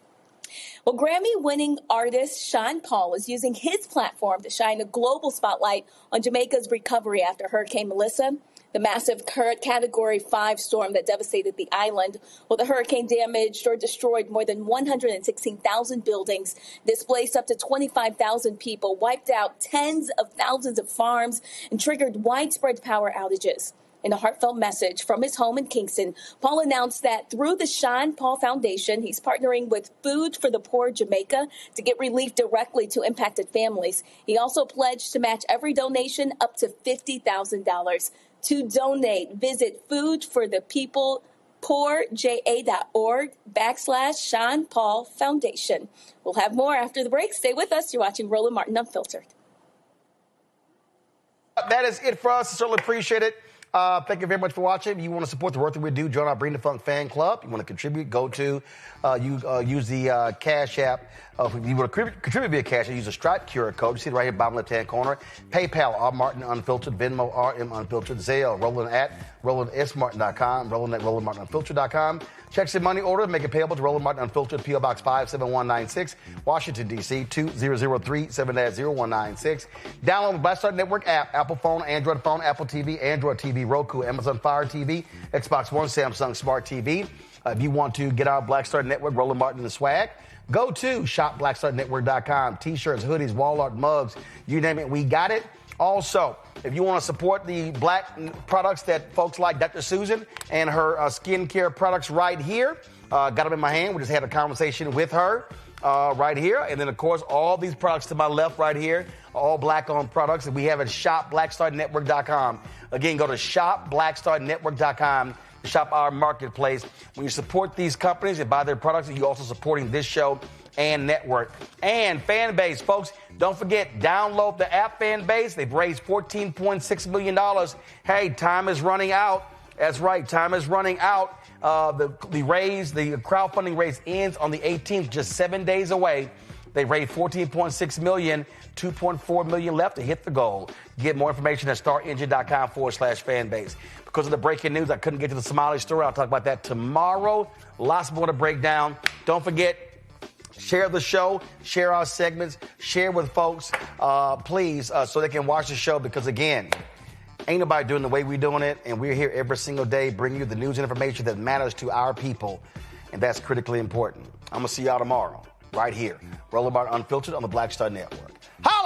Well, Grammy-winning artist Sean Paul is using his platform to shine a global spotlight on Jamaica's recovery after Hurricane Melissa, the massive Category 5 storm that devastated the island. Well, the hurricane damaged or destroyed more than 116,000 buildings, displaced up to 25,000 people, wiped out tens of thousands of farms, and triggered widespread power outages. In a heartfelt message from his home in Kingston, Paul announced that through the Sean Paul Foundation, he's partnering with Food for the Poor Jamaica to get relief directly to impacted families. He also pledged to match every donation up to $50,000. To donate, visit foodforthepeoplepoorja.org/Sean Paul Foundation. We'll have more after the break. Stay with us. You're watching Roland Martin Unfiltered. That is it for us. I certainly appreciate it. Thank you very much for watching. If you want to support the work that we do, join our Bring the Funk fan club. You want to contribute, go to, use the Cash App. If you want to contribute via Cash App, use the Stripe QR code. You see it right here, bottom left-hand corner. PayPal, R. Martin Unfiltered. Venmo, RM Unfiltered. Zelle, Roland at RolandSMartin.com. Roland at RolandMartinUnfiltered.com. Checks and money order. Make it payable to Roland Martin Unfiltered, P.O. Box 57196, Washington, D.C. 20037 7-0196. Download the Black Star Network app, Apple phone, Android phone, Apple TV, Android TV TV, Roku, Amazon Fire TV, Xbox One, Samsung Smart TV. If you want to get our Black Star Network, Roland Martin and the swag, go to shopblackstarnetwork.com. T-shirts, hoodies, wall art, mugs, you name it, we got it. Also, if you want to support the black products that folks like Dr. Susan and her skincare products right here, got them in my hand. We just had a conversation with her right here. And then, of course, all these products to my left right here, all black-owned products that we have at shopblackstarnetwork.com. Again, go to shopblackstarnetwork.com to shop our marketplace. When you support these companies and buy their products, you're also supporting this show and network. And fan base, folks, don't forget, download the app Fan Base. They've raised $14.6 million. Hey, time is running out. That's right, time is running out. The crowdfunding raise ends on the 18th, just 7 days away. They raised $14.6 million, $2.4 million left to hit the goal. Get more information at starengine.com/fanbase. Because of the breaking news, I couldn't get to the Somali story. I'll talk about that tomorrow. Lots more to break down. Don't forget, share the show, share our segments, share with folks, please, so they can watch the show. Because, again, ain't nobody doing the way we're doing it, and we're here every single day bringing you the news and information that matters to our people, and that's critically important. I'm going to see y'all tomorrow, right here. Roland Martin Unfiltered on the Black Star Network. How